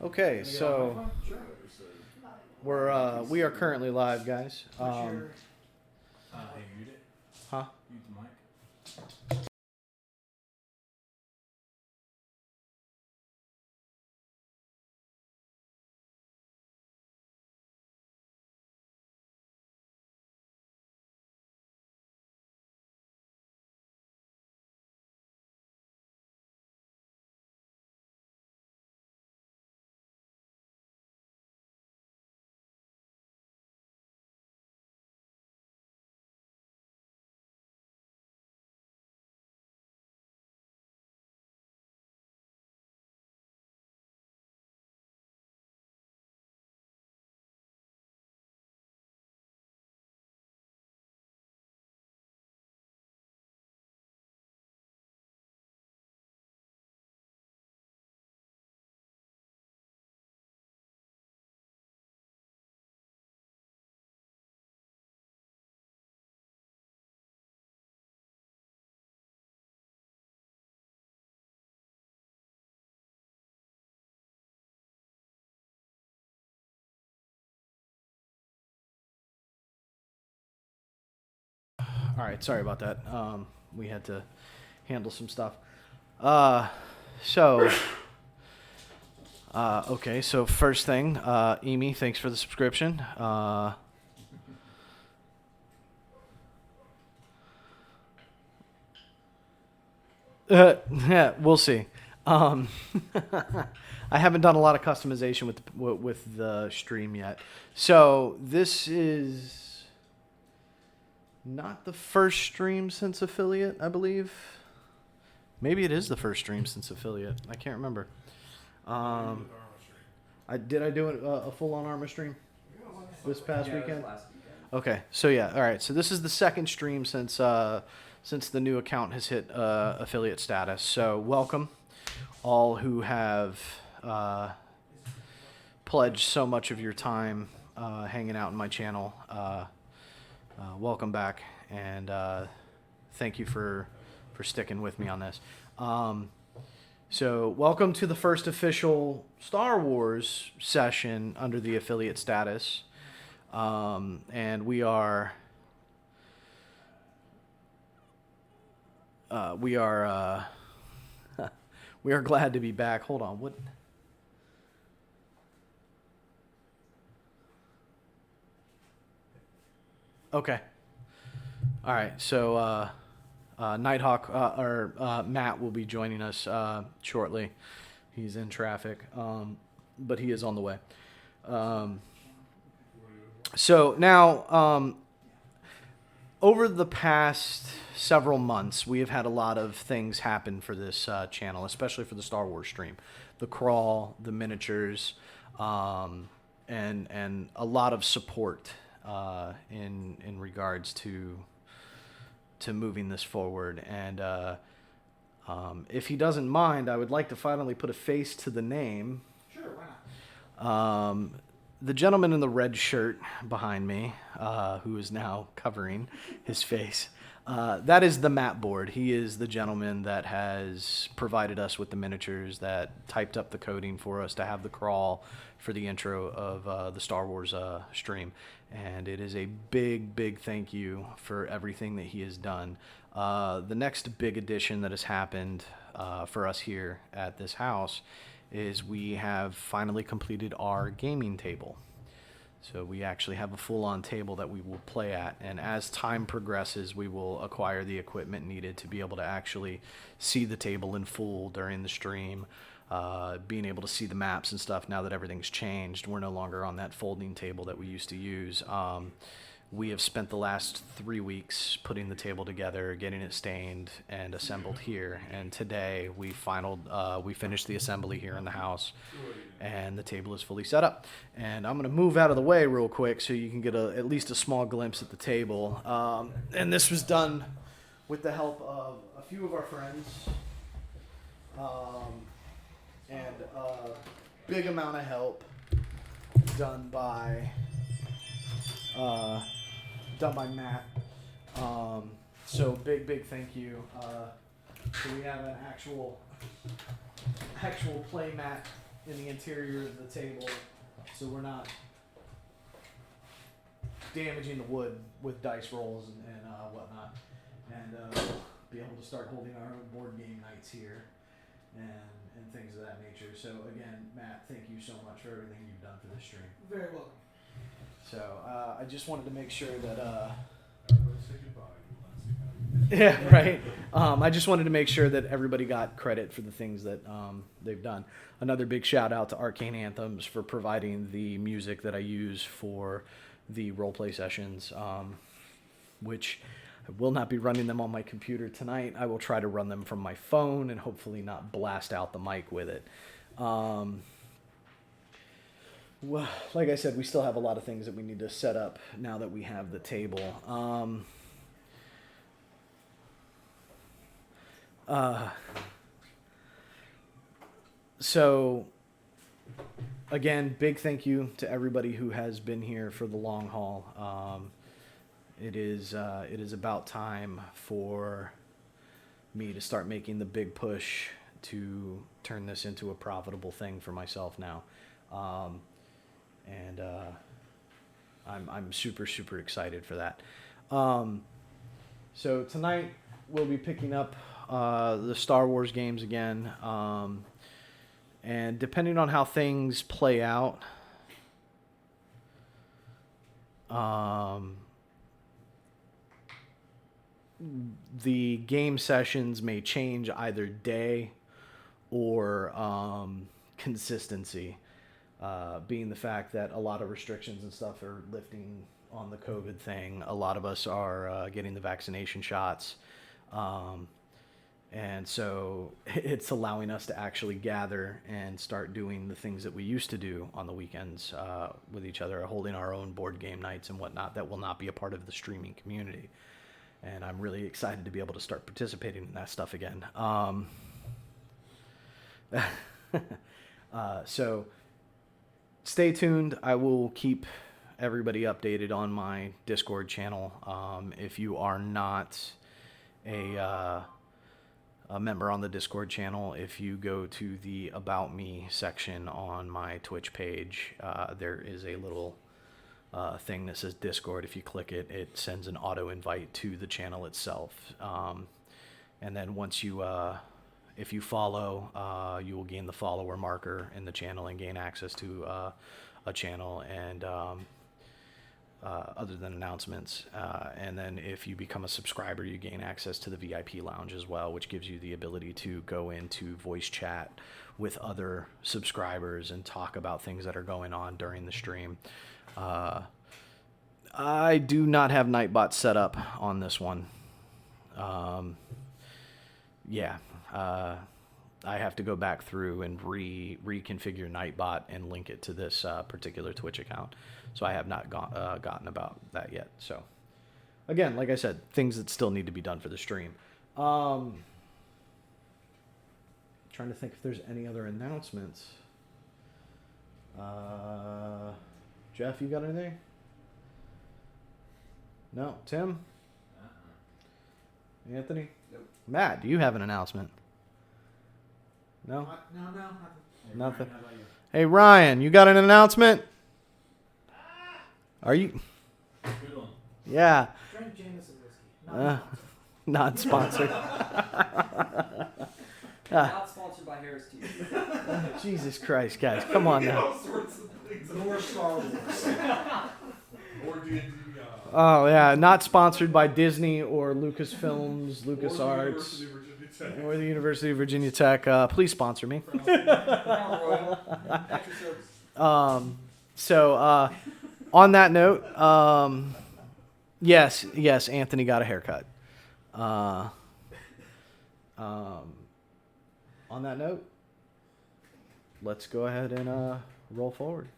Okay, so we are currently live, guys. Hey, mute it. Huh? Mute the mic. All right, sorry about that. We had to handle some stuff. Uh, so, okay, so first thing, Emi, thanks for the subscription. Yeah, we'll see. Um, I haven't done a lot of customization with the stream yet. So this is not the first stream since affiliate, I believe. Maybe it is the first stream since affiliate. I can't remember. I do it a full on Arma stream this past weekend. Last weekend. Okay, so yeah, all right. So this is the second stream since the new account has hit affiliate status. So welcome, all who have pledged so much of your time hanging out in my channel. Welcome back, and thank you for sticking with me on this. So welcome to the first official Star Wars session under the affiliate status. And we are we are glad to be back. Hold on, what? Okay. All right. So Nighthawk or Matt will be joining us shortly. He's in traffic, but he is on the way. So now, over the past several months, we have had a lot of things happen for this channel, especially for the Star Wars stream. The crawl, the miniatures, and a lot of support in regards to moving this forward. And if he doesn't mind, I would like to finally put a face to the name. Sure, why not? The gentleman in the red shirt behind me, who is now covering his face, that is the Matt board. He is the gentleman that has provided us with the miniatures, that typed up the coding for us to have the crawl for the intro of the Star Wars stream. And it is a big, big thank you for everything that he has done. The next big addition that has happened for us here at this house is we have finally completed our gaming table. So we actually have a full-on table that we will play at, and as time progresses, we will acquire the equipment needed to be able to actually see the table in full during the stream, being able to see the maps and stuff. Now that everything's changed, we're no longer on that folding table that we used to use. We have spent the last 3 weeks putting the table together, getting it stained and assembled here. And today we finished the assembly here in the house, and the table is fully set up. And I'm gonna move out of the way real quick so you can get at least a small glimpse at the table. And this was done with the help of a few of our friends, and a big amount of help done by Matt. So big thank you. So we have an actual play mat in the interior of the table, so we're not damaging the wood with dice rolls and whatnot, and be able to start holding our own board game nights here and things of that nature. So again, Matt, thank you so much for everything you've done for this stream. Very welcome. So I just wanted to make sure that Everybody say goodbye. yeah, right. I just wanted to make sure that everybody got credit for the things that they've done. Another big shout out to Arcane Anthems for providing the music that I use for the roleplay sessions, which I will not be running them on my computer tonight. I will try to run them from my phone and hopefully not blast out the mic with it. Well, like I said, we still have a lot of things that we need to set up now that we have the table. So, again, big thank you to everybody who has been here for the long haul. It is about time for me to start making the big push to turn this into a profitable thing for myself now. And I'm super excited for that. So tonight we'll be picking up the Star Wars games again, and depending on how things play out, the game sessions may change either day or consistency. Being the fact that a lot of restrictions and stuff are lifting on the COVID thing. A lot of us are getting the vaccination shots. And so it's allowing us to actually gather and start doing the things that we used to do on the weekends with each other, holding our own board game nights and whatnot that will not be a part of the streaming community. And I'm really excited to be able to start participating in that stuff again. So stay tuned. I will keep everybody updated on my Discord channel. If you are not a member on the Discord channel, if you go to the About Me section on my Twitch page, there is a little thing that says Discord. If you click it, it sends an auto invite to the channel itself. And then once you if you follow, you will gain the follower marker in the channel and gain access to a channel and other than announcements. And then if you become a subscriber, you gain access to the VIP lounge as well, which gives you the ability to go into voice chat with other subscribers and talk about things that are going on during the stream. I do not have Nightbot set up on this one. I have to go back through and reconfigure Nightbot and link it to this particular Twitch account. So I have not gotten about that yet. So again, like I said, things that still need to be done for the stream. Trying to think if there's any other announcements. Jeff, you got anything? No. Tim? Anthony? Nope. Matt, do you have an announcement? No? No, nothing. Nothing. How about you? Hey, Ryan, you got an announcement? Are you? Good one. Yeah. Drink Jameson whiskey. Not sponsored. Not sponsored by Harris Tea. Jesus Christ, guys. Come on now. All sorts of things. More Star Wars. Or D&D. Oh, yeah. Not sponsored by Disney or Lucasfilms, LucasArts, or the University of Virginia Tech. Please sponsor me. Crown Royal. Extra service. So, on that note, yes, Anthony got a haircut. On that note, let's go ahead and roll forward.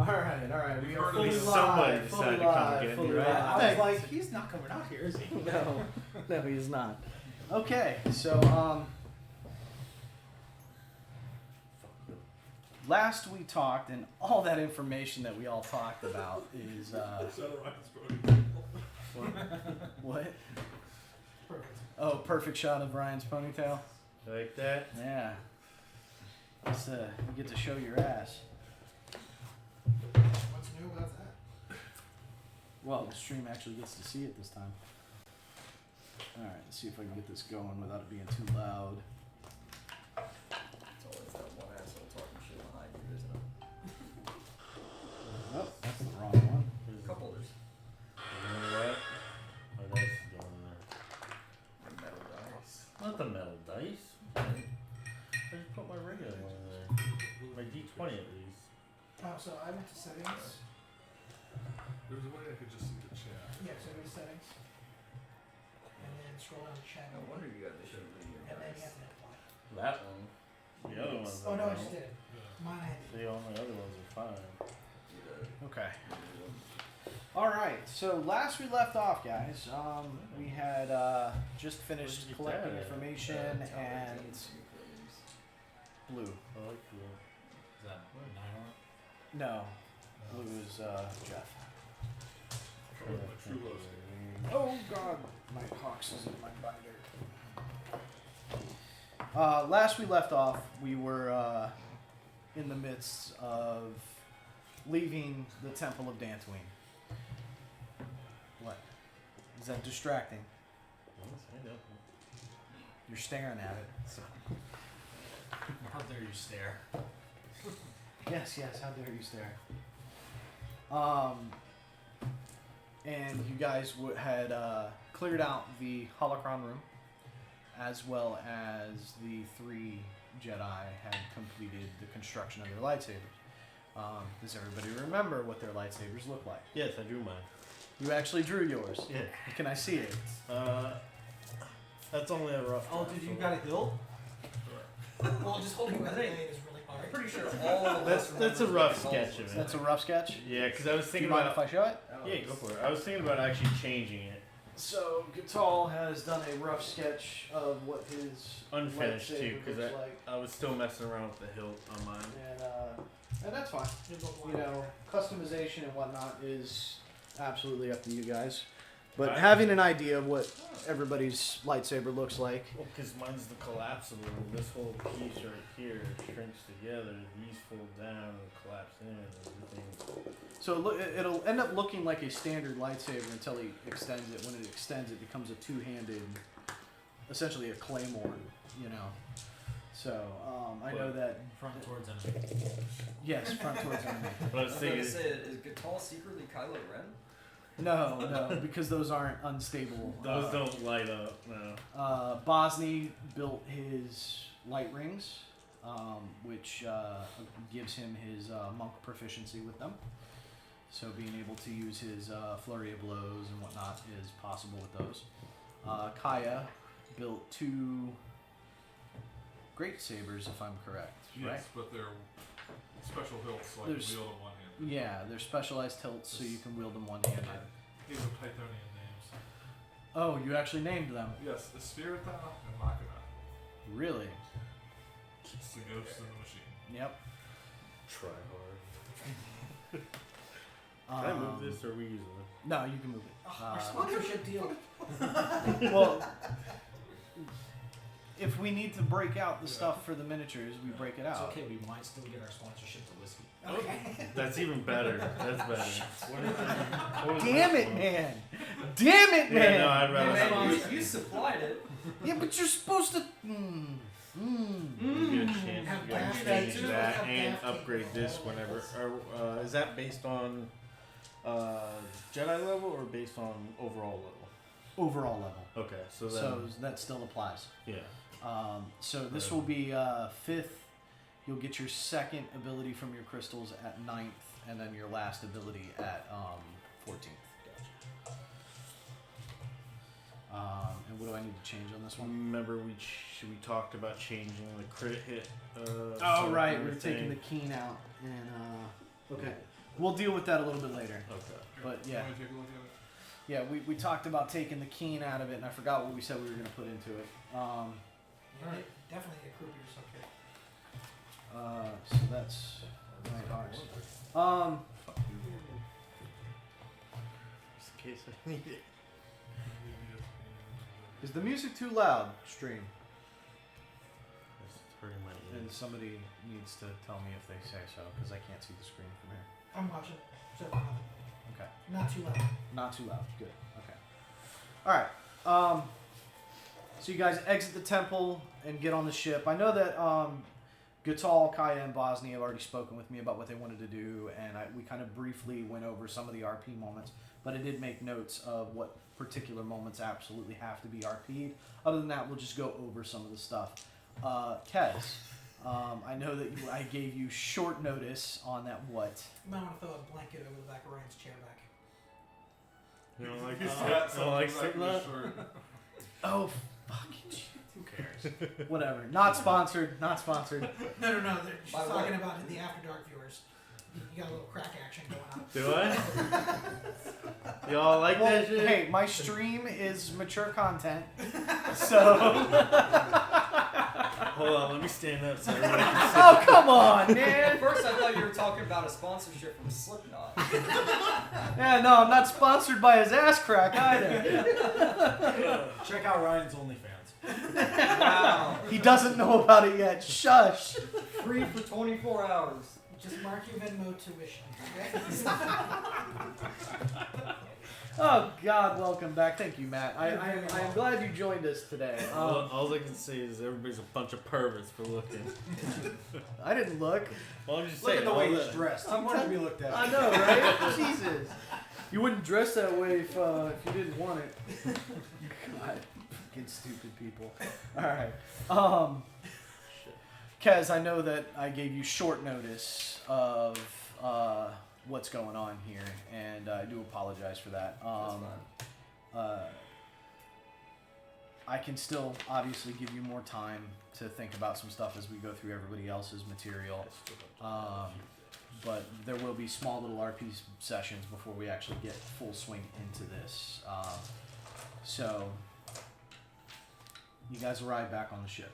All right. We are Heard of fully it. Somebody live. decided Fully to come live. get me, Fully right? live. I was Thanks. like, he's not coming out here, is he? No, he's not. Okay, so last we talked, and all that information that we all talked about is Is that a Ryan's ponytail? what? Perfect. Oh, perfect shot of Ryan's ponytail. Like that? Yeah. It's, you get to show your ass. What's new about that? Well, the stream actually gets to see it this time. All right, let's see if I can get this going without it being too loud. It's always that one asshole talking shit behind you, isn't it? Oh, that's the wrong one. A couple others. You know what? My dice is going there. The metal dice. Not the metal dice. I just put my regular one in there. My D20 at least. Oh, so I went to settings. There's a way I could just see the chat. Yeah, so go to settings. And then scroll down to channel. No wonder you got the shit with your And then you dice. have to apply. That one. The other ones. Oh, no, I are just did it. Mine I had to The only other ones are fine. Okay. All right. So last we left off, guys, we had just finished Where'd you get collecting that at? information and blue. I like the Is that what, 9 No, blue is Jeff. Oh, my true loves. Oh God, my Hawks is in my binder. Last we left off, we were in the midst of leaving the Temple of Dantooine. What? Is that distracting? You're staring at it. So. How dare you stare? Yes, how dare you stare. And you guys had cleared out the holocron room, as well as the 3 Jedi had completed the construction of their lightsabers. Does everybody remember what their lightsabers look like? Yes, I drew mine. You actually drew yours. Yeah. Can I see it? That's only a rough. Oh, draft, did you so- got a hilt? Well, just holding my blade is really hard. I'm pretty sure all of us That's a remember rough what sketch the of it. That's a rough sketch. Yeah, because I was Do you thinking mind about. if I show it? Yeah, go for it. I was thinking about actually changing it. So Gatal has done a rough sketch of what his Unfinished too, lightsaber because looks like. I was still messing around with the hilt on mine. And that's fine. You know, customization and whatnot is absolutely up to you guys. But Right. having an idea of what everybody's lightsaber looks like. Well, because mine's the collapsible. This whole piece right here shrinks together. These fold down and collapse in. And everything. So it'll end up looking like a standard lightsaber until he extends it. When it extends, it becomes a two-handed, essentially a claymore, you know. So I know that. Front towards enemy. Yes, front towards enemy. But I was I was gonna thinking. say, is Gatal secretly Kylo Ren? No, because those aren't unstable. Those don't light up. No. Bosny built his light rings, which gives him his monk proficiency with them. So being able to use his flurry of blows and whatnot is possible with those. Kaya built 2 great sabers, if I'm correct, right? Yes, but they're special hilts, so I There's- can wield them one hand. Yeah, they're specialized tilts, so you can wield them one-handed. These are Pythonian names. Oh, you actually named them. Yes, Espirita and Machina. Really? It's the ghost in the machine. Yep. Try hard. Can I move this, or are we using it? No, you can move it. Our sponsorship deal. Well, if we need to break out the stuff for the miniatures, we break it It's out. okay, we might still get our sponsorship to whiskey. Okay. That's even better. That's better. What was Damn this it, one? man! Damn it, Yeah, man! no, I'd rather Man, not use you supplied it. Yeah, but you're supposed to. You get a chance Have to go and dash change tape. that Have and dash tape. upgrade this whenever. Or, is that based on Jedi level or based on overall level? Overall level. Okay, so then So that still applies. yeah. So this will be 5th. You'll get your 2nd ability from your crystals at 9th, and then your last ability at 14th. And what do I need to change on this one? Remember we talked about changing the crit hit. Oh so right, we're everything. taking the keen out, and okay. We'll deal with that a little bit later. Okay. But yeah. Want me to take a look at it? Yeah, we talked about taking the keen out of it, and I forgot what we said we were going to put into it. Yeah, Alright. definitely a croupier subject. So that's Nighthawks. Fuck you. Just in case I need it. Is the music too loud? Stream. It's hurting my And ears. somebody needs to tell me if they say so, because I can't see the screen from here. I'm watching. So Okay. not too loud. Not too loud. Good. Okay. All right. So you guys exit the temple and get on the ship. I know that Gatal, Kaya, and Bosnia have already spoken with me about what they wanted to do, and we kind of briefly went over some of the RP moments, but I did make notes of what particular moments absolutely have to be RP'd. Other than that, we'll just go over some of the stuff. Kez, I know that I gave you short notice on that what? You might want to throw a blanket over the back of Ryan's chair back. You don't like He's this? got You don't something like back sitting in his up? shirt. Oh, fucking shit. Who cares? Whatever. Not sponsored. Not sponsored. No, she's By the talking way- about the After Dark viewers. You got a little crack action going on. Do I? Y'all like Well, that shit? hey, my stream is mature content, so. Hold on, let me stand up so everybody can see. Oh, come on, At man. first, I thought you were talking about a sponsorship from Slipknot. Yeah, no, I'm not sponsored by his ass crack either. Check out Ryan's OnlyFans. Wow. He doesn't know about it yet. Shush. Free for 24 hours. Just mark your Venmo tuition. Okay? Oh God, welcome back. Thank you, Matt. I am glad you joined us today. All I can say is everybody's a bunch of perverts for looking. I didn't look. Well, I'm just Look saying. at the way all he's the- dressed. He wanted to be looked at. I know, right? Jesus. You wouldn't dress that way if you didn't want it. God, fucking stupid people. All right. Kez, I know that I gave you short notice of what's going on here, and I do apologize for that. That's fine. I can still obviously give you more time to think about some stuff as we go through everybody else's material. But there will be small little RP sessions before we actually get full swing into this. So, you guys arrive back on the ship.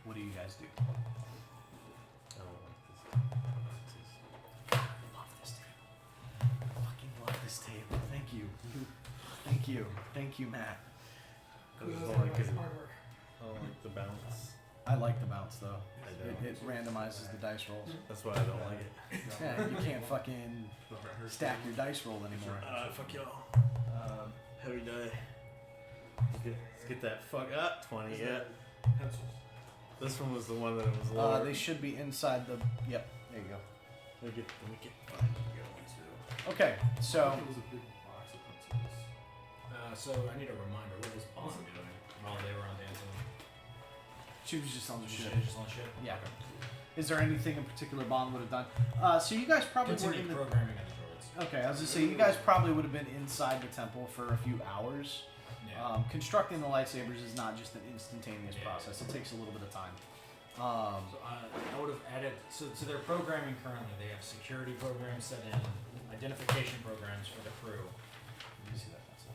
What do you guys do? I don't like this. Love this table. Fucking love this table. Thank you. Thank you. Thank you, Matt. I Kudos just to don't like everybody's it. hard work. I don't like the bounce. I like the bounce though. I It, don't. it randomizes the dice rolls. That's why I don't like it. Yeah, you can't fucking stack your dice roll anymore. Fuck y'all. Heavy die. Let's get that fuck up. 20, yeah. Pencils. This one was the one that was lower. They should be inside the. Yep, there you go. Let me get Okay, so It was a big box of pencils. So I need a reminder. What was Bond doing while they were on dancing? she was just on the She ship. was just on ship. Yeah. Is there anything in particular Bond would have done? So you guys probably were Continue in the. programming on the droids. Okay, I was gonna say you guys probably would have been inside the temple for a few hours. Yeah. Constructing the lightsabers is not just an instantaneous Yeah. process. It takes a little bit of time. So I would have added so their programming currently. They have security programs set in, identification programs for the crew. Let me see that pencil.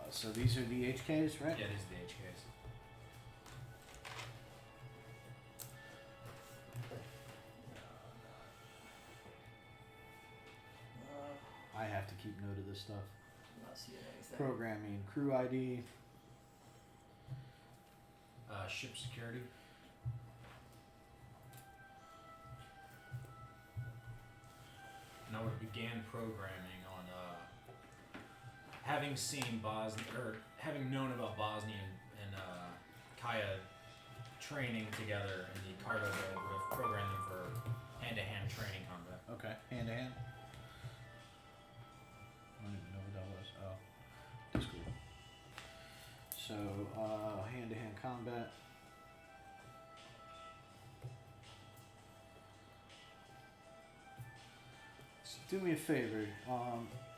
So these are the HKs, right? Yeah, these are the HKs. I have to keep note of this stuff. I'm not seeing anything. Programming, crew ID. Ship security. And I would have began programming on having seen Bosnia or having known about Bosnia and Kaya training together in the cargo bay. I would have programmed them for hand-to-hand training combat. Okay, hand to hand. I don't even know what that was. Oh, that's cool. So, hand to hand combat. So do me a favor.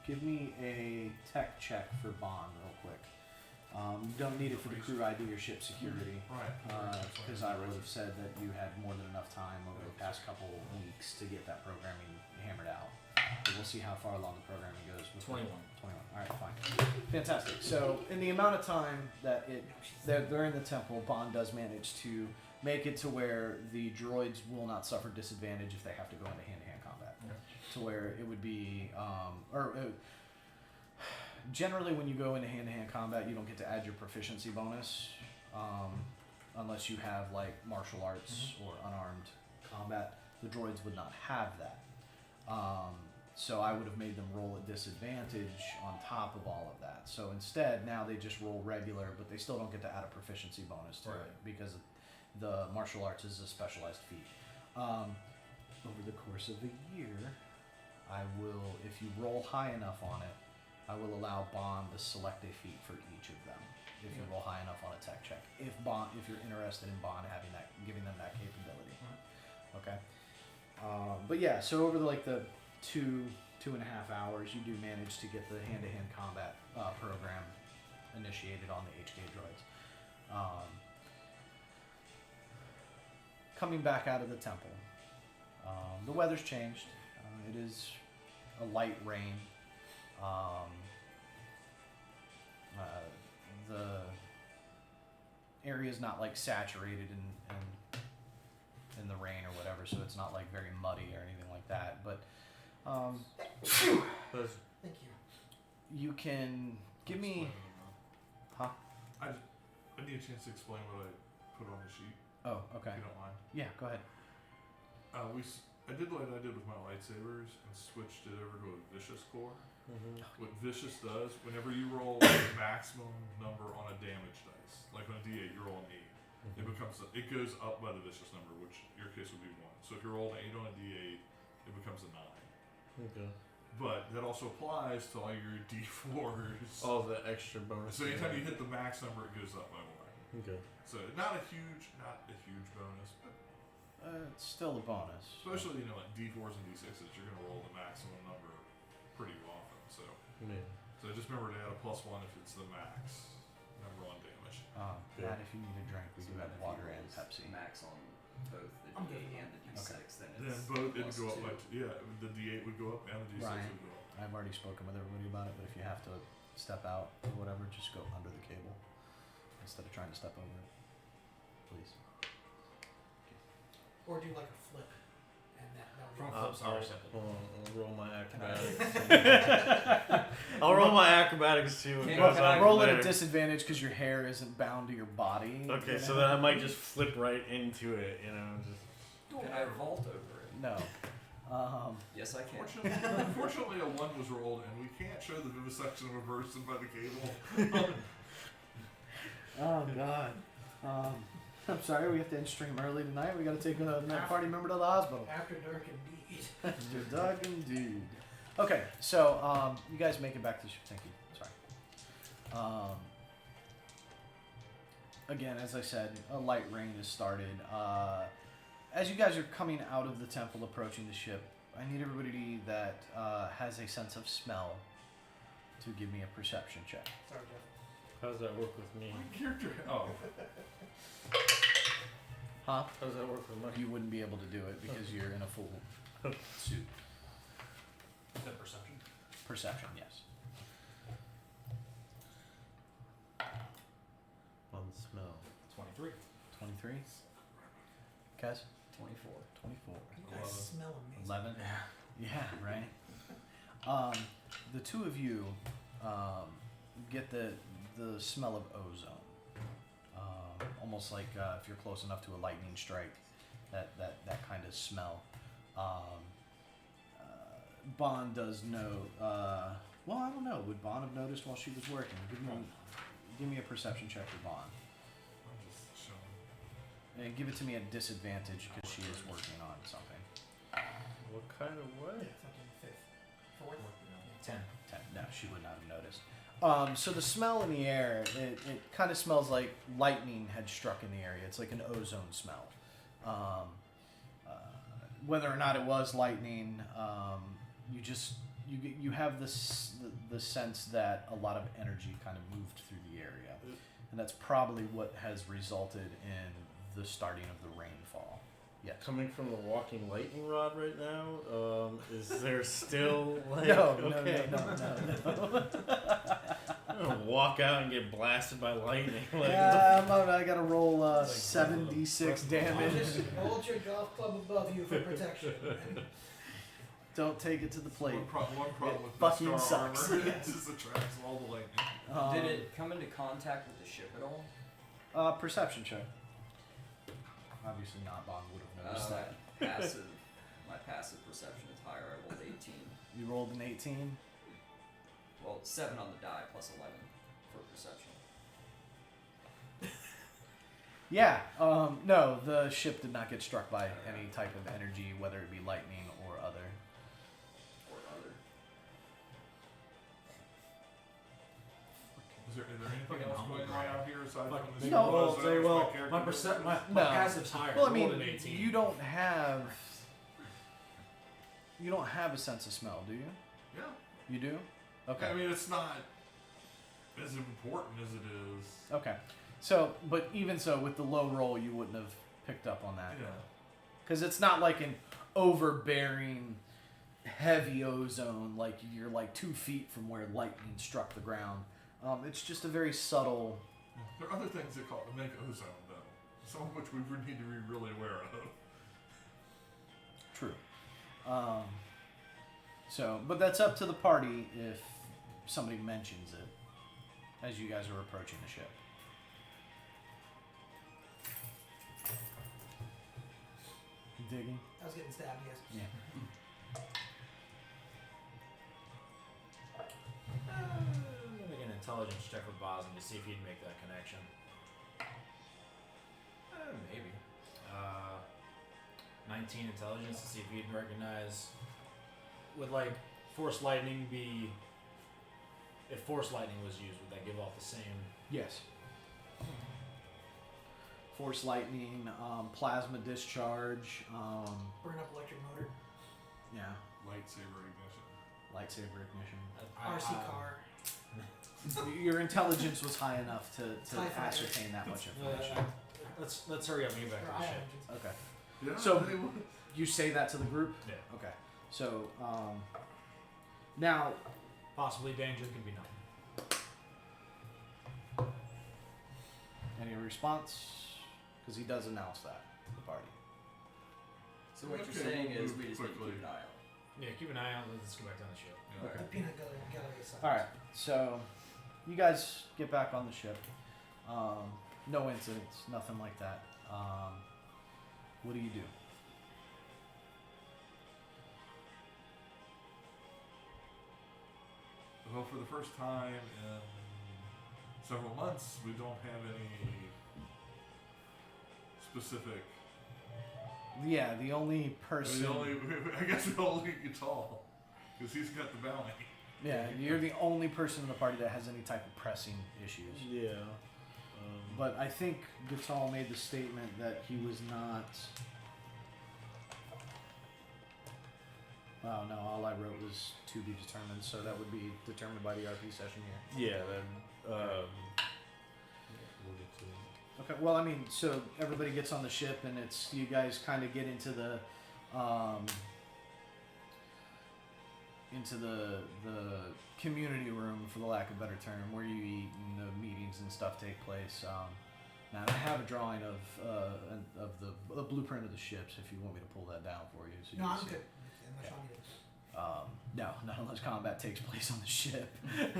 Give me a tech check for Bond real quick. You don't need it for the crew ID or ship security. Right. Because because I would have said that you had more than enough time over the past couple weeks to get that programming hammered out. But we'll see how far along the programming goes. 21. 21. All right, fine. Fantastic. So, in the amount of time that they're in the temple, Bond does manage to make it to where the droids will not suffer disadvantage if they have to go into hand-to-hand combat. To where it would be, generally when you go into hand-to-hand combat, you don't get to add your proficiency bonus, unless you have like martial arts or unarmed combat. The droids would not have that. So I would have made them roll at disadvantage on top of all of that. So instead, now they just roll regular, but they still don't get to add a proficiency bonus to it because the martial arts is a specialized feat. Over the course of the year, I will, if you roll high enough on it, I will allow Bond to select a feat for each of them. If you roll high enough on a tech check, if you're interested in Bond having that, giving them that capability. Okay. But yeah, so over the 2.5 hours, you do manage to get the hand-to-hand combat program initiated on the HK droids. Coming back out of the temple, the weather's changed. It is a light rain. The area is not like saturated in the rain or whatever, so it's not like very muddy or anything like that. But Thank you. you can give me, huh? I need a chance to explain what I put on the sheet, Oh, okay. if you don't mind. Yeah, go ahead. I did what I did with my lightsabers and switched it over to a vicious core. What vicious does, whenever you roll the maximum number on a damage dice, like on a D8, you roll an 8. It goes up by the vicious number, which in your case would be 1. So if you roll an 8 on a D8, it becomes a 9. Okay. But that also applies to all your D4s. All the extra bonus. So anytime you hit the max number, it goes up by 1. Okay. So not a huge bonus, but It's still a bonus. especially like D4s and D6s, you're gonna roll the maximum number pretty often. So Yeah. just remember to add a +1 if it's the max number on damage. Yeah. Matt, if you need a drink, we So do then have if water he and rolls Pepsi. Max on both the I'm D8 good. and the D6, then Then it's both it'd go up by +2. the D8 would go up and the D6 Ryan. would go up. I've already spoken with everybody about it, but if you have to step out or whatever, just go under the cable instead of trying to step over it. Please. Or do like a flip, and that From would flips are simple. Hold on, I'll roll my Can I- acrobatics. I'll roll my acrobatics too. Can Well, roll at a later. disadvantage because your hair isn't bound to your body. Okay, you so know? then I might just flip right into it, just. Can I vault over it? No. Yes, I can. Unfortunately, a 1 was rolled, and we can't show the vivisection of a person by the cable. Oh God. I'm sorry, we have to end stream early tonight. We got to take a party member to the hospital. After dark indeed. After dark indeed. Okay, so you guys make it back to the ship. Thank you. Sorry. Again, as I said, a light rain has started. As you guys are coming out of the temple, approaching the ship, I need everybody that has a sense of smell to give me a perception check. Sorry, Jeff. How does that work with me? My character. Oh, Huh? How does that work with my? You wouldn't be able to do it because you're in a full suit. Is that perception? Perception, yes. On smell. 23. 23. Kaz? 24. 24. You guys smell amazing. 11. Yeah, right. The two of you get the smell of ozone. Almost like if you're close enough to a lightning strike, that kind of smell. Bond does know. Well, I don't know. Would Bond have noticed while she was working? Give me a perception check for Bond, I'm just showing. and give it to me at disadvantage because she is working on something. What kind of Yeah, what? fucking fifth. Fourth? 10. 10. No, she would not have noticed. So the smell in the air, it kind of smells like lightning had struck in the area. It's like an ozone smell. Whether or not it was lightning, you have this the sense that a lot of energy kind of moved through the area, and that's probably what has resulted in the starting of the rainfall. Yes. Coming from the walking lightning rod right now, is there still like No. I'm gonna walk out and get blasted by lightning. Like, I gotta roll 76 damage. Just hold your golf club above you for protection. Don't take it to the plate. One problem with fucking the star sucks. armor is it just attracts all the lightning. Did it come into contact with the ship at all? Perception check. Obviously not. Bond would have noticed that. Passive. My passive perception is higher. I rolled 18. You rolled an 18. Well, 7 on the die plus 11 for perception. Yeah. No, the ship did not get struck by any type of energy, whether it be lightning or other. Or other. Is there anything Fucking else humble going on brag. out here aside Fucking from this? No. well, Is that very what well. character My does? my No. passive's higher. Well, I rolled an mean, 18. you don't have a sense of smell, do you? Yeah. You do? Okay. I mean, it's not as important as it is. Okay. So, but even so, with the low roll, you wouldn't have picked up on that. Yeah. Because it's not like an overbearing, heavy ozone, like you're like 2 feet from where lightning struck the ground. It's just a very subtle. There are other things that make ozone, though. Some of which we would need to be really aware of. True. So, but that's up to the party if somebody mentions it as you guys are approaching the ship. Digging? I was getting stabbed, yes. Yeah. I'm gonna make an intelligence check with Boston to see if he'd make that connection. Maybe. 19 intelligence to see if he'd recognize. Would like force lightning be? If force lightning was used, would that give off the same? Yes. Force lightning, plasma discharge, Burn up electric motor. yeah, Lightsaber ignition. lightsaber ignition. RC car. Your intelligence was high enough to TIE fighter. ascertain that much information. Let's hurry up and get back Or to the I ship. engines. Okay. Yeah. So- they would- You say that to the group? Yeah. Okay. So, now, Possibly danger can be known. any response? Because he does announce that to the party. So what Okay, you're saying we'll is move we just need to quickly. keep an eye out. Yeah, keep an eye out. Let's go back down the ship. Yeah. Okay. The peanut gallery side. All right. So, you guys get back on the ship. No incidents, nothing like that. What do you do? Well, for the first time in several months, we don't have any specific. Yeah, the only person. I guess the only Gatal, because he's got the bounty. Yeah, you're the only person in the party that has any type of pressing issues. yeah. But I think Gatal made the statement that he was not. Oh no, all I wrote was to be determined, so that would be determined by the RP session here. Yeah. Then. We'll get to it. Okay, well, I mean, so everybody gets on the ship, and it's you guys kind of get into the community room, for the lack of a better term, where you eat and the meetings and stuff take place. Now I have a drawing of the blueprint of the ships. If you want me to pull that down for you, so you No, can I'm see. good. Unless y'all need it. No, not unless combat takes place on the ship.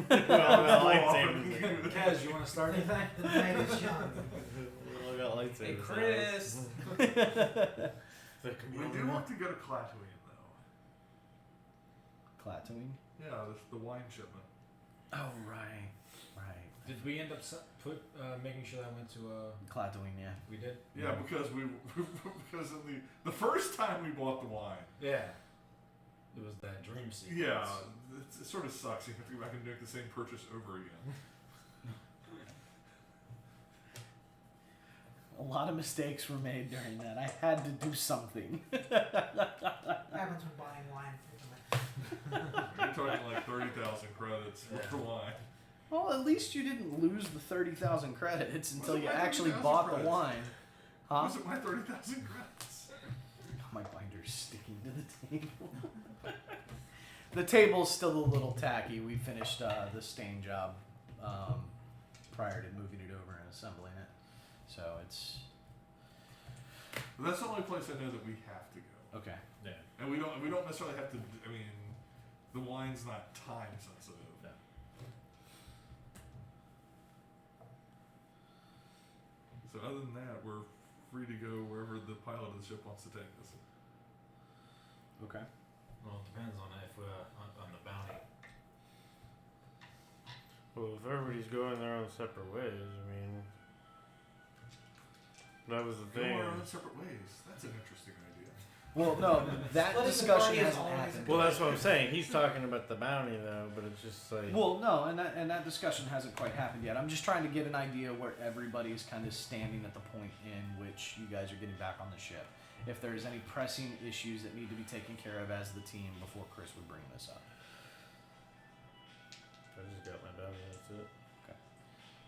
Lightsabers. Kaz, you want to start anything? The night is young. We all got lightsabers. Hey, now. Chris! That could be We on do the- have to go to Clatooine, though. Clatooine. Yeah, the wine shipment. Oh right. Did we end up making sure that went to Clatooine, yeah. We did. Yeah, because because in the first time we bought the wine. Yeah. It was that dream sequence. Yeah, it sort of sucks. You have to go back and make the same purchase over again. A lot of mistakes were made during that. I had to do something. Happens when buying wine. You're talking like 30,000 credits for the wine. Well, at least you didn't lose the 30,000 credits until Was it you like actually 30,000 bought the credits? wine. Huh? Was it my 30,000 credits? My binder's sticking to the table. The table's still a little tacky. We finished the stain job prior to moving it over and assembling it. So it's But that's the only place I know that we have to go. okay. Yeah. And we don't necessarily have to. I mean, the wine's not time sensitive. Yeah. So other than that, we're free to go wherever the pilot of the ship wants to take us. Okay. Well, it depends on if on the bounty. Well, if everybody's going their own separate ways, I mean, that was the Go thing. our own separate ways. That's an interesting idea. Well, no, that Splitting the discussion party is hasn't always a happened. Well, that's what I'm saying. He's talking about the bounty though, but it's just like. Well, no, and that discussion hasn't quite happened yet. I'm just trying to get an idea where everybody's kind of standing at the point in which you guys are getting back on the ship. If there's any pressing issues that need to be taken care of as the team before Chris would bring this up. I just got my bounty. That's it.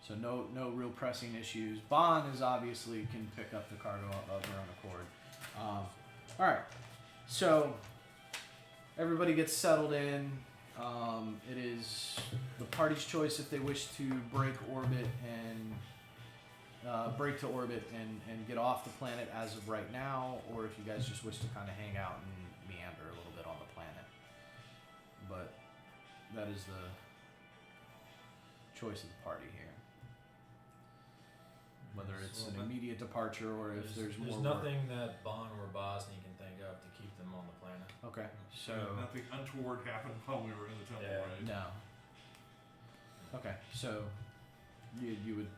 So no real pressing issues. Bond is obviously can pick up the cargo of her own accord. All right, so everybody gets settled in. It is the party's choice if they wish to break orbit and break to orbit and get off the planet as of right now, or if you guys just wish to kind of hang out and meander a little bit on the planet. But that is the choice of the party here. Whether it's an immediate departure or if there's more work. nothing that Bon or Bosnia can think of to keep them on the planet. Okay, So so nothing untoward happened while we were in the temple, Yeah. right? no. Okay, so you would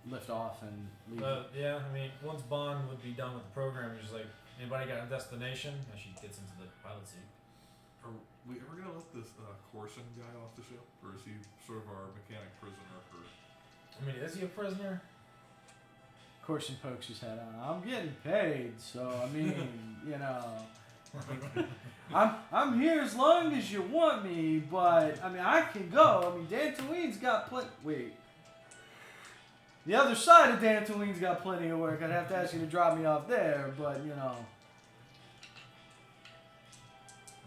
lift off and leave. Yeah, I mean, once Bon would be done with the program, you're just like, anybody got a destination? And she gets into the pilot seat. Are we ever gonna let this Corson guy off the ship, or is he sort of our mechanic prisoner for? I mean, is he a prisoner? Corson pokes his head out. I'm getting paid, so I mean, you know, I'm here as long as you want me, but I mean, I can go. I mean, Dantooine's got plenty. Wait. The other side of Dantooine's got plenty of work. I'd have to ask you to drop me off there, but you know.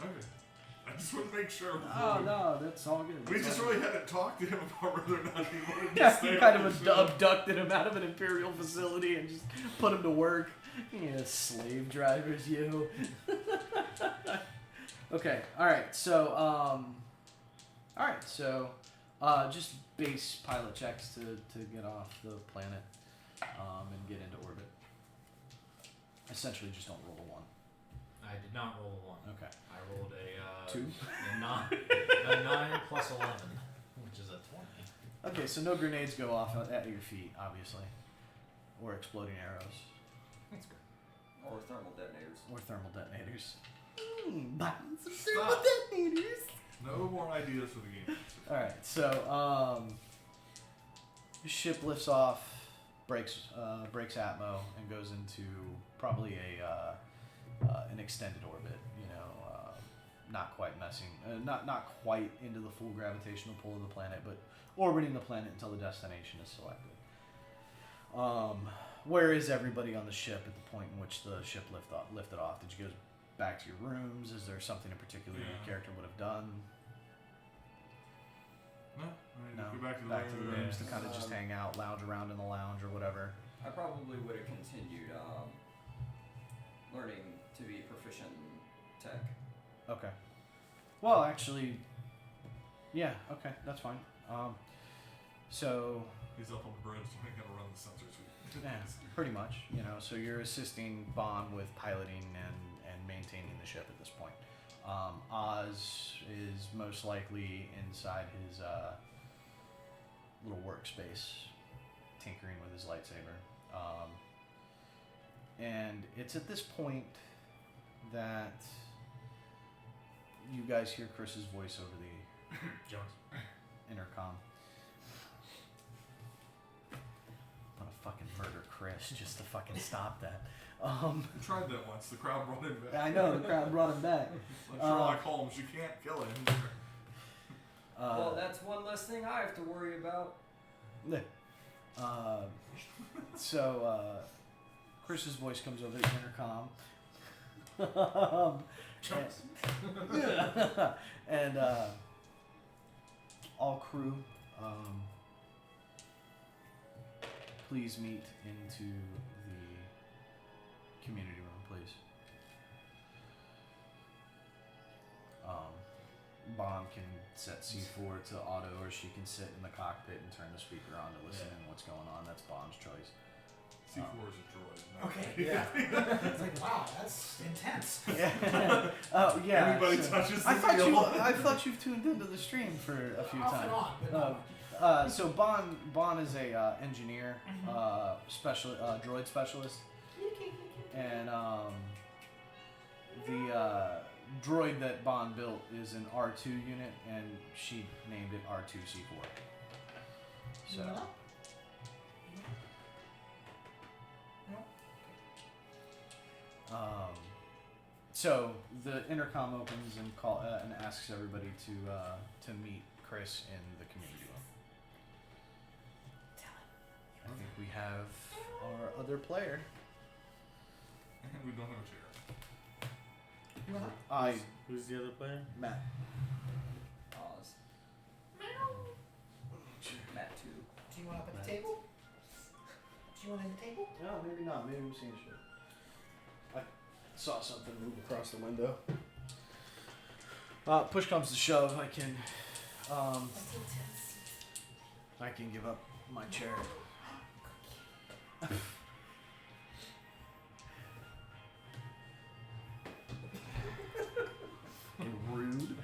Okay, I just want to make sure. Oh no, that's all good. We That's just all really hadn't talked to him about whether or not he wanted to Yeah, stay you kind on of the ship. abducted him out of an Imperial facility and just put him to work. Yeah, slave drivers, you. Okay, alright, so, just base pilot checks to get off the planet, and get into orbit. Essentially, just don't roll a 1. I did not roll a 1. Okay. I rolled a 2? a 9 plus 11, which is a 20. Okay, so no grenades go off at your feet, obviously. Or exploding arrows. That's good. Or thermal detonators. Or thermal detonators. Buttons of Stop. thermal detonators. No more ideas for the game. Alright, so the ship lifts off, breaks atmo, and goes into probably an extended orbit. You know, not quite messing, not quite into the full gravitational pull of the planet, but orbiting the planet until the destination is selected. Where is everybody on the ship at the point in which the ship lifted off? Did you go back to your rooms? Is there something in particular your Yeah. character would have done? No, I mean, No, go back to the back to the room. rooms to kind of just hang out, lounge around in the lounge or whatever. I probably would have continued learning to be proficient in tech. Okay. Well, actually, yeah. Okay, that's fine. So He's up on the bridge, so he gotta run the sensor suite. yeah, pretty much. You know, so you're assisting Bond with piloting and maintaining the ship at this point. Oz is most likely inside his little workspace, tinkering with his lightsaber. And it's at this point that you guys hear Chris's voice over the Jones. intercom. I'm gonna fucking murder Chris just to fucking stop that. We tried that once. The crowd brought him back. I know, the crowd brought him back. Like Sherlock Holmes, you can't kill him. Well, that's one less thing I have to worry about. Chris's voice comes over the intercom. and all crew, please meet into the community room, please. Bond can set C4 to auto, or she can sit in the cockpit and turn the speaker on to listen in what's going on. That's Bond's choice. C4 is a droid. not Okay. me. Yeah. It's like, wow, that's intense. Yeah. Oh yeah. Everybody so- touches the I thought wheel. I thought you've tuned into the stream for a few Off times. and on, but no. So Bond is a engineer, droid specialist, and the droid that Bond built is an R2 unit, and she named it R2C4. So. No? So the intercom opens and and asks everybody to meet Chris in the community room. I think we have our other player. And we don't have a chair. Who's the other player? Matt. Oz. Matt 2. Do you want up at the table? Do you want at the table? No, maybe not. Maybe I'm seeing shit. I saw something move across the window. Push comes to shove, I can give up my chair. Fucking rude.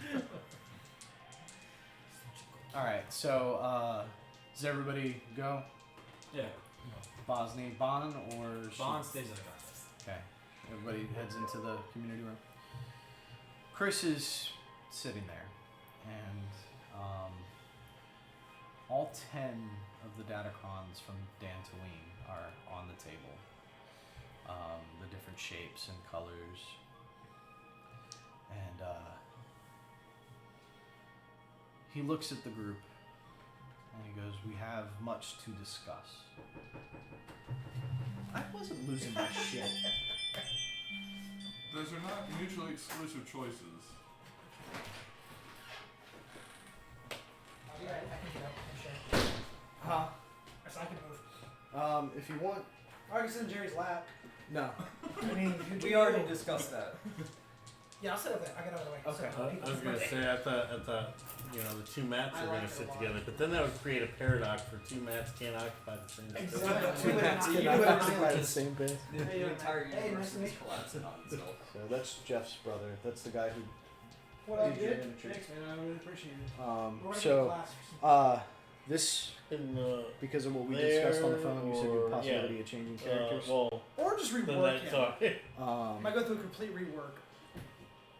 Alright, so does everybody go? Yeah. Bosnia, Bon, or Bond stays in the cockpit. Okay. Everybody heads into the community room. Chris is sitting there, and all 10 of the datacrons from Dantooine are on the table. The different shapes and colors. And he looks at the group, and he goes, "We have much to discuss." I wasn't losing my shit. Those are not mutually exclusive choices. I'll be right. I can get up. I'm sure. Huh? Yes, I can move. If you want. Or I can sit in Jerry's lap. No. I mean, you do We already discussed that. Yeah, I'll sit over there. I'll get out of the way. Okay. So, I was gonna say I thought the two mats I were like gonna it a sit lot. together, but then that would create a paradox where two mats can't occupy the same space. Exactly. Two mats You cannot would not occupy understand. the same base. The Hey, entire hey, universe nice to is meet you. collapsing on itself. So that's Jeff's brother. That's the guy who. What up, DJ dude? miniature. Thanks, man. I really appreciate it. We're gonna So, take class for some- this In the because of what we discussed on the phone, you said There, your or- possibility of changing characters. well, or just the rework night him. talk. Might go through a complete rework.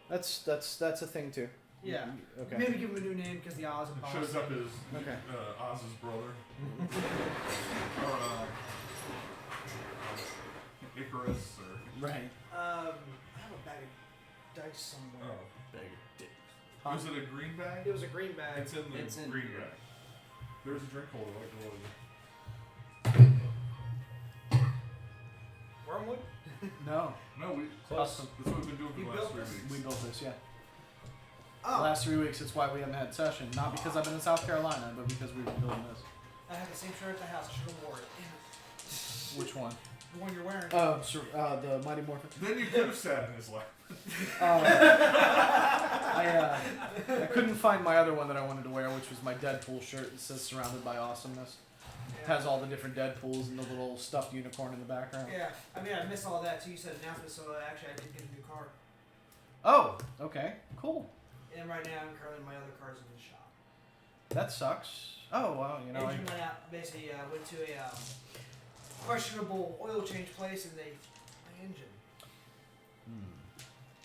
That's a thing too. Yeah. Okay. Maybe give him a new name because the Oz and It Boz. shows up as Okay. Oz's brother. Or Icarus or Right. I have a bag of dice somewhere. Was it a green bag? It was a green bag. It's in the It's in green here. bag. There's a drink holder like the roll. Wormwood? No. No, we Custom. That's what we've been doing for You the last built 3 this? weeks. We built this, yeah. Oh, Last 3 weeks, it's why we haven't had session. Not because I've been in South Carolina, but because we've been building this. I have the same shirt at the house. I should have wore it. Damn Which one? it. The one you're wearing. Oh, the Mighty Morphin. Then you could have sat in his lap. I couldn't find my other one that I wanted to wear, which was my Deadpool shirt that says "Surrounded by Awesomeness." Has all the different Deadpools and the little stuffed unicorn in the background. Yeah, I mean, I missed all that too. You said announcement, so actually I did get a new car. Oh, okay, cool. And right now, I'm currently my other car's in the shop. That sucks. Oh well, you know. Engine went out. Basically, went to a questionable oil change place, and they my engine.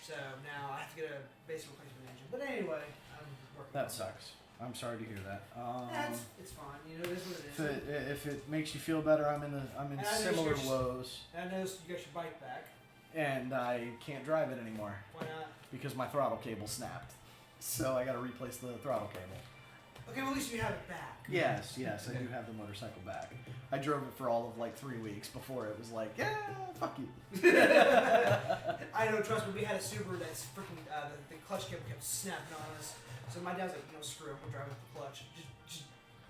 So now I have to get a basic replacement engine. But anyway, I'm working. That on sucks. I'm sorry to hear that. That's it's fine. You know, it is what it is. If it makes you feel better, I'm in And I know similar you're- woes, And I noticed you got your bike back. and I can't drive it anymore Why not? because my throttle cable snapped. So I got to replace the throttle cable. Okay, well, at least you have it back. Yes, I do have the motorcycle back. I drove it for all of like 3 weeks before it was like, yeah, fuck you. I know, trust me, we had a Subaru that's freaking, the clutch kept snapping on us. So my dad's like, screw it, we'll drive with the clutch.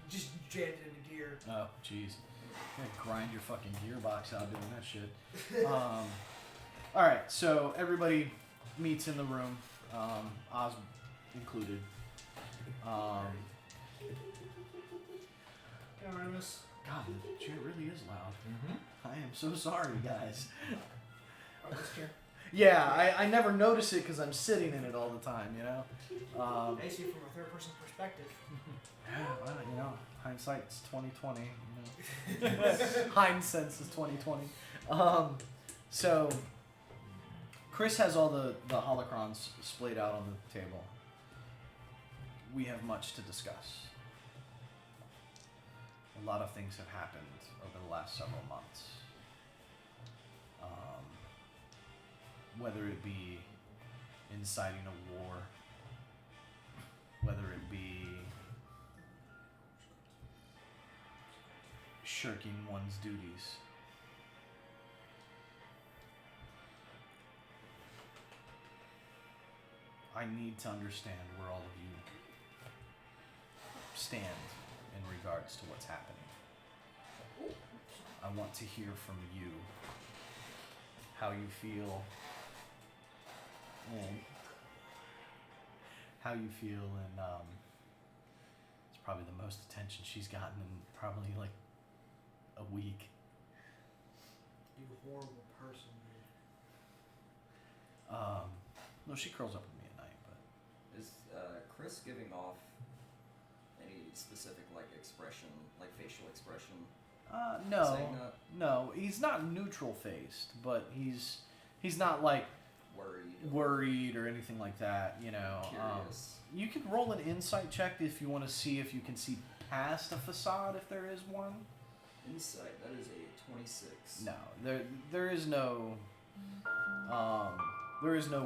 Just jammed it into gear. Oh, jeez. You gotta grind your fucking gearbox out doing that shit. Alright, so everybody meets in the room, Oz included. Aramis. God, the chair really is loud. Mm-hmm. I am so sorry, guys. Oh, this chair. Yeah, I never notice it because I'm sitting in it all the time, you know? I see it from a third person perspective. Well, hindsight's 2020. Hindsense is 2020. So Chris has all the holocrons splayed out on the table. We have much to discuss. A lot of things have happened over the last several months. Whether it be inciting a war, whether it be shirking one's duties. I need to understand where all of you stand in regards to what's happening. I want to hear from you how you feel and it's probably the most attention she's gotten in probably like a week. You horrible person, No, she curls up with me at night, but Is Chris giving off any specific expression, like facial expression? Saying that? no, he's not neutral faced, but he's not like worried or anything like that, you know. Curious. You can roll an insight check if you want to see if you can see past a facade, if there is one. Insight, that is a 26. No, there is no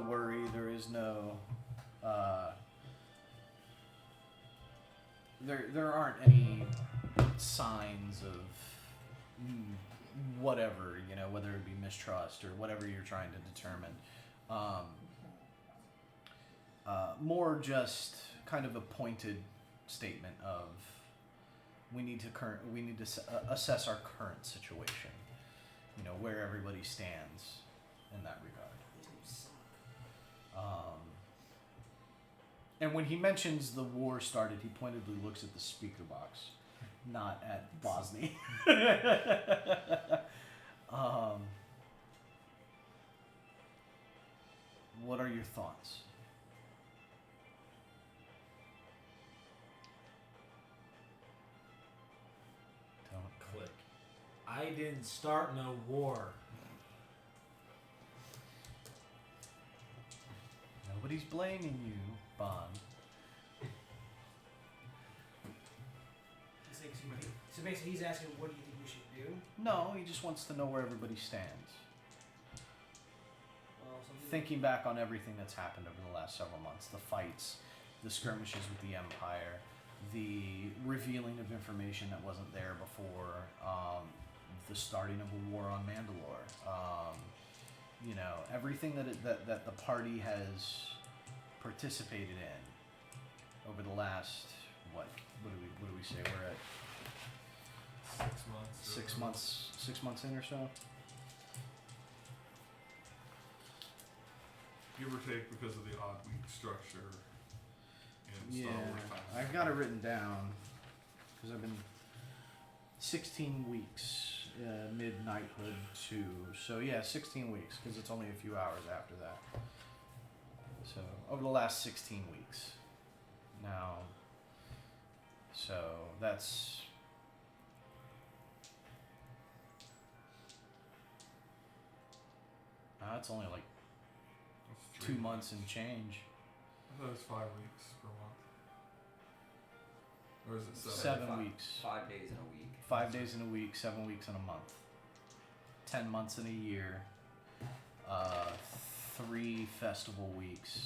worry, there is no there aren't any signs of whatever, you know, whether it be mistrust or whatever you're trying to determine. More just kind of a pointed statement of we need to assess our current situation, you know, where everybody stands in that regard. And when he mentions the war started, he pointedly looks at the speaker box, not at Bosnia. What are your thoughts? Don't Click. I didn't start no war. Nobody's blaming you, Bond. So basically, he's asking, what do you think we should do? No, he just wants to know where everybody stands. Well, something Thinking back on everything that's happened over the last several months, the fights, the skirmishes with the Empire, the revealing of information that wasn't there before, the starting of a war on Mandalore, you know, everything that the party has participated in over the last what do we say, we're at 6 months. 6 months in or so. Give or take because of the odd week structure in Yeah, Star Wars Times. I've got it written down because I've been 16 weeks mid-knighthood too. So yeah, 16 weeks because it's only a few hours after that. So over the last 16 weeks now. So that's it's only like That's 2 3 months and change. I thought it was 5 weeks per month. Or is it 7 5 weeks. 5 days in a week. 5 days in a week, 7 weeks in a month. 10 months in a year. 3 festival weeks.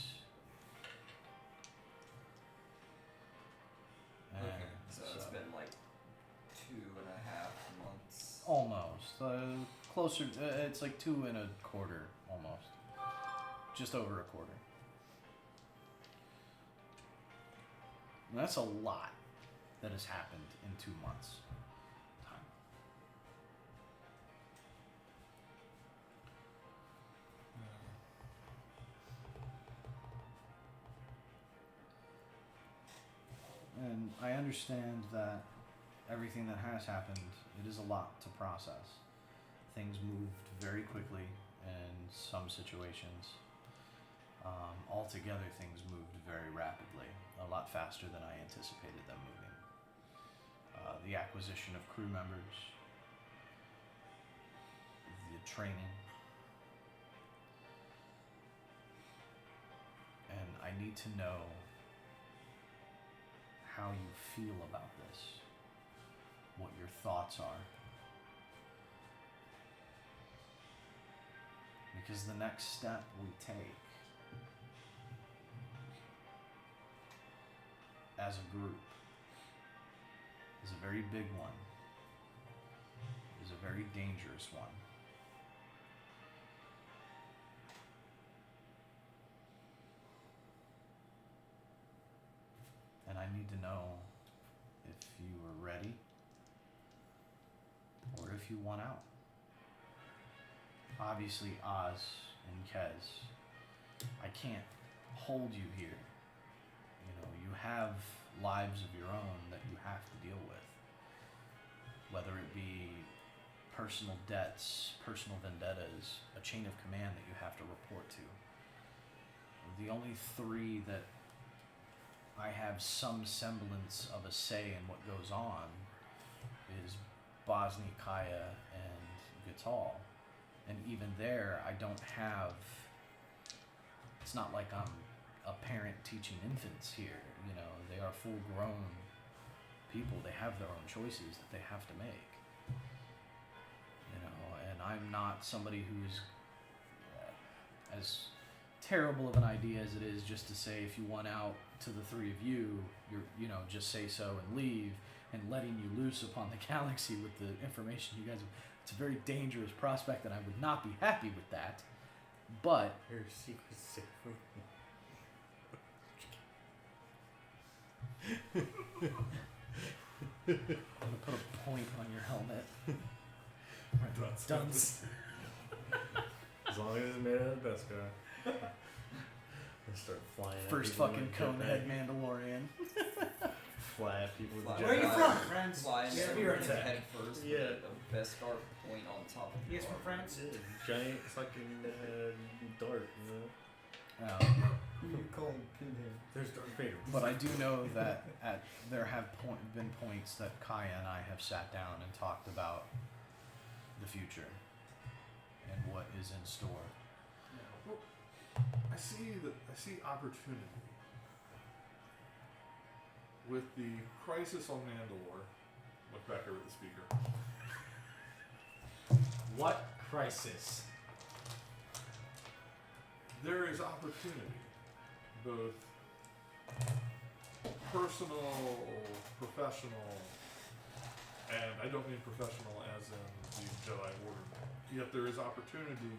And Okay. So it's been like 2.5 months. almost closer. It's like 2.25 almost, just over a quarter. And that's a lot that has happened in 2 months' time. And I understand that everything that has happened, it is a lot to process. Things moved very quickly in some situations. Altogether, things moved very rapidly, a lot faster than I anticipated them moving. The acquisition of crew members, the training, and I need to know how you feel about this, what your thoughts are. Because the next step we take as a group is a very big one, is a very dangerous one. And I need to know if you are ready or if you want out. Obviously, Oz and Kez, I can't hold you here. You know, you have lives of your own that you have to deal with. Whether it be personal debts, personal vendettas, a chain of command that you have to report to. The only three that I have some semblance of a say in what goes on is Bosnia, Kaya, and Vital. And even there, I don't have, it's not like I'm a parent teaching infants here. You know, they are full grown people. They have their own choices that they have to make. You know, and I'm not somebody who's as terrible of an idea as it is just to say, if you want out to the three of you, you know, just say so and leave, and letting you loose upon the galaxy with the information you guys have. It's a very dangerous prospect, and I would not be happy with that. But Your secret's safe from I'm gonna put a point on your helmet. Dunce. Dunce. As long as it's made out of Beskar. And start flying at First people fucking with conehead jetpack. Mandalorian. Fly at people with Fly. the Where are you jetpack. from, friends? Fly into Yeah, everything you're attack. head first Yeah. with a Beskar point on top of Yes, your from armor. France. Yeah, giant fucking dart, you know? Who you calling Pinhead? There's Darth Vader. But I do know that there have been points that Kaya and I have sat down and talked about the future and what is in store. I see opportunity with the crisis on Mandalore. Look back over at the speaker. What crisis? There is opportunity, both personal, professional, and I don't mean professional as in the Jedi Order. Yet there is opportunity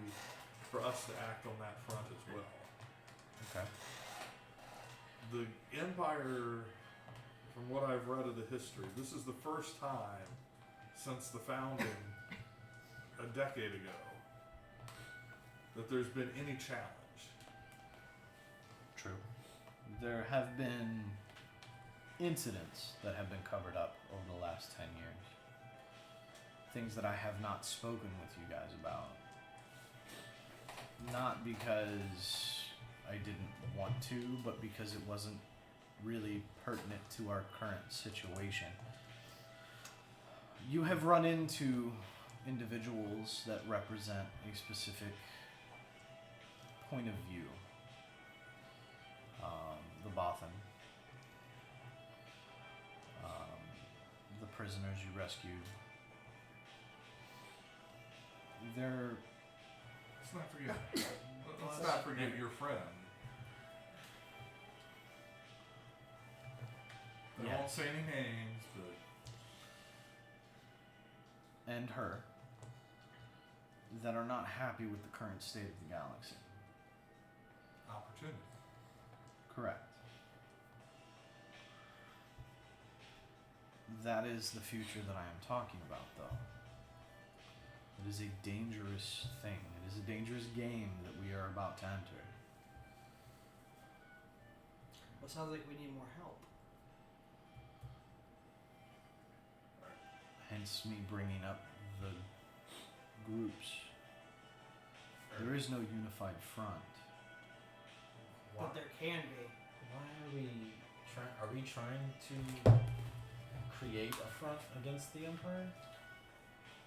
for us to act on that front as well. Okay. The Empire, from what I've read of the history, this is the first time since the founding a decade ago that there's been any challenge. True. There have been incidents that have been covered up over the last 10 years. Things that I have not spoken with you guys about. Not because I didn't want to, but because it wasn't really pertinent to our current situation. You have run into individuals that represent a specific point of view. The Bothan, the prisoners you rescued. Let's not forget. Let's not forget your friend. I won't say any names, but and her that are not happy with the current state of the galaxy. opportunity. Correct. That is the future that I am talking about, though. It is a dangerous thing. It is a dangerous game that we are about to enter. Well, it sounds like we need more help. Hence me bringing up the groups. There is no unified front. But there can be. Why are we trying? Are we trying to create a front against the Empire?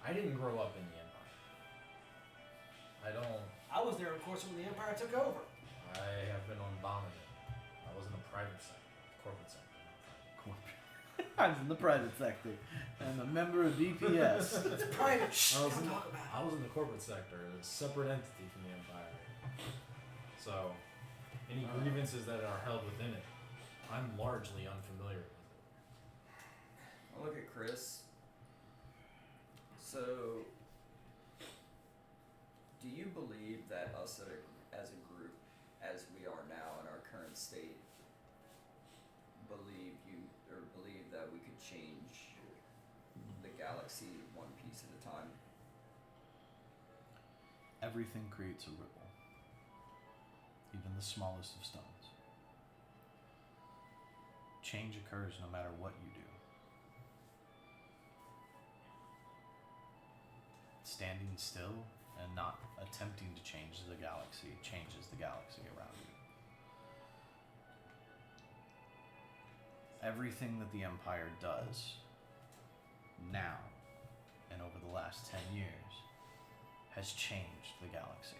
I didn't grow up in the Empire. I don't. I was there, of course, when the Empire took over. I have been on bombing it. I was in the private sector, corporate sector. I was in the private sector. I'm a member of DPS. It's private. Shh, I was don't in- talk about I was in the corporate sector, a separate entity from the Empire. So, any grievances that are held within it, I'm largely unfamiliar with it. I'll look at Chris. So, do you believe that us as a group, as we are now in our current state, believe that we could change the galaxy one piece at a time? Everything creates a ripple, even the smallest of stones. Change occurs no matter what you do. Standing still and not attempting to change the galaxy changes the galaxy around you. Everything that the Empire does now and over the last 10 years has changed the galaxy.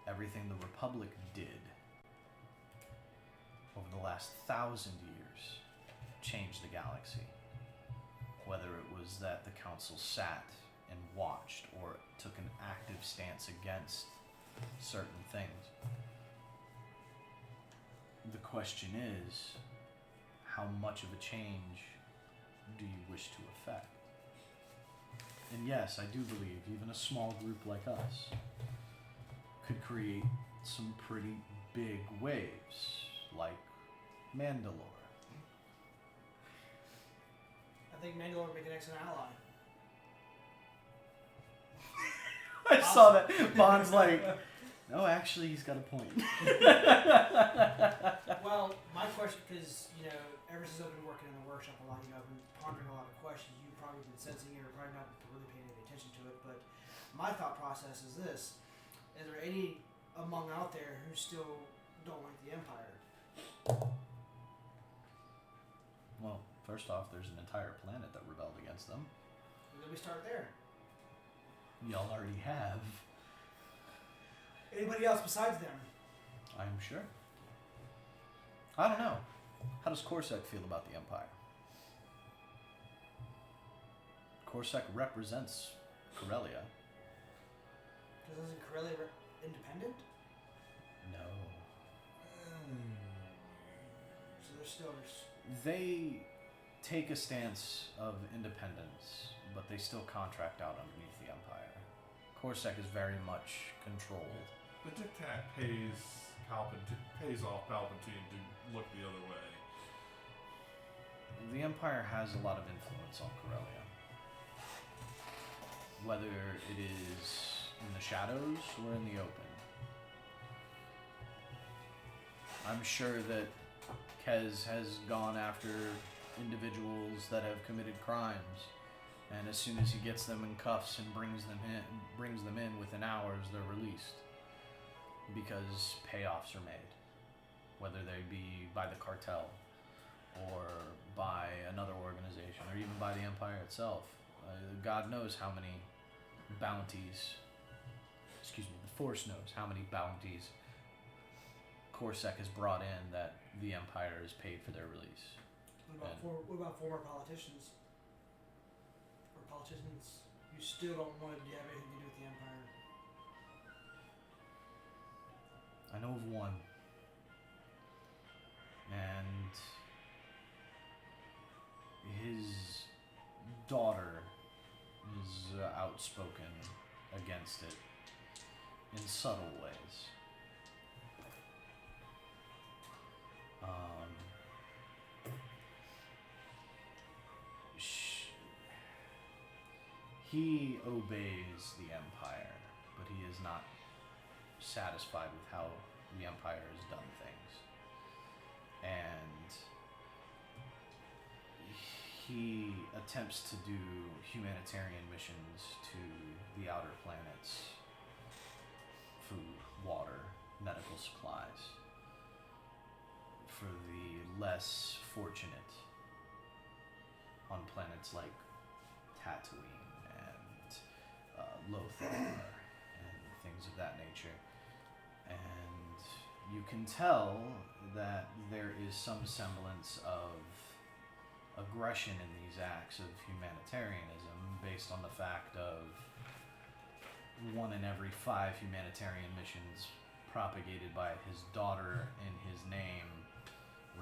Everything the Republic did over the last 1,000 years changed the galaxy. Whether it was that the Council sat and watched or took an active stance against certain things. The question is, how much of a change do you wish to effect? And yes, I do believe even a small group like us could create some pretty big waves, like Mandalore. I think Mandalore would make an excellent ally. I saw that. Bond's like, no, actually, he's got a point. Well, my question, because, ever since I've been working in the workshop a lot, I've been pondering a lot of questions. You've probably been sensing it or probably not really paying any attention to it, but my thought process is this. Is there any among out there who still don't like the Empire? Well, first off, there's an entire planet that rebelled against them. Then we start there. Y'all already have, Anybody else besides them? I'm sure. I don't know. How does Corsac feel about the Empire? Corsac represents Corellia. Because isn't Corellia independent? No. So they're still They take a stance of independence, but they still contract out underneath the Empire. Corsac is very much controlled. The Dictat pays off Palpatine to look the other way. The Empire has a lot of influence on Corellia. Whether it is in the shadows or in the open. I'm sure that Kez has gone after individuals that have committed crimes, and as soon as he gets them in cuffs and brings them in within hours, they're released because payoffs are made, whether they be by the cartel or by another organization or even by the Empire itself. God knows how many bounties, the Force knows how many bounties Corsac has brought in that the Empire has paid for their release. What about former politicians? Or politicians who still don't want to have anything to do with the Empire? I know of one. And his daughter is outspoken against it in subtle ways. He obeys the Empire, but he is not satisfied with how the Empire has done things. And he attempts to do humanitarian missions to the outer planets. Food, water, medical supplies. For the less fortunate on planets like Tatooine and Lothar and things of that nature. And you can tell that there is some semblance of aggression in these acts of humanitarianism based on the fact of 1 in every 5 humanitarian missions propagated by his daughter in his name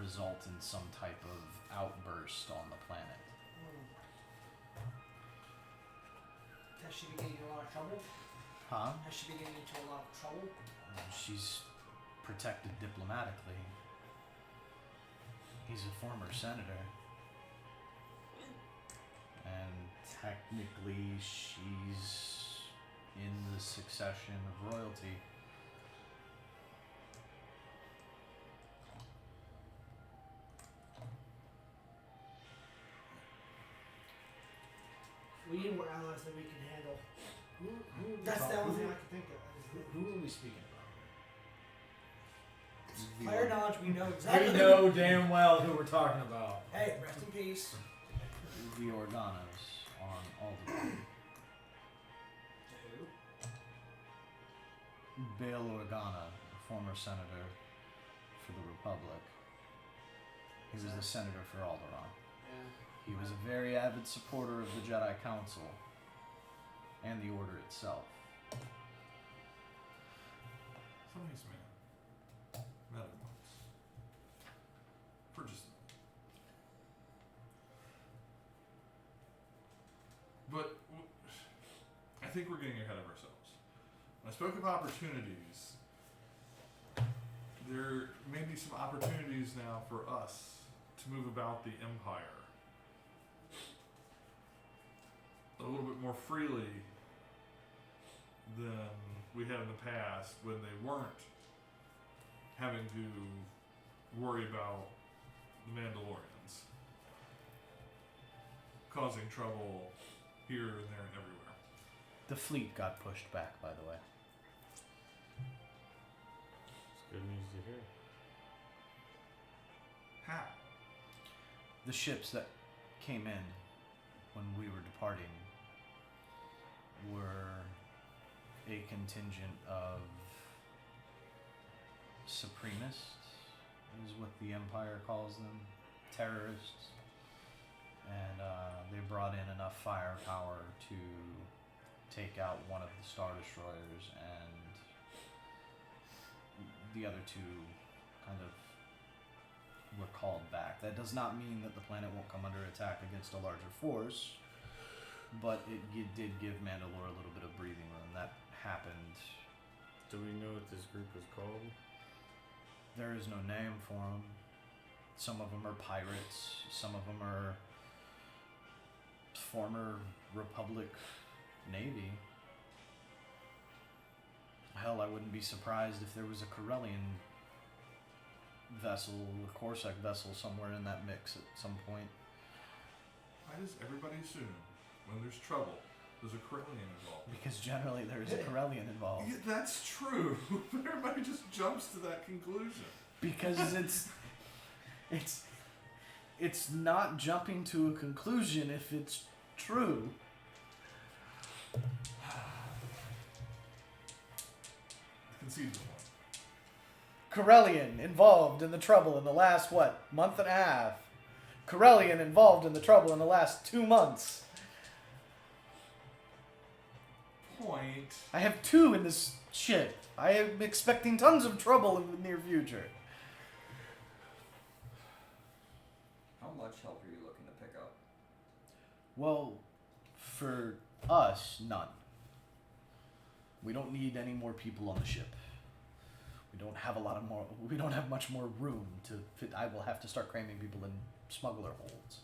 result in some type of outburst on the planet. Has she been getting into a lot of trouble? Huh? Has she been getting into a lot of trouble? She's protected diplomatically. He's a former senator. And technically she's in the succession of royalty. We need more allies than we can handle. Who are we That's the talking- only thing I can think of. Who are we speaking about? Player knowledge, we know exactly. We know damn well who we're talking about. Hey, rest in peace. The Organos on Alderaan. Bail Organa, a former senator for the Republic. He was the senator for Alderaan. He was a very avid supporter of the Jedi Council and the Order itself. Some nice man. Met him once. For just a minute. But I think we're getting ahead of ourselves. When I spoke of opportunities, there may be some opportunities now for us to move about the Empire a little bit more freely than we had in the past when they weren't having to worry about the Mandalorians causing trouble here and there and everywhere. The fleet got pushed back, by the way. It's good news to hear. How? The ships that came in when we were departing were a contingent of supremists, is what the Empire calls them, terrorists, and they brought in enough firepower to take out one of the Star Destroyers, and the other two kind of were called back. That does not mean that the planet won't come under attack against a larger force, but it did give Mandalore a little bit of breathing room. That happened. Do we know what this group is called? There is no name for them. Some of them are pirates. Some of them are former Republic Navy. Hell, I wouldn't be surprised if there was a Corellian vessel, a Corsac vessel somewhere in that mix at some point. Why does everybody assume when there's trouble, there's a Corellian involved? Because generally there is a Corellian involved. Yeah, that's true, but everybody just jumps to that conclusion. Because it's not jumping to a conclusion if it's true. Concede the point. Corellian involved in the trouble in the last, month and a half. Corellian involved in the trouble in the last 2 months. Point. I have 2 in this ship. I am expecting tons of trouble in the near future. How much help are you looking to pick up? Well, for us, none. We don't need any more people on the ship. We don't have we don't have much more room to fit. I will have to start cramming people in smuggler holds.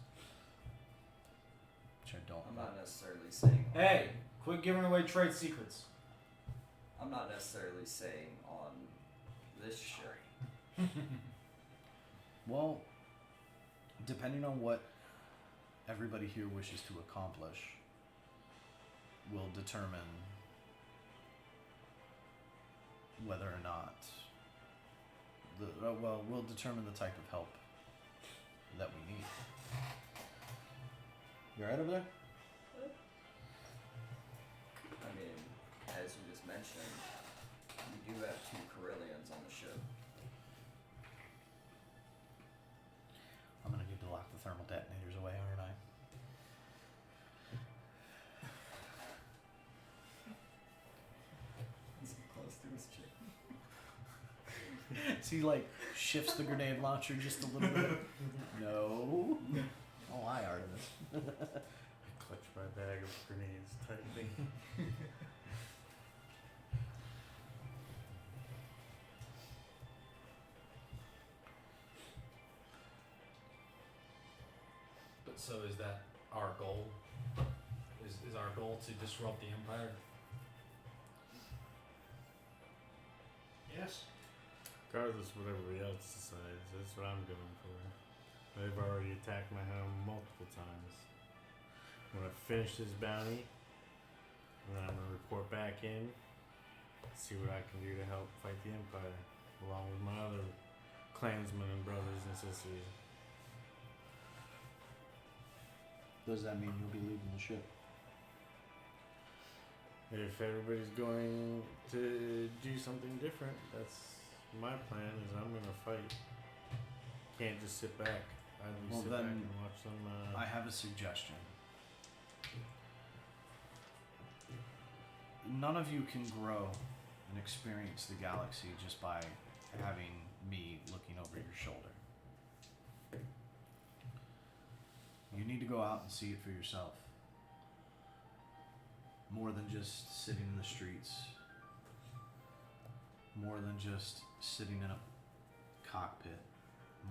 Which I don't. I'm not necessarily saying. Hey, quit giving away trade secrets. I'm not necessarily saying on this ship. Well, depending on what everybody here wishes to accomplish, will determine whether or not will determine the type of help that we need. You alright over there? I mean, as you just mentioned, we do have 2 Corellians on the ship. I'm gonna need to lock the thermal detonators away, aren't I? He's close to his ship. So he like shifts the grenade launcher just a little bit. No. Oh, hi, Artemis. Clutch my bag of grenades tightly. But so is that our goal? Is our goal to disrupt the Empire? Yes. Regardless of what everybody else decides, that's what I'm going for. They've already attacked my home multiple times. I'm gonna finish this bounty, and then I'm gonna report back in, see what I can do to help fight the Empire, along with my other clansmen and brothers and sisters. Does that mean you'll be leaving the ship? If everybody's going to do something different, that's my plan. Is I'm gonna fight. Can't just sit back. I Well, sit back then, and watch them. I have a suggestion. None of you can grow and experience the galaxy just by having me looking over your shoulder. You need to go out and see it for yourself. More than just sitting in the streets. More than just sitting in a cockpit.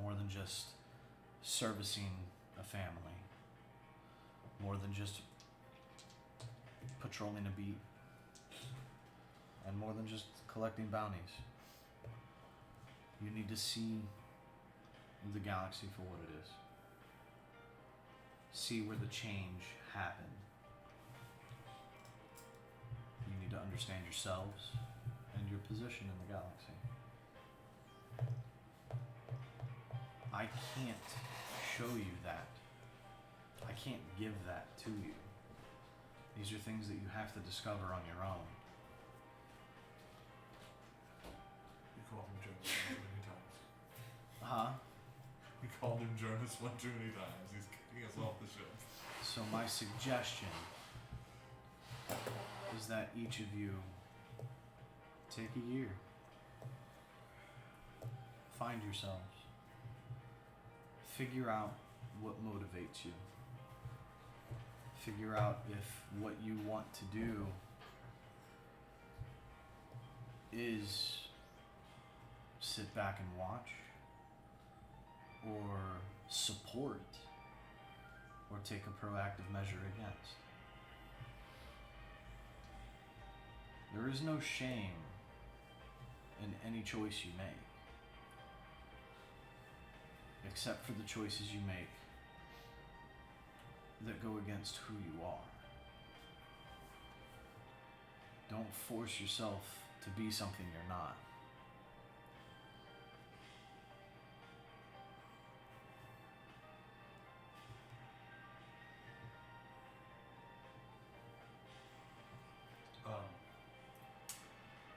More than just servicing a family. More than just patrolling a beat. And more than just collecting bounties. You need to see the galaxy for what it is. See where the change happened. You need to understand yourselves and your position in the galaxy. I can't show you that. I can't give that to you. These are things that you have to discover on your own. You called him Jonas one too many times. Huh? You called him Jonas one too many times. He's kicking us off the ship. So my suggestion is that each of you take a year. Find yourselves. Figure out what motivates you. Figure out if what you want to do is sit back and watch, or support, or take a proactive measure against. There is no shame in any choice you make, except for the choices you make that go against who you are. Don't force yourself to be something you're not.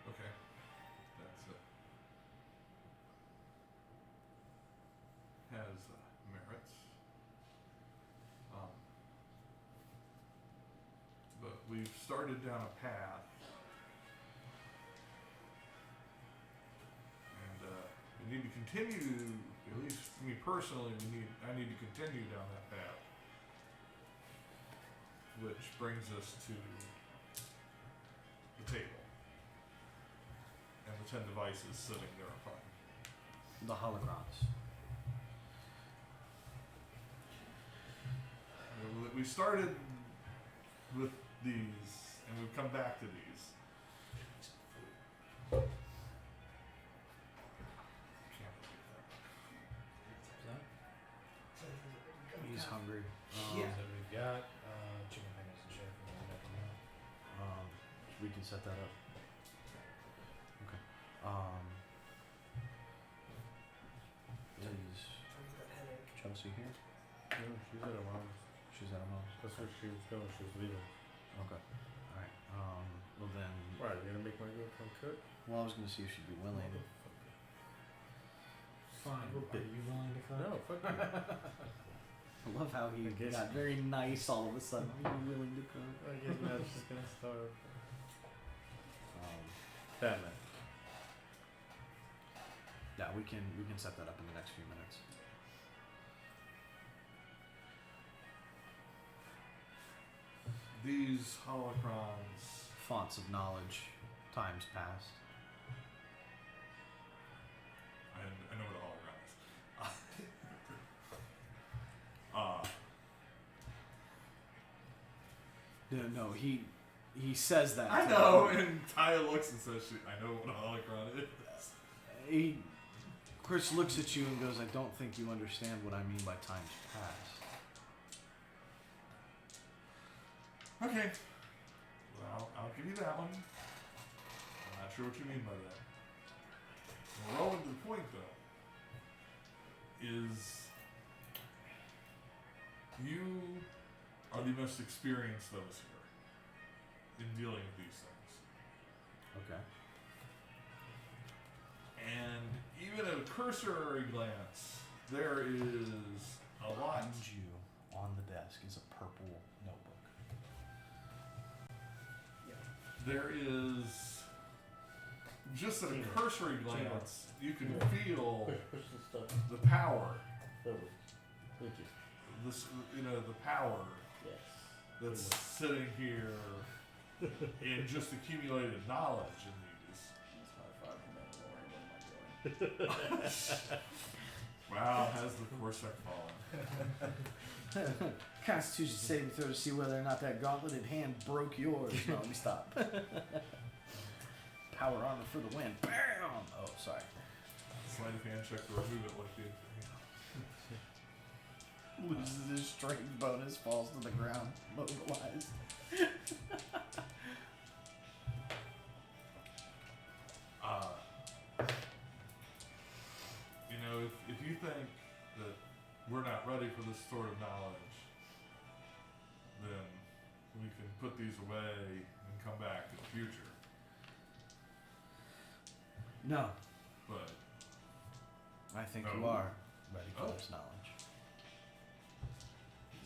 Okay. That's it. Has merits. But we've started down a path. And we need to continue, at least for me personally, I need to continue down that path. which brings us to the table and the 10 devices sitting there in front. The holograms. We started with these, and we've come back to these. Can't believe that. He's hungry. Yeah. So we've got chicken fingers and shit. From the We can set that up. Okay. Is Trying to get that headache. Chelsea here? No, she's at her mom's. She's at her mom's. That's where she was going. She was leaving. Okay. Alright. Well then, Right, you're gonna make my girlfriend cook? well, I was gonna see if she'd be willing. Fine. Are you willing to fuck? No, fuck you. I love how he I guess- got very nice all of a sudden. Are you willing to cook? I guess now she's gonna starve. Um, Batman. yeah, we can set that up in the next few minutes. These holocrons. Fonts of knowledge, times past. I know what a hologram is. No, he says that. I to know, her. and Taya looks and says, I know what a holocron is. Chris looks at you and goes, I don't think you understand what I mean by times past. Okay. Well, I'll give you that one. I'm not sure what you mean by that. We're rolling to the point, though, is you are the most experienced of us here in dealing with these things. Okay. And even at a cursory glance, there is a lot. Behind you on the desk is a purple notebook. There is, just at a cursory glance, you can feel Push the stuff the power, forward. Thank you. the power Yes. that's sitting here in just accumulated knowledge in these. That's high five the Mandalorian. What am I doing? Wow, has the Corsac fallen? Constitution saving throw to see whether or not that gauntleted hand broke yours. No, let me stop. Power armor for the win. Bam! Oh, sorry. Sleight of hand check to remove it like the. Loses his strength bonus, falls to the ground, mobilized. If you think that we're not ready for this sort of knowledge, then we can put these away and come back in the future. No, But I think No. you are ready for Oh. this knowledge.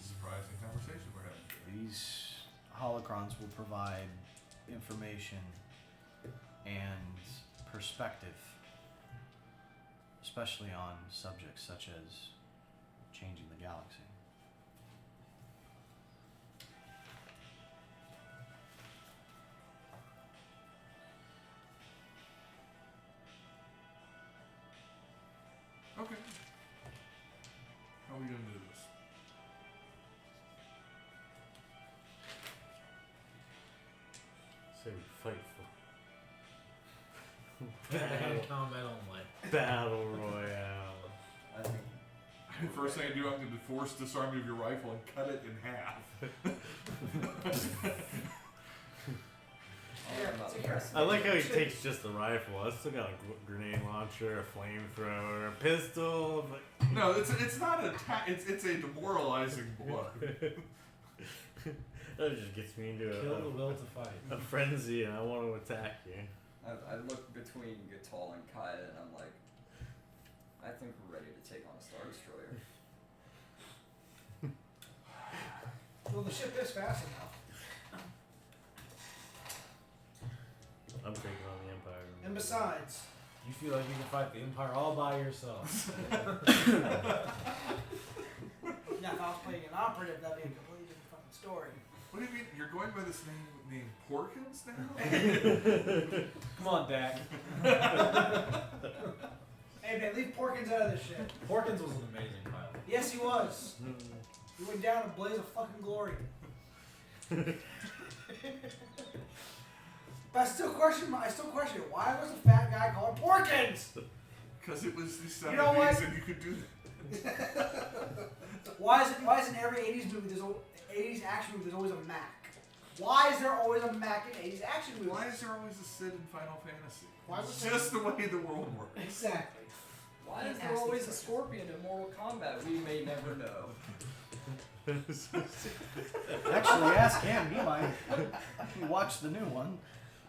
surprising conversation we're having here. These holocrons will provide information and perspective, especially on subjects such as changing the galaxy. Okay. How are we gonna do this? Say we fight for Hand combat only. Battle Royale. I think First thing I do, I'm going to force disarm you of your rifle and cut it in half. I like how he takes just the rifle. I still got a grenade launcher, a flamethrower, a pistol. But No, it's not a it's a demoralizing blow. that just gets me into Kill the will to fight. a frenzy, and I want to attack you. I look between Gatal and Kaya, and I'm like, I think we're ready to take on a Star Destroyer. Well, the ship is fast enough. I'm taking on the Empire. And besides, You feel like you can fight the Empire all by yourself. now if I was playing an operative, that'd be a completely different fucking story. What do you mean? You're going by this name named Porkins now? Come on, Dak. Hey man, leave Porkins out of this shit. Porkins was an amazing pilot. Yes, he was. He went down in a blaze of fucking glory. But I still question it. Why was a fat guy called Porkins? Because it was the 70s You know what? and you could do that. Why is in every 80s movie, 80s action movie, there's always a Mac? Why is there always a Mac in 80s action movies? Why is there always a Sid in Final Fantasy? Why was It's there- just the way the world works. Exactly. Why is there Nasty always a person. scorpion in Mortal Kombat? We may never know. Actually, ask him. He might. You watch the new one.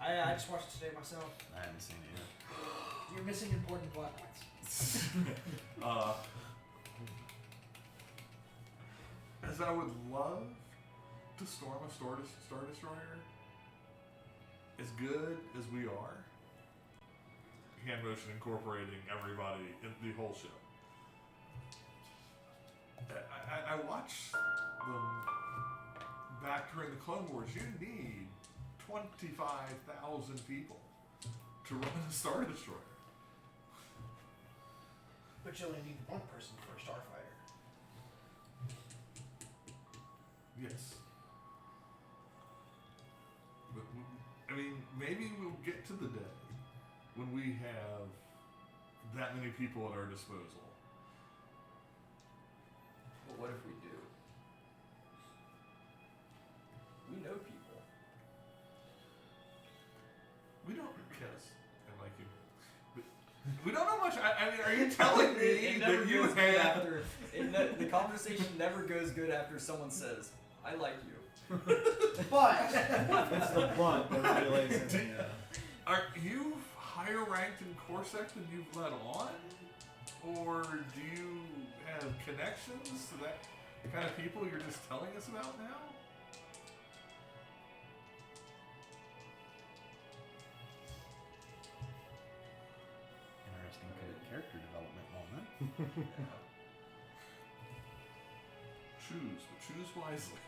I just watched it today myself. I haven't seen it yet. You're missing important plot points. As I would love to storm a Star Destroyer, as good as we are, hand motion incorporating everybody in the whole show. I watched them back during the Clone Wars. You need 25,000 people to run a Star Destroyer. But you only need one person for a starfighter. Yes. But, I mean, maybe we'll get to the day when we have that many people at our disposal. But what if we do? We know people. We don't, yes, I like you. But we don't know much. I mean, are you telling me It never that you goes good have... after. The conversation never goes good after someone says, "I like you." But It's the bunt that really lays in the, Are you higher ranked in Corsac than you've let on? Or do you have connections to that kind of people you're just telling us about now? Interesting character development moment. Choose, but choose wisely.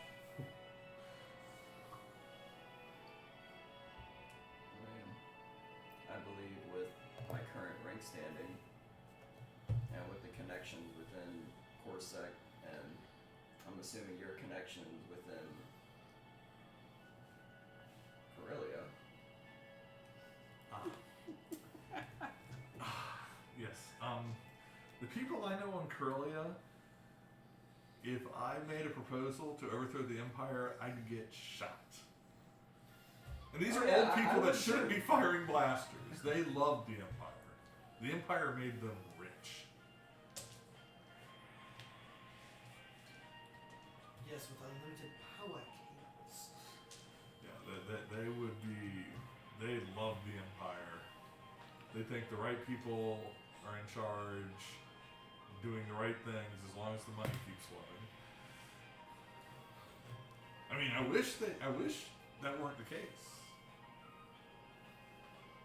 I believe with my current rank standing and with the connections within Corsac, and I'm assuming your connections within Corellia. Yes. The people I know on Corellia, if I made a proposal to overthrow the Empire, I'd get shot. And these Oh, are yeah, old I people that would shouldn't too. be firing blasters. They love the Empire. The Empire made them rich. yes, with unlimited power cables. Yeah, they would be. They love the Empire. They think the right people are in charge, doing the right things as long as the money keeps flowing. I mean, I wish that weren't the case.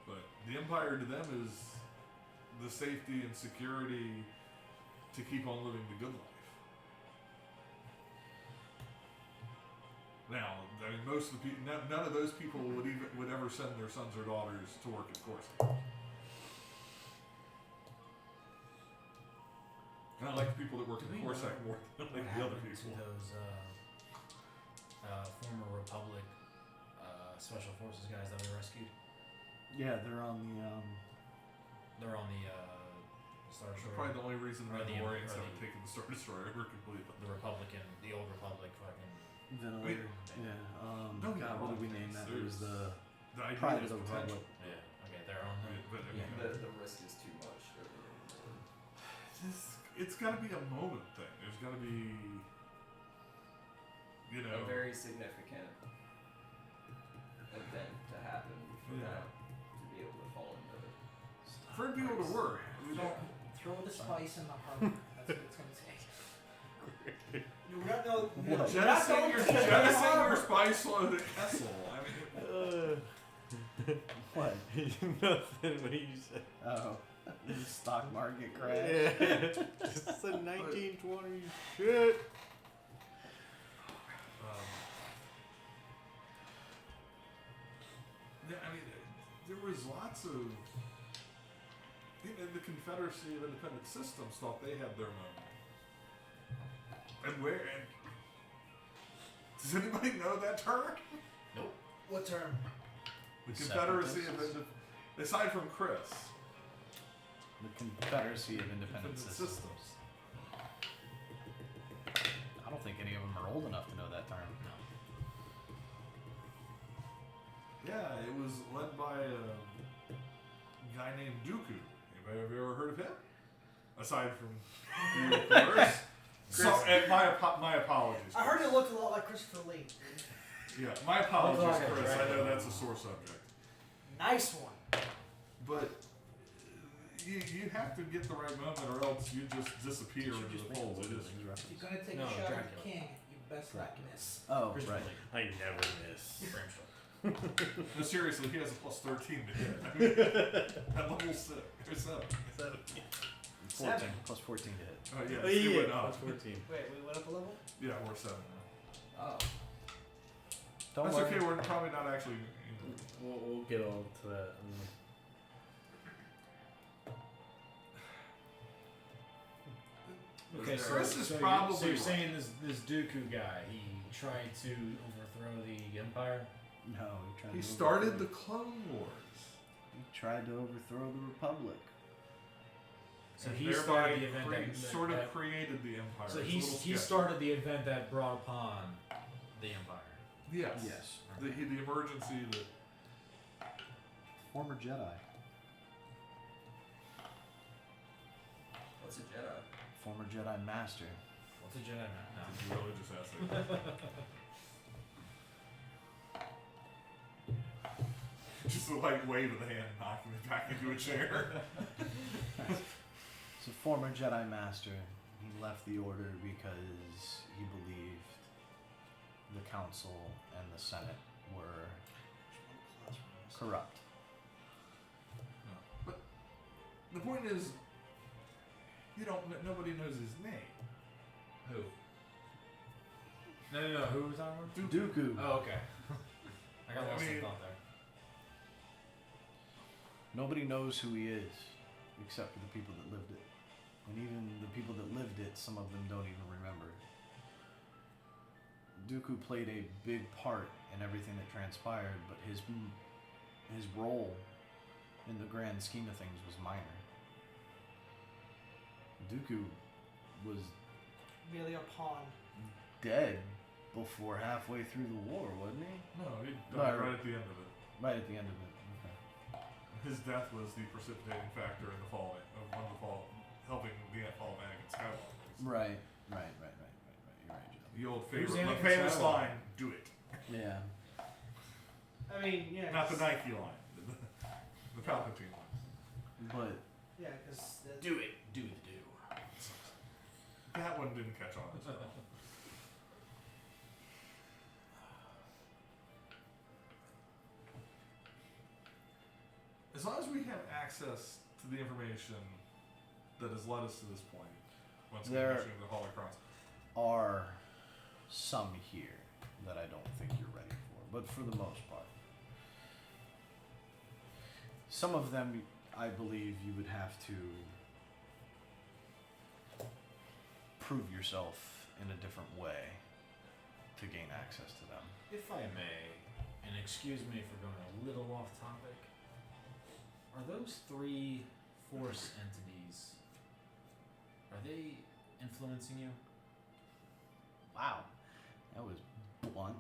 But the Empire to them is the safety and security to keep on living the good life. Now, I mean, most of the people, none of those people would ever send their sons or daughters to work at Corsair. And I like the people that work Do at we Corsac know more than I What like the other happened to people. those former Republic Special Forces guys that we rescued? Yeah, they're on the They're on the Star Destroyer. Probably the only reason the Or the- Mandalorians or haven't the- taken the Star Destroyer ever completely. the Republican, the old Republic fucking. ventilator. Yeah. No, God, what did we no, name that? It was the The idea Pride of is the potential. Republic. Yeah. Okay, they're on the. But I mean, Yeah. The risk is too much. it's got to be a moment thing. There's got to be, you know, A very significant event to happen for Yeah. that to be able to fall into. for it to be able to work. We don't. Throw the spice in the harbor. That's what it's gonna take. We're not no. What? Jettison your spice loaded Kessel. I mean, what? Nothing when you said. Oh, the stock market crash. Yeah. Just the 1920 shit. was lots of. The Confederacy of Independent Systems thought they had their moment. And where? And does anybody know that term? What term? The Confederacy of aside from Chris. The Confederacy of Independent Systems. I don't think any of them are old enough to know that term. Yeah, it was led by a guy named Dooku. Anybody have you ever heard of him? Aside from you, of course. So, and my apologies. I heard it looked a lot like Christopher Lee. Yeah, my apologies, Looked like a Chris. I dragon. know that's a sore subject. Nice one. But you have to get the right moment, or else you just disappear into the fold. It is. You're gonna take No, a shot Dracula. at the king. You best not miss. Oh, Christopher right. Lee. I never miss. Bram Stoker. No, seriously, he has a plus 13 to hit. I mean, at level 6 or 7. 14 plus 14 to hit. Oh yeah, Oh, it yeah, went up. that's 14. Wait, we went up a level? Yeah, we're 7 now. Oh. Don't That's worry. okay. We're probably not actually. We'll get all to that. Okay, so, Chris is so probably so you're right. saying this Dooku guy, he tried to overthrow the Empire? No, he tried He to started the overthrow- Clone Wars. He tried to overthrow the Republic. So And he thereby started the event that sort of created the Empire. So It's a he little sketchy. started the event that brought upon the Empire. Yes. Yes. The emergency that. Former Jedi. What's a Jedi? Former Jedi Master. What's a Jedi man? Did you really just ask that? Just a light wave of the hand knocking it back into a chair. So former Jedi Master. He left the Order because he believed the Council and the Senate were corrupt. No. But the point is, nobody knows his name. Who? No. Who was on one? Dooku. Oh, okay. I got I lost in mean- thought there. Nobody knows who he is, except for the people that lived it. And even the people that lived it, some of them don't even remember. Dooku played a big part in everything that transpired, but his role in the grand scheme of things was minor. Dooku was Merely a pawn. dead before halfway through the war, wasn't he? No, he No, died right at the end of it. Right at the end of it. Okay. His death was the precipitating factor in the fall helping the fall of Anakin Skywalker. Right. You're right, Joe. The old Who's favorite, Anakin the famous Skywalker? line, "Do it." Yeah. I mean, yeah. Not the 'cause- Nike line, the Palpatine line. But Yeah, because. Do it. Do the do. That one didn't catch on as well. As long as we have access to the information that has led us to this point, once we There- mentioned the holocrons, are some here that I don't think you're ready for, but for the most part. Some of them, I believe, you would have to prove yourself in a different way to gain access to them. If I may, and excuse me for going a little off topic, are those three force entities, are they influencing you? Wow, that was blunt.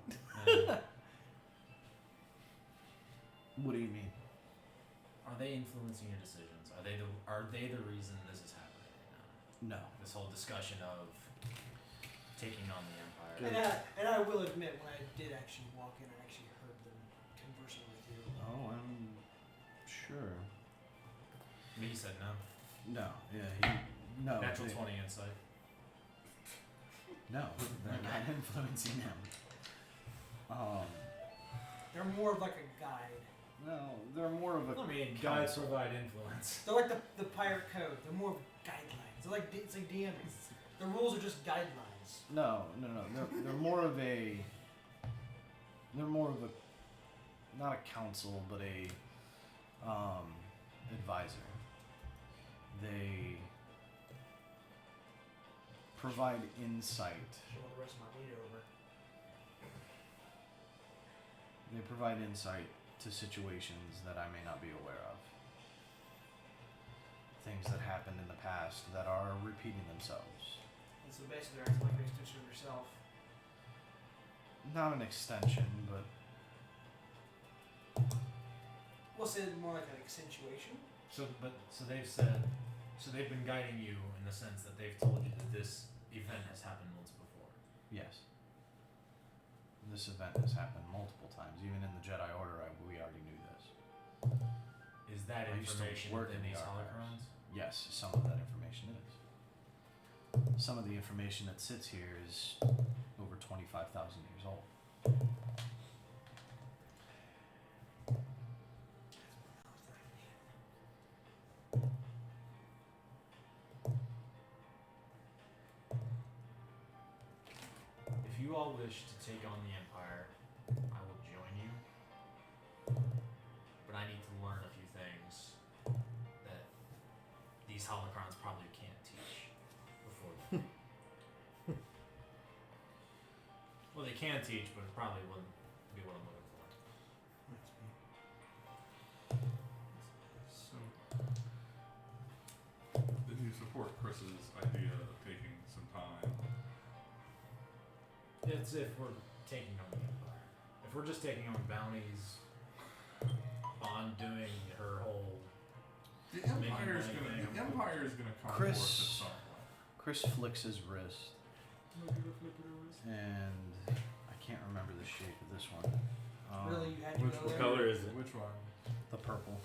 What do you mean? Are they influencing your decisions? Are they the reason this is happening right now? No. This whole discussion of taking on the Empire. And I will admit, when I did actually walk in, I actually heard them conversing with you. Oh, I'm sure. But he said no. No, yeah, no. Natural they- 20 insight. No, they're not influencing him. They're more of like a guide. No, they're more of a. I mean, guides council. provide influence. They're like the pirate code. They're more of guidelines. They're like it's like DMs. The rules are just guidelines. No. They're more of a. They're more of a, not a council, but a advisor. They provide insight. Show the rest of my weight over. They provide insight to situations that I may not be aware of. Things that happened in the past that are repeating themselves. And so basically, they're acting like an extension of yourself. Not an extension, but We'll say it more like an accentuation. So they've been guiding you in the sense that they've told you that this event has happened once before. yes. This event has happened multiple times. Even in the Jedi Order, we already knew this. Is that I used to information work within in the these archives. holocrons? Yes, some of that information is. Some of the information that sits here is over 25,000 years old. If you all wish to take on the Empire, I will join you. But I need to learn a few things that these holocrons probably can't teach before them. Well, they can teach, but it probably wouldn't be what I'm looking for. So, did you support Chris's idea of taking some time? It's if we're taking on the Empire. If we're just taking on bounties, Bond doing her whole The Making Empire's money gonna. thing. The Empire is gonna come Chris- forth at some point. Chris flicks his wrist, and I can't remember the shape of this one. Really, you had to which go What there? color is it? Which one? The purple.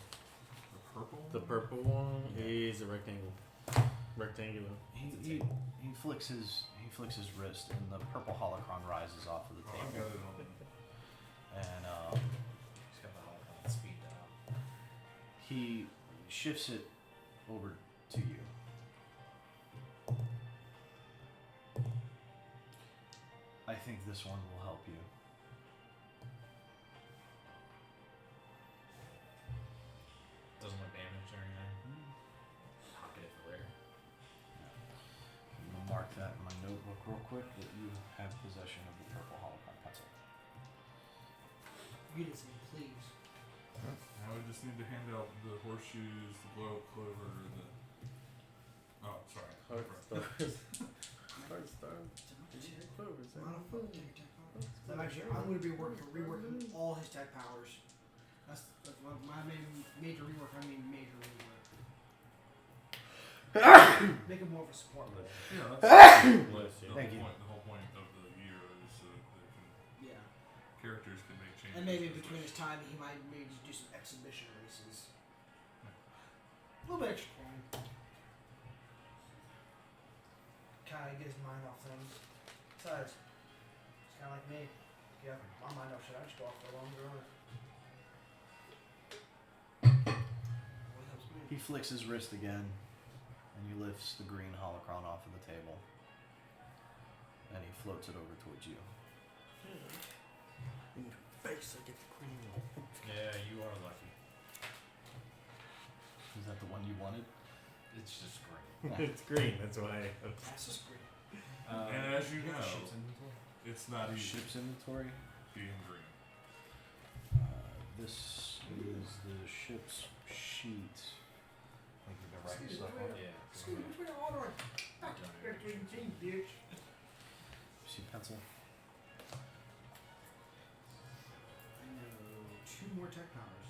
The purple. The purple one Yeah. is a rectangle. Rectangular. He flicks his wrist, and the purple holocron rises off of the Oh, I've got table. it on. And She's got the holocron speed dial. he shifts it over to you. I think this one will help you. Doesn't look damaged or anything. Pocket it for later. I'm gonna mark that in my notebook real quick that you have possession of the purple holocron pencil. You didn't say please. Now we just need to hand out the horseshoes, the glow clover, the. Oh, sorry. Heart stars. Heart stars. I'm going to be reworking all his tech powers. That's one of my major rework. I mean major rework. Make him more of a support role. Yeah, that's Bless you. the Thank whole you. point. The whole point of the year is so that they can, Yeah. characters can make changes. And maybe as between they- his time, he might maybe do some exhibition races. A little bit extra coin. Kind of get his mind off things. Besides, it's kind of like me. Yeah, my mind off shit. I just go off for a longer run. What helps me? He flicks his wrist again, and he lifts the green holocron off of the table. And he floats it over towards you. In your face, I get the cream. Yeah, you are lucky. Is that the one you wanted? It's just great. It's green, that's why. That's just great. And as you know, ship's inventory? it's not easy Ship's inventory. being green. This is the ship's sheet. I think you've been writing stuff on it. Yeah. Excuse me, which way to order it? Back to bitch. See pencil? I know 2 more tech powers.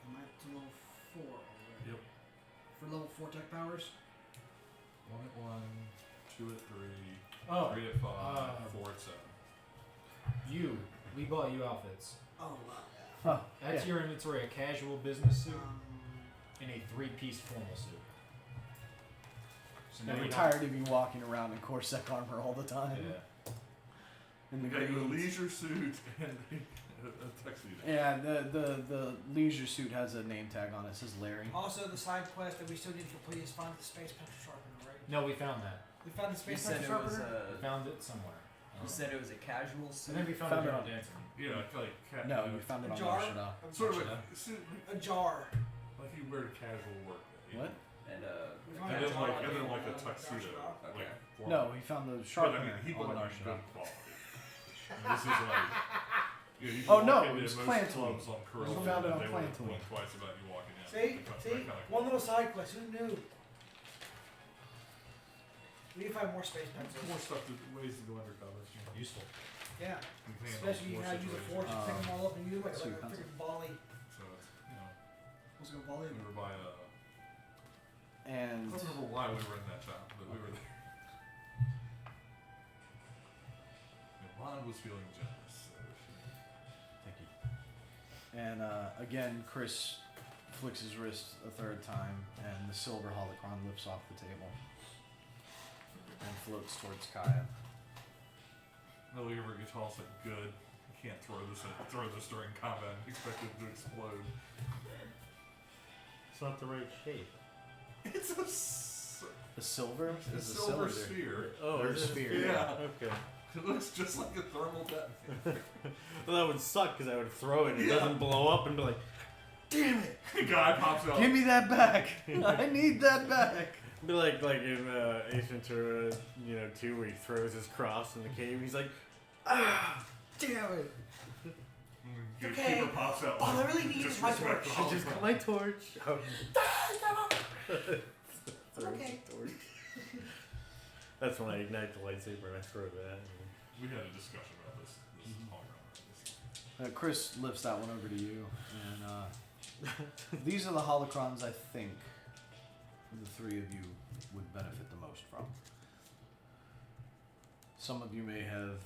I'm at to level 4 already. Yep. For level 4 tech powers? 1 at 1, 2 at 3, Oh, 3 at 5, 4 at 7. we bought you outfits. Oh, wow. Huh. That's your inventory: a casual business suit Um, and a 3-piece formal suit. So now I'm you're tired of you walking around in Corsair armor all the time. Yeah. In the You got your greens. leisure suit and a tuxedo. Yeah, the leisure suit has a name tag on it. It says Larry. also, the side quest that we still need to complete is find the space pencil sharpener, right? No, we found that. We found the You space said pencil it was sharpener? We found it somewhere. You said it was a casual And suit. then we found Found a it girl on- dancing. Yeah, like cat. No, you know, you found it A on jar? Marshall. sort of Shut like, up. A jar. like you wear a casual work day. What? And We And found a then jar like on and then the- like a on the tuxedo. Joshua. Okay. Like formal. No, he found the But sharpener I mean, he on bought like Marshall. good quality. And this is like. You know, you Oh, can no, walk it into was most Plantine. clubs on Corella We found it and on they Plantine. wouldn't think twice about you walking in. See? That See? kind of One little quality. side quest. Who knew? We need to find more space pencils. More stuff, ways to go undercover. You know. Useful. Yeah. You can handle Especially you more gotta use a situations. fork to pick them all up and use it like Sweet a pencil. freaking volley. So it's, you know, What's gonna volley? we were by I And don't remember why we were in that shop, but we were there. And Bond was feeling generous. So thank you. And again, Chris flicks his wrist a third time, and the silver holocron lifts off the table and floats towards Kaya. no, we ever get tossed like good. You can't throw this during combat and expect it to explode. It's not the right shape. It's a, s- The silver a is a silver cylinder. sphere. Oh, There's is it a sphere. Yeah. Okay. It looks just like a thermal detonator. Well, that would suck because I would throw it and it Yeah. doesn't blow up and be like, Damn it! The guy pops out. Give me that back! I need that back! be like in Ace Ventura, 2, where he throws his cross in the cave. He's like, Ah! Damn it! Your Okay. keeper pops out. All I like, really need is my disrespect torch. the I just got holocron. my torch. Oh. Throws Okay. the torch. That's when I ignite the lightsaber and I throw that. We had a discussion about this hologram. Chris lifts that one over to you, and these are the holocrons I think the three of you would benefit the most from. Some of you may have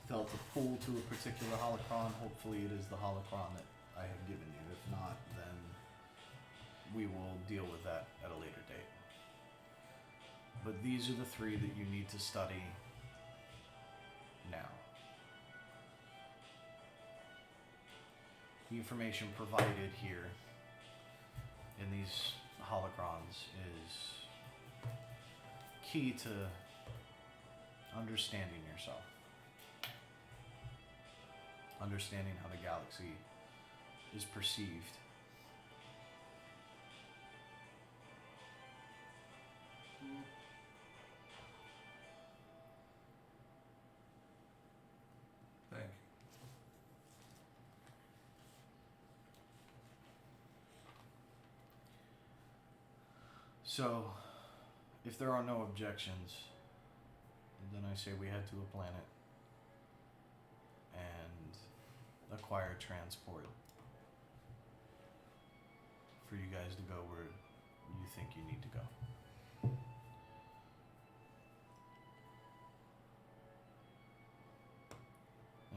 felt a pull to a particular holocron. Hopefully it is the holocron that I have given you. If not, then we will deal with that at a later date. But these are the three that you need to study now. The information provided here in these holocrons is key to understanding yourself. Understanding how the galaxy is perceived. Thank you. So, if there are no objections, then I say we head to a planet and acquire transport for you guys to go where you think you need to go.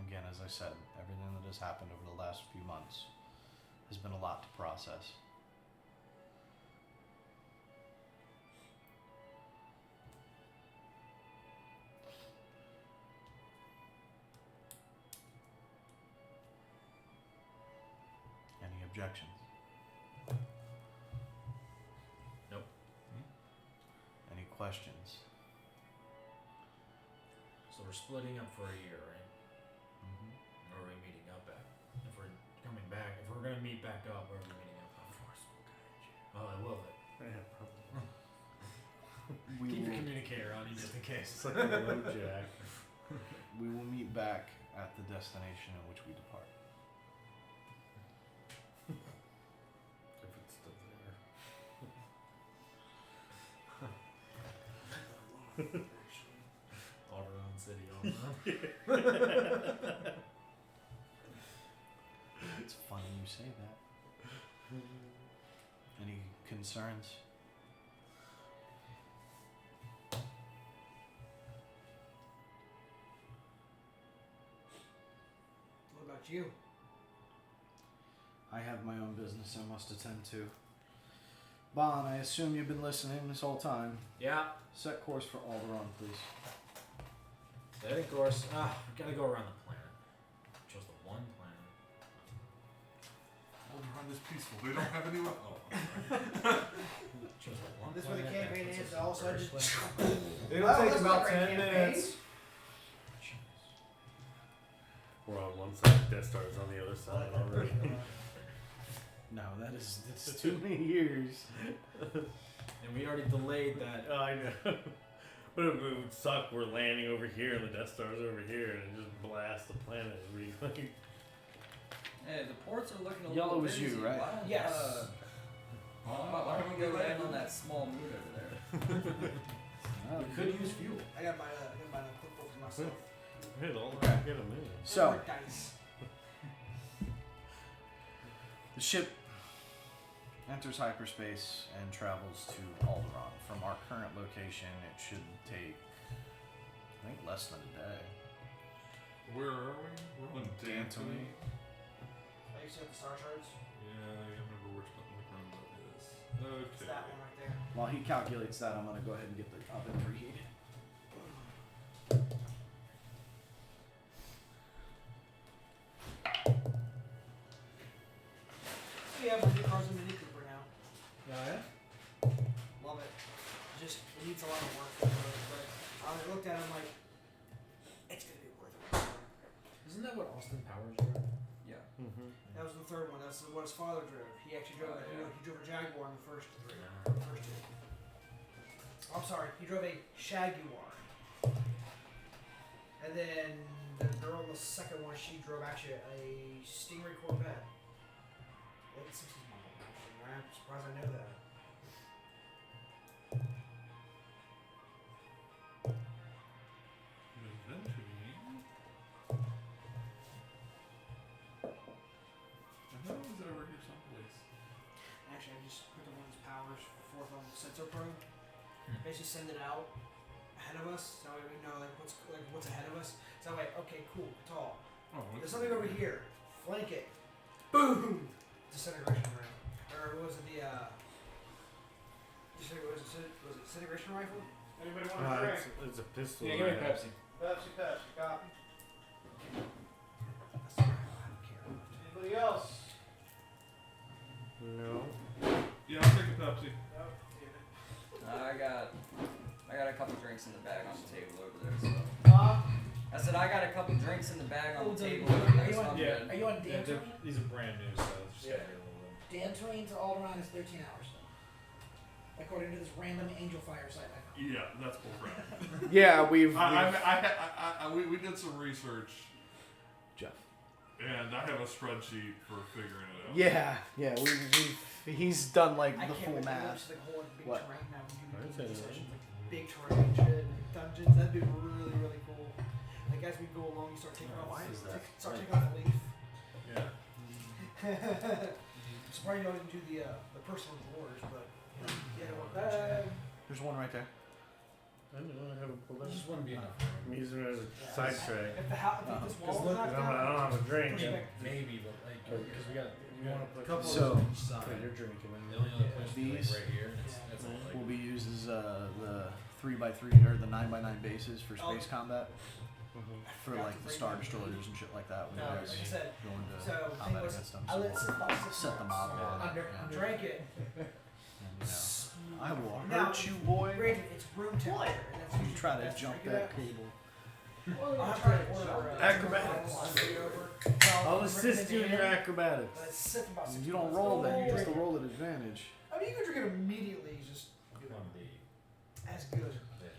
Again, as I said, everything that has happened over the last few months has been a lot to process. Any objections? Nope. Any questions? So we're splitting up for a year, right? Mm-hmm. Where are we meeting up at? If we're coming back, if we're gonna meet back up, where are we meeting up? Oh, I will it. Yeah, probably. We Keep your will, communicator on you just in case. It's like a low jack. we will meet back at the destination in which we depart. If it's still there. Alderaan City, Alderaan. It's funny you say that. Any concerns? What about you? I have my own business I must attend to. Bon, I assume you've been listening this whole time. Yeah. Set course for Alderaan, please. Setting course. We gotta go around the planet. Chose the one planet. Alderaan is peaceful. They don't have any. Oh. Chose the one This is where the planet that campaign puts is, us all of a in the sudden first just- place. It'll Well, take that's about not a 10 campaign. minutes. one side, Death Star's on the other side already. No, that's too many years. And we already delayed that. Oh, I know. But it would suck. We're landing over here and the Death Star's over here and it just blasts the planet. Hey, the ports are looking a Yellow little was busy. you, right? Why don't, Yes. why don't we go land on that small moon over there? Oh, We could use fuel. I got my clipbook for myself. Hit all Okay. get a minute. So Or dice. the ship enters hyperspace and travels to Alderaan. From our current location, it should take, I think, less than a day. Where are we? We're on Dantooine. Are you seeing the star charts? Yeah, I remember which one that is. It's Okay. that one right there. While he calculates that, I'm going to go ahead and get the oven preheated. We have a new cars in Mini Cooper now. Yeah. Love it. Just it needs a lot of work for the road, but I looked at it, I'm like, it's gonna be worth it. Isn't that what Austin Powers drove? Yeah. Mm-hmm. That was the third one. That's what his father drove. He actually drove. Oh, yeah. He drove a Jaguar in the first three. Yeah. First two. I'm sorry. He drove a Shaguar. And then the girl in the second one, she drove actually a Stingray Corvette. Late 60s model. Actually. I'm surprised I know that. Dantooine. I thought it was over here someplace. Actually, I just put the one's powers forth on the sensor probe. Basically, send it out ahead of us, so that way we know what's ahead of us. So that way, okay, cool, tall. Oh, There's something over here. Flank it. Boom. Disintegration round. Or was it the was it disintegration rifle? Anybody want a drink? It's a pistol. Yeah, give me a right? Pepsi. Pepsi, copy. That's all right, I don't care. Anybody else? No. Yeah, I'll take a Pepsi. No, David. I got a couple drinks in the bag on the table over there. So Bob? I said I got a couple drinks in the bag on the table Are over there. you So on- I'm Yeah. good. Are you on Yeah, Dantooine? these are brand new, so it's just gotta be a little bit. Dantooine to Alderaan is 13 hours though. According to this random Angel Fire site I found. Yeah, that's bullcrap. Yeah, we We did some research, Jeff. and I have a spreadsheet for figuring it out. Yeah, he's done like I the can't full wait to go math. to the whole big What? terrain now. I We said do it. sessions like big terrain shit, and dungeons. That'd be really, really cool. Like as we go along, you start taking off. Why is that? Start taking off the leaf. Yeah. Surprised you don't do the personal drawers, but you know, yeah, well, There's one right there. I don't know. I haven't pulled This out. just wouldn't be enough. I'm using it as a sidetrack. if the house, if this Because wall is look, knocked I don't down, have a drink. Yeah. Maybe, but like, because we want to put a couple So- of those on each side. Okay, you're drinking. The only other place would be These- like right here. And it's, Yeah. that's all like. Will be used as the 3x3 or the 9x9 bases for Oh. space combat Mm-hmm. for like the star destroyers and shit like that when no, you like guys I said, go into so thing combat was, against them. I So let it sit about 6 set the model on it. under, Yeah. drank it. And, you know, I will Now, hurt you, boy. Granted, it's room temperature, and that's You usually try the to best jump drink of that cable. I'll have to order Acrobatics. I'll assist you in your acrobatics. But it's sip about 6 You don't minutes. roll that. You Drink just it. roll at advantage. I mean, you can drink it immediately. Just From the as good. bit.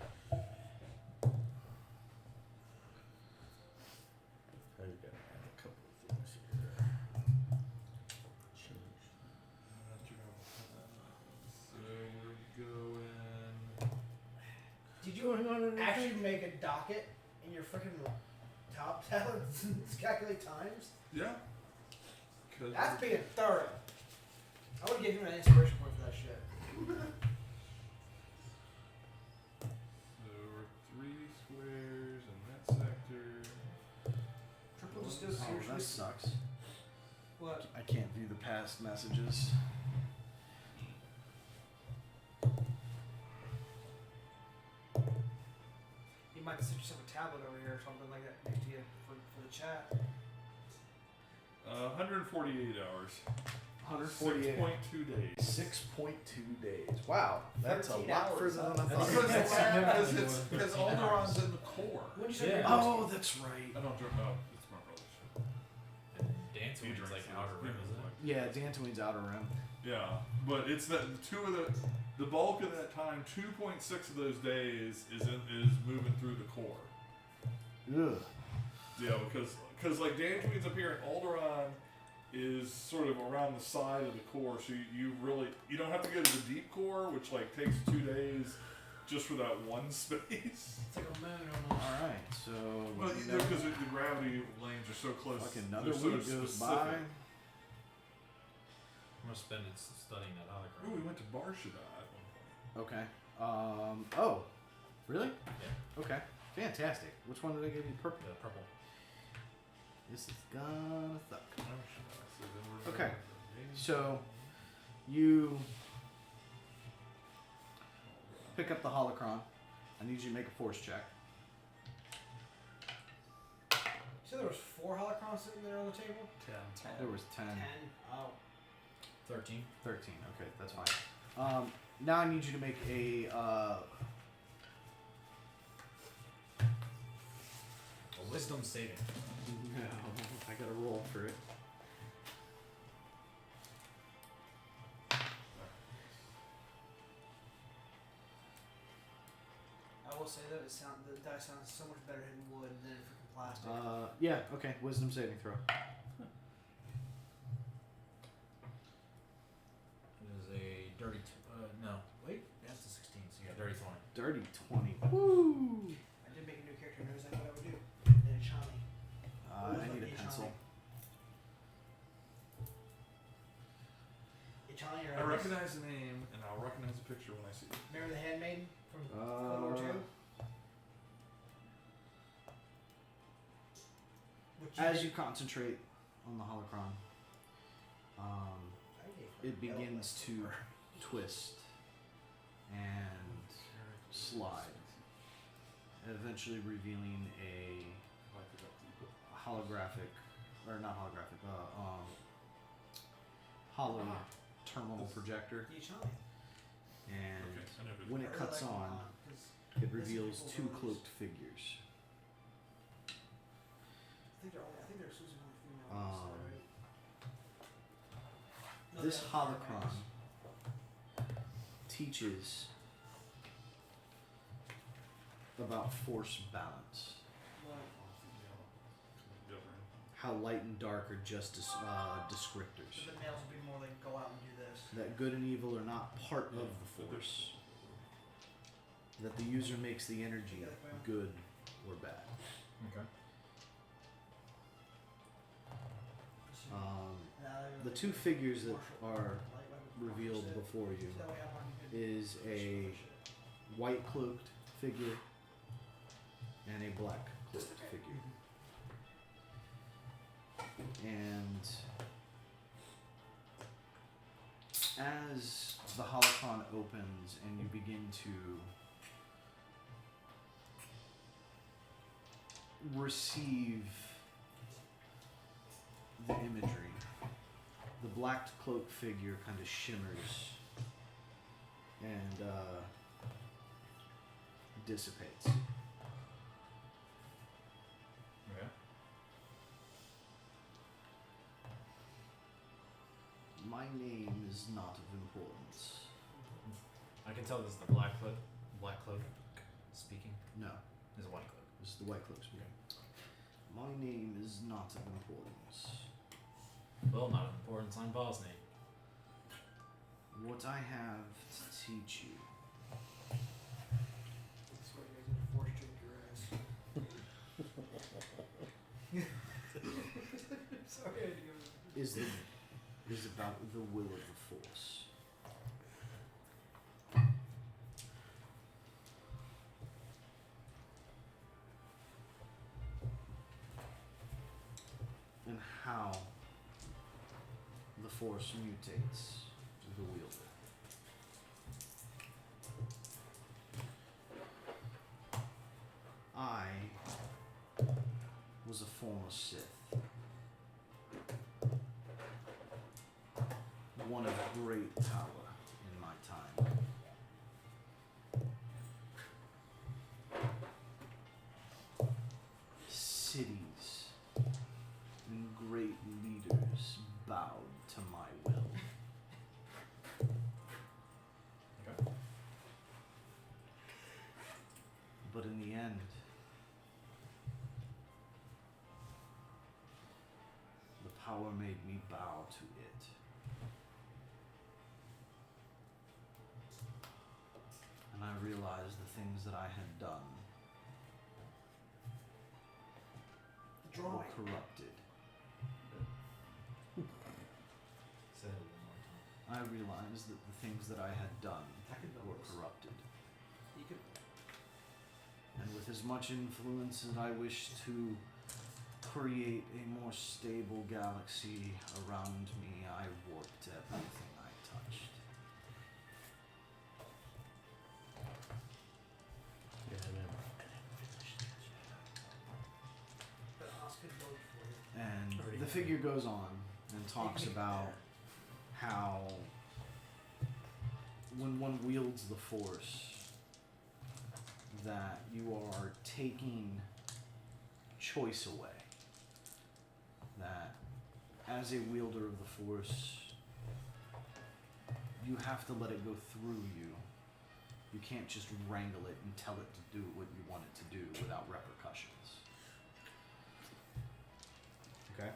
I've got a couple of things here. So we're going. Did you actually make a docket in your freaking top tablet to calculate times? Yeah. Cause That's being thorough. I would give him an inspiration point for that shit. So we're 3 squares in that sector. Triple distilled Oh, that seriously. sucks. What? I can't view the past messages. You might set yourself a tablet over here or something like that next to you for the chat. 148 hours. 148. 6.2 days. 6.2 days. Wow, that's a 13 lot hours, further than I That's thought. Because Alderaan's in the core. When you say Yeah. Oh, that's right. I don't know. It's my brother's ship. Dantooine's like outer rim, isn't it? Yeah, Dantooine's outer rim. Yeah, but it's that the bulk of that time, 2.6 of those days is moving through the core. Ugh. Yeah, because like Dantooine's up here and Alderaan is sort of around the side of the core, so you don't have to go to the deep core, which like takes 2 days just for that one space. It's like a moon almost. All right, so Well, you know, because the gravity lanes are so close. fucking another they're so week goes specific. by. I'm gonna spend it studying that Ooh, we holocron. went to Barshada at one point. Okay. Oh, really? Yeah, Okay. Fantastic. Which one did I give you? Purple. the purple. This is gonna suck. Barshada. So then we're Okay. going to So you pick up the holocron. I need you to make a force check. You said there was 4 holocrons sitting there on the table? 10. There was 10. 10. Oh. 13. 13. Okay, that's fine. Now I need you to make a A wisdom saving. no, I gotta roll for it. I will say though, the dice sounds so much better hitting wood than freaking plastic. Yeah, okay. Wisdom saving throw. It is a dirty. No, wait. That's a 16. So you got dirty 20. Dirty 20. Woo! I did make a new character, knows exactly what I would do. Then Chani. I need a pencil. Chani I recognize the name and I'll recognize the picture when I see it. Remember the handmaiden from World War II? As you concentrate on the holocron, it begins to twist and slide, eventually revealing a holographic, or not holographic, hollow terminal projector, Chani. and Okay, I know who- when it cuts on, it reveals 2 cloaked figures. I think they're exclusively female. Um, is that right? No, This they have holocron females. teaches about force balance. What? How light and dark are just descriptors. So the males would be more like go out and do this. That good and evil are not part of the force. That the user makes the energy good or bad. Okay. The 2 figures that are revealed before you is a white cloaked figure and a black cloaked figure. And as the holocron opens and you begin to receive the imagery, the black cloaked figure kind of shimmers and dissipates. Okay. My name is not of importance. I can tell this is the black cloak. Black cloak speaking. No, This is a white cloak. this is the white cloak speaking. My name is not of importance. Well, not of importance. I'm Bosny. What I have to teach you That's why you guys are forced to your ass. Sorry, I had to go. is about the will of the Force. And how the Force mutates the wielder. I was a former Sith. One of great power in my time. Cities and great leaders realized the things that I had done The were drawing. corrupted. Say it a little more time. I realized that the things that I had done I could were build this. corrupted. You could. And with as much influence as I wish to create a more stable galaxy around me, I warped everything I touched. Yeah, I never. But Oz could build for you. And Already the did. figure goes on and talks Make it about better. how when one wields the Force, that you are taking choice away. That as a wielder of the Force, you have to let it go through you. You can't just wrangle it and tell it to do what you want it to do without repercussions. Okay?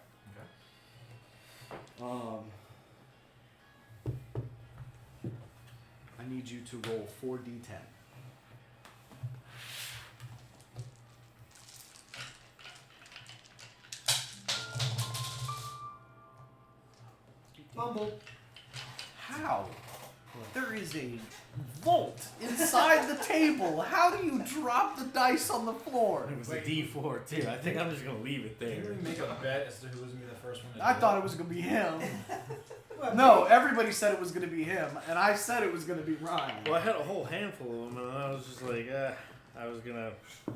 I need you to roll 4d10. Fumble. How? There is a vault inside the table. How do you drop the dice on the floor? It was a D4 too. I think I'm just gonna leave it Can there. we make a bet as to who was gonna be the first one to I do thought it was gonna be him. Well, No, everybody said it was gonna be him, and I said it was gonna be Ryan. Well, I had a whole handful of them, and I was just like, I was gonna. put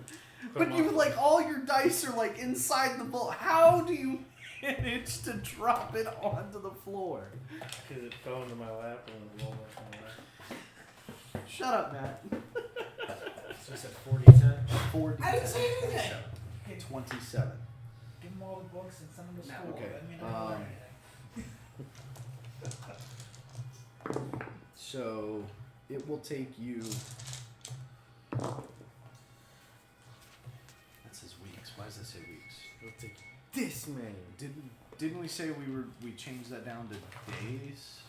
But 'em you off. like all your dice are like inside the vault. How do you manage to drop it onto the floor? Because it fell into my lap and it rolled off my lap. Shut up, Matt. So I said 40-10. 4d10. I didn't say anything. Okay, 27. give them all the books and send them to No. school. Okay, That mean I don't learn anything. So it will take you. That says weeks. Why does that say weeks? It'll take this many. Didn't we say we changed that down to days?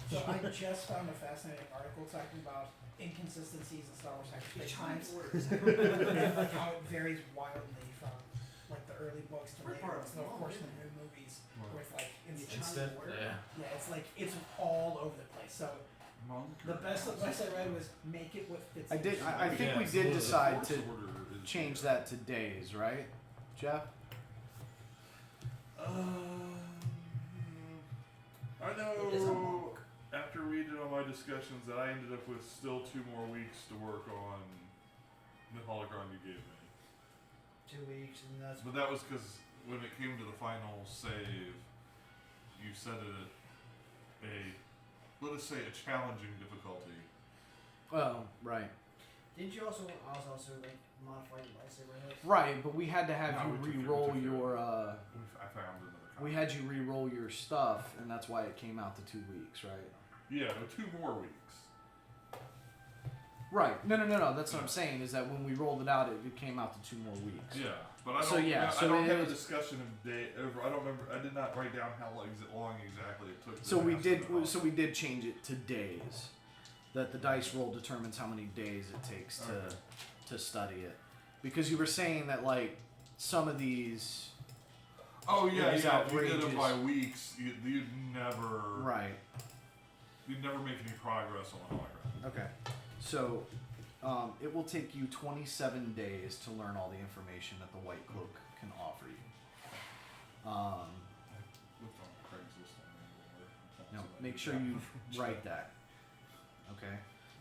So I just found a fascinating article talking about inconsistencies in Star Wars hyperspace times, and like how it varies wildly from like the early books to We're later part books, of and of it. course the new movies with like Instant. Yeah. yeah, it's like it's all over the place. So the best advice I read was make it what fits. I did. each I think Yeah, we did absolutely. decide to Force order is change that to days, right, Jeff? I It is a know. book. After we did all my discussions, that I ended up with still 2 more weeks to work on the hologram you gave me. 2 weeks, and that's But that was because when it came to the final save, you set it at let us say, a challenging difficulty. Oh, right. Didn't you also like modify your lightsaber hit? Right, but we had to have No, we took you it, re-roll we took it. your. I found another copy. We had you re-roll your stuff, and that's why it came out to 2 weeks, right? Yeah, but 2 more weeks. Right. No. That's what I'm saying. Is that when we rolled it out, it came out to 2 more weeks. Yeah, but I don't. So, yeah, I so don't it have a is- discussion of day over. I don't remember. I did not write down how long exactly it took. To So we master did. the hologram. So we did change it to days. That the dice roll determines how many days it takes Okay. to study it, because you were saying that like some of these. Oh yeah, It's yeah. If you did outrageous. it by weeks, you'd never. Right. You'd never make any progress on the hologram. Okay. So, it will take you 27 days to learn all the information that the White Cloak can offer you. I looked on Craigslist on Now, make sure you write that. Okay.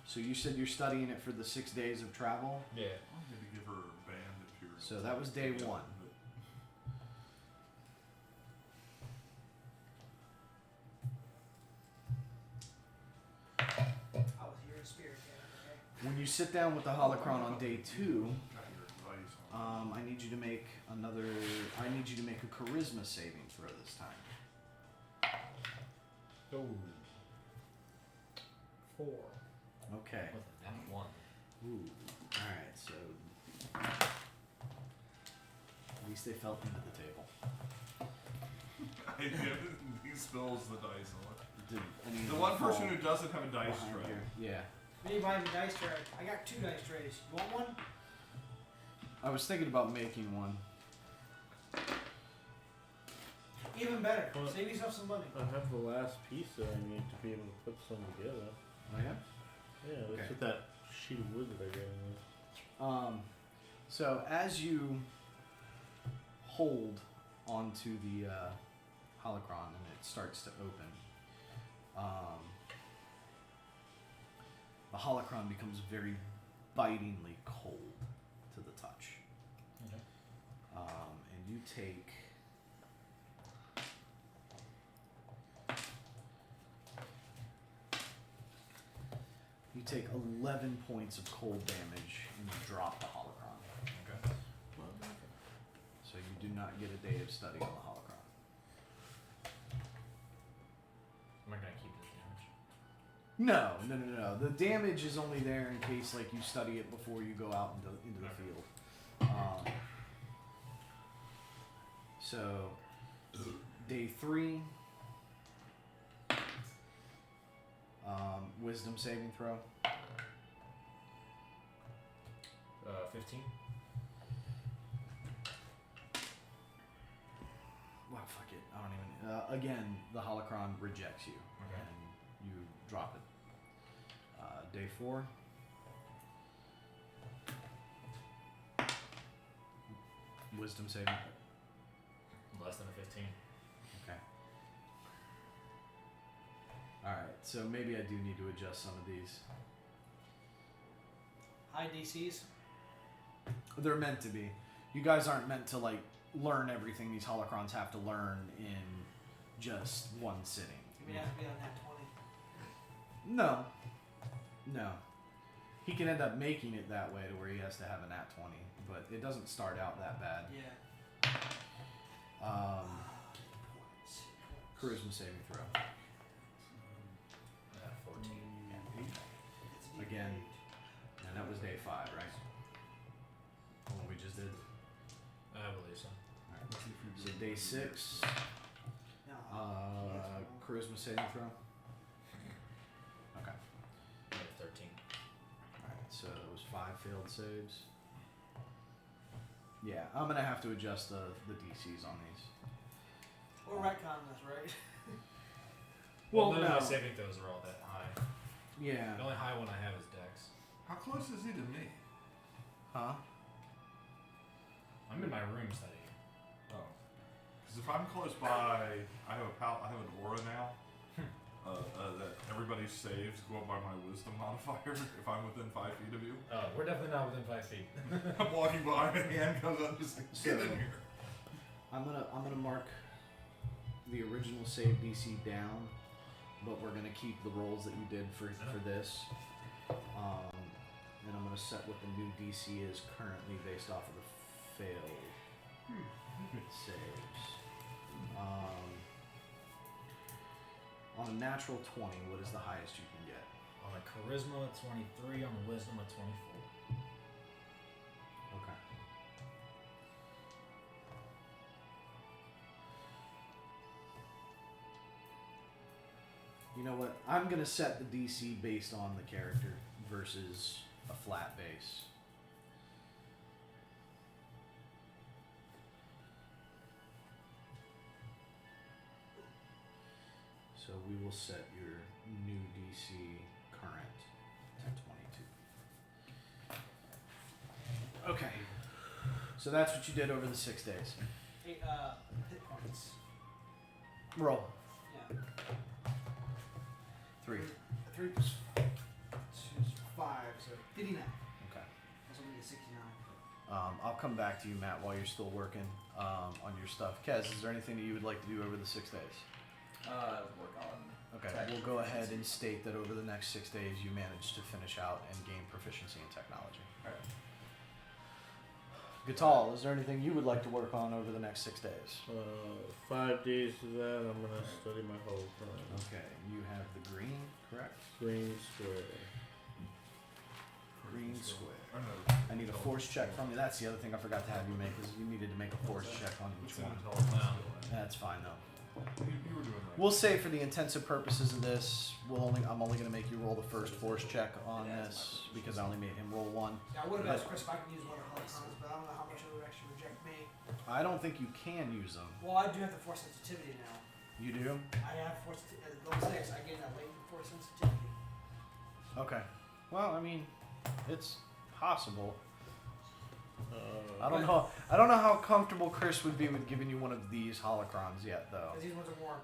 So you said you're studying it for the 6 days of travel. Yeah. I'm going to give her a band imperial. So that was day 1. I was here in spirit, yeah. When you sit down with the holocron on day 2, Got your advice on I need you to make another. I need you to make a charisma saving throw this time. Oh. 4. Okay. What the damn one? Ooh. All right. So at least they fell into the table. he spills the dice on it. Did any of The you- one person fall who doesn't have a dice behind tray. here. Yeah. We need to buy him a dice tray. I got 2 dice trays. You want one? I was thinking about making one. Even better. Well- Save yourself some money. I have the last piece that I need to be able to put some together. Oh yeah. Yeah, that's Okay. what that sheet of wood that I got in there. So as you hold onto the holocron and it starts to open, the holocron becomes very bitingly cold to the touch. Okay. And you take You take 11 points of cold damage and you drop the holocron. Okay. So you do not get a day of study on the holocron. Am I gonna keep this damage? No. The damage is only there in case like you study it before you go out into the Okay. field. So day 3, wisdom saving throw. 15. Wow, fuck it. I don't even. Again, the holocron rejects you, Okay. and you drop it. Day 4. Wisdom saving. Less than a 15. Okay. All right. So maybe I do need to adjust some of these. High DCs. They're meant to be. You guys aren't meant to like learn everything these holocrons have to learn in just one sitting. We have to be on that 20. No. He can end up making it that way to where he has to have a nat 20, but it doesn't start out that bad. Yeah. Points. Charisma saving throw. 14. It's a Again. D8. And that was day 5, right? The one we just did. I believe so. So day 6, No. charisma saving throw. Okay. I have 13. Alright, so it was 5 failed saves. Yeah, I'm gonna have to adjust the DCs on these. We're retconning this, right? Well, none of no. my saving throws are all that high. Yeah. The only high one I have is Dex. How close is he to me? Huh? I'm in my room studying. Oh, because if I'm close by, I have an aura now. That everybody's saves go up by my wisdom modifier if I'm within 5 feet of you. Oh, we're definitely not within 5 feet. I'm walking by, and a hand comes up, just like, get in here. I'm gonna mark the original save DC down, but we're gonna keep the rolls that you did for this. And I'm gonna set what the new DC is currently based off of the failed saves. On a natural 20, what is the highest you can get? On a charisma at 23, on a wisdom at 24. Okay. You know what? I'm gonna set the DC based on the character versus a flat base. So we will set your new DC current to 22. Okay. So that's what you did over the 6 days. 8 hit points. Roll. Yeah. 3. 3 plus 2 is 5, so 59. Okay. That's only a 69. I'll come back to you, Matt, while you're still working on your stuff. Kez, is there anything that you would like to do over the 6 days? Work on. Okay, tech we'll go ahead and proficiency. state that over the next 6 days you managed to finish out and gain proficiency in technology. Alright. Gatal, is there anything you would like to work on over the next 6 days? 5 days of that, I'm gonna study my whole plan. Okay, you have the green, correct? Green square. Green square. Oh, no. I need a force check from you. That's the other thing I forgot to have you make, is you needed to make a force check on each It's an one. intelligence Wow. skill. That's fine though. You were doing right. We'll say for the intensive purposes of this, I'm only going to make you roll the first force check on this because I only made him roll one. Yeah, I would have asked Chris if I could use one of the holocrons, but I don't know how much it would actually reject me. I don't think you can use them. Well, I do have the force sensitivity now. You do? I have force level 6. I gain that latent force sensitivity. Okay. Well, I mean, it's possible. I don't know. I don't know how comfortable Chris would be with giving you one of these holocrons yet, though. Because these ones are more.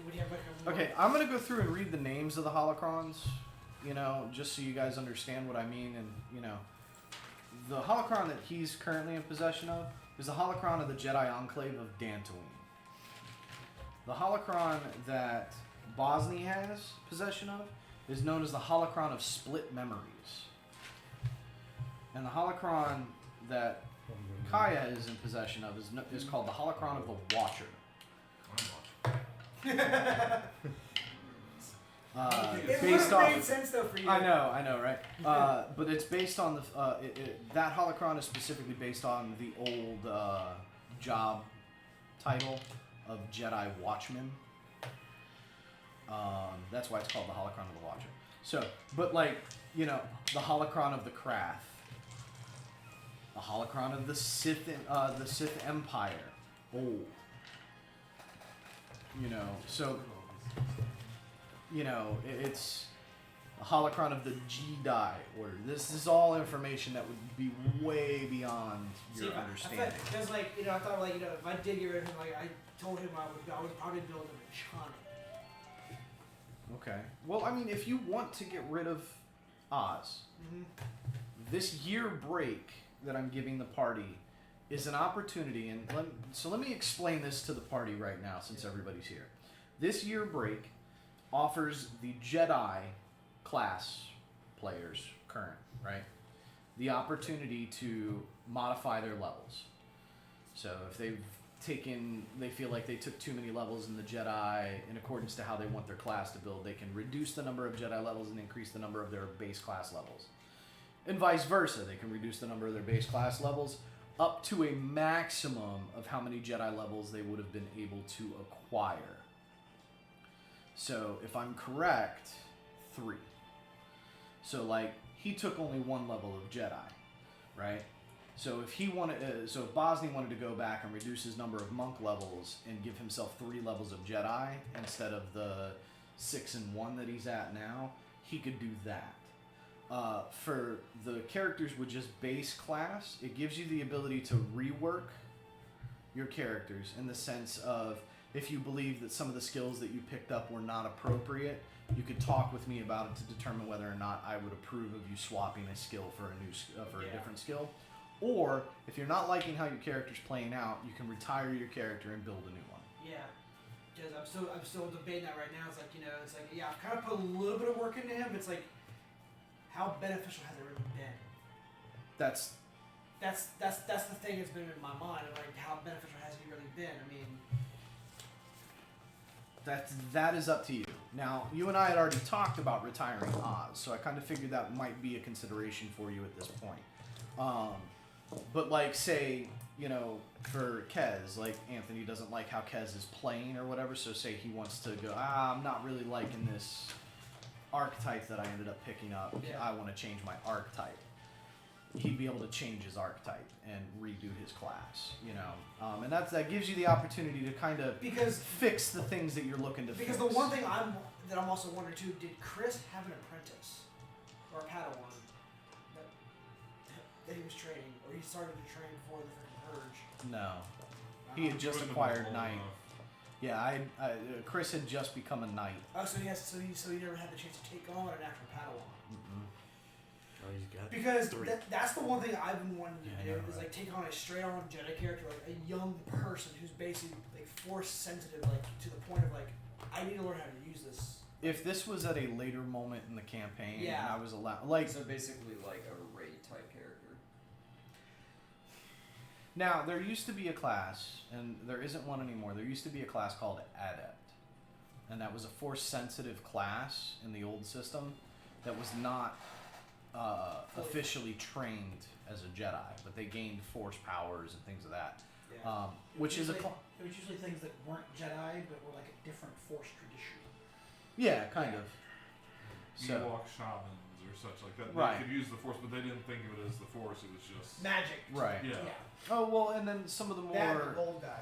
Would you have like a more? Okay, I'm gonna go through and read the names of the holocrons. You know, just so you guys understand what I mean, and you know, the holocron that he's currently in possession of is the holocron of the Jedi Enclave of Dantooine. The holocron that Bosny has possession of is known as the holocron of Split Memories. And the holocron that Kaya is in possession of is called the holocron of the Watcher. It would Based have made off, sense though for you. I know, right? But it's based on that holocron is specifically based on the old job title of Jedi Watchman. That's why it's called the holocron of the Watcher. So, but like, you know, the holocron of the Krath, the holocron of the Sith Empire. Oh, you know, so. You know, it's a holocron of the Jedi Order. This is all information that would be way beyond your understanding. Because like I thought like if I did get rid of him, like I told him I would probably build him a Chani. Okay. Well, I mean, if you want to get rid of Oz, this year break that I'm giving the party is an opportunity, and let me explain this to the party right now, since everybody's here. This year break offers the Jedi class players, current, right, the opportunity to modify their levels. So if they feel like they took too many levels in the Jedi in accordance to how they want their class to build, they can reduce the number of Jedi levels and increase the number of their base class levels. And vice versa, they can reduce the number of their base class levels up to a maximum of how many Jedi levels they would have been able to acquire. So, if I'm correct, 3. So, like, he took only 1 level of Jedi, right? So, if if Bosny wanted to go back and reduce his number of monk levels and give himself 3 levels of Jedi instead of the 6 and 1 that he's at now, he could do that. For the characters with just base class, it gives you the ability to rework your characters in the sense of, if you believe that some of the skills that you picked up were not appropriate, you could talk with me about it to determine whether or not I would approve of you swapping a skill for a different skill. Or if you're not liking how your character's playing out, you can retire your character and build a new one. Yeah, because I'm still debating that right now. It's like yeah, I've kind of put a little bit of work into him, but it's like, how beneficial has it really been? That's the thing that's been in my mind of like, how beneficial has he really been? I mean. That is up to you. Now, you and I had already talked about retiring Oz, so I kind of figured that might be a consideration for you at this point. But like, say, you know, for Kez, like Anthony doesn't like how Kez is playing or whatever, so say he wants to go, I'm not really liking this archetype that I ended up picking up. Yeah. I want to change my archetype. He'd be able to change his archetype and redo his class, you know, and that gives you the opportunity to kind of fix the things that you're looking to fix. Because the one thing I'm also wondering too, did Chris have an apprentice or a Padawan that he was training, or he started to train before the freaking purge? No, he had just acquired Knight. Yeah, Chris had just become a Knight. Oh, so he never had the chance to take on an actual Padawan. Mm-mm. Oh, he's got Because 3. that's the one thing I've been wanting to Yeah, I do know, is right? like take on a straight on Jedi character, like a young person who's basically like force sensitive, like to the point of like, I need to learn how to use this. If this was at a later moment in the campaign, Yeah. and I was allowed, like, So basically like a Ray type character. now there used to be a class, and there isn't one anymore. There used to be a class called Adept, and that was a force sensitive class in the old system that was not officially trained as a Jedi, but they gained force powers and things of that. Yeah. Which is a Usually- cl- It was usually things that weren't Jedi, but were like a different Force tradition. yeah, kind of. So Ewok shamans or such like that. Right. They could use the Force, but they didn't think of it as the Force. It was just Magic. right. yeah. Oh well, and then some of the That and the more, gold guy.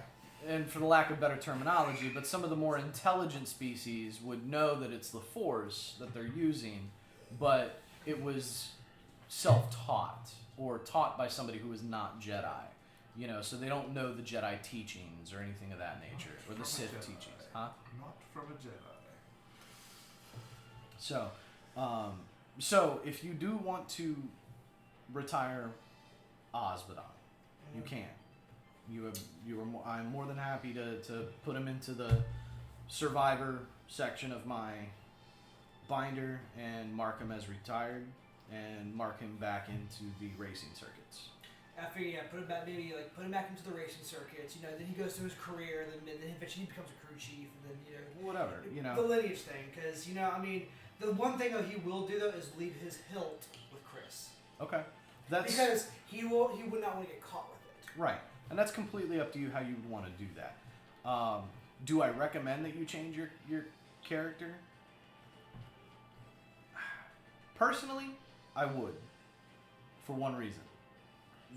and for the lack of better terminology, but some of the more intelligent species would know that it's the Force that they're using, but it was self-taught or taught by somebody who was not Jedi. You know, so they don't know the Jedi teachings or anything of that nature, or the Sith Jedi. teachings, huh? Not from a Jedi. So, so if you do want to retire Osbadon, you can. I'm more than happy to put him into the survivor section of my binder and mark him as retired and mark him back into the racing circuits. After put him back, maybe like put him back into the racing circuits. You know, then he goes through his career, then eventually he becomes a crew chief, and then Whatever, you the know. lineage thing. Because I mean, the one thing that he will do though is leave his hilt with Chris, Okay, that's because he would not want to get caught with it. right, and that's completely up to you how you would want to do that. Do I recommend that you change your character? Personally, I would, for one reason.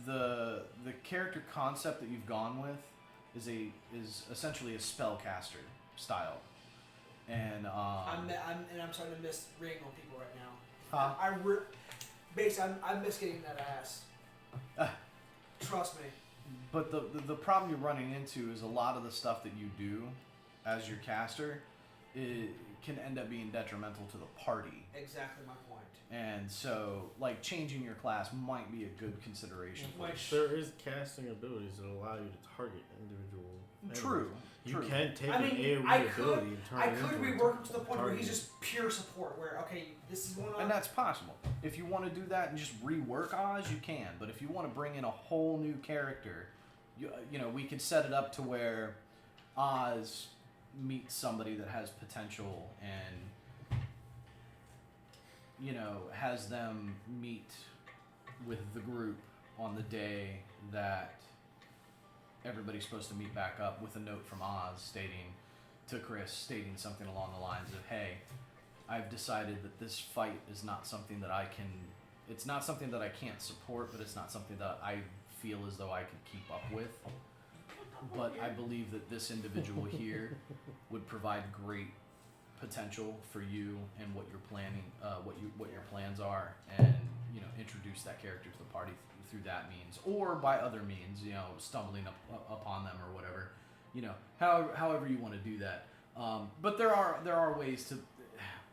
The character concept that you've gone with is essentially a spellcaster style, and I'm starting to miss ring on people right now. huh? I'm miss getting that ass. Trust me. But the problem you're running into is a lot of the stuff that you do as your caster, it can end up being detrimental to the party. Exactly my point. And so, like, changing your class might be a good consideration. for you. Which There is casting abilities that allow you to target individual. True. You True. can take I an mean, AoE I ability could- and turn I it could into a rework him to the point where he's target. just pure support. Where okay, this is going on. And that's possible. If you want to do that and just rework Oz, you can. But if you want to bring in a whole new character, you know, we could set it up to where Oz meets somebody that has potential and, you know, has them meet with the group on the day that everybody's supposed to meet back up, with a note from Oz stating something along the lines of, hey, I've decided that this fight is not something that it's not something that I can't support, but it's not something that I feel as though I could keep up with. But I believe that this individual here would provide great potential for you and what you're planning, what your plans are, and, you know, introduce that character to the party through that means, or by other means, you know, stumbling upon them or whatever, you know, however you want to do that. But there are ways to.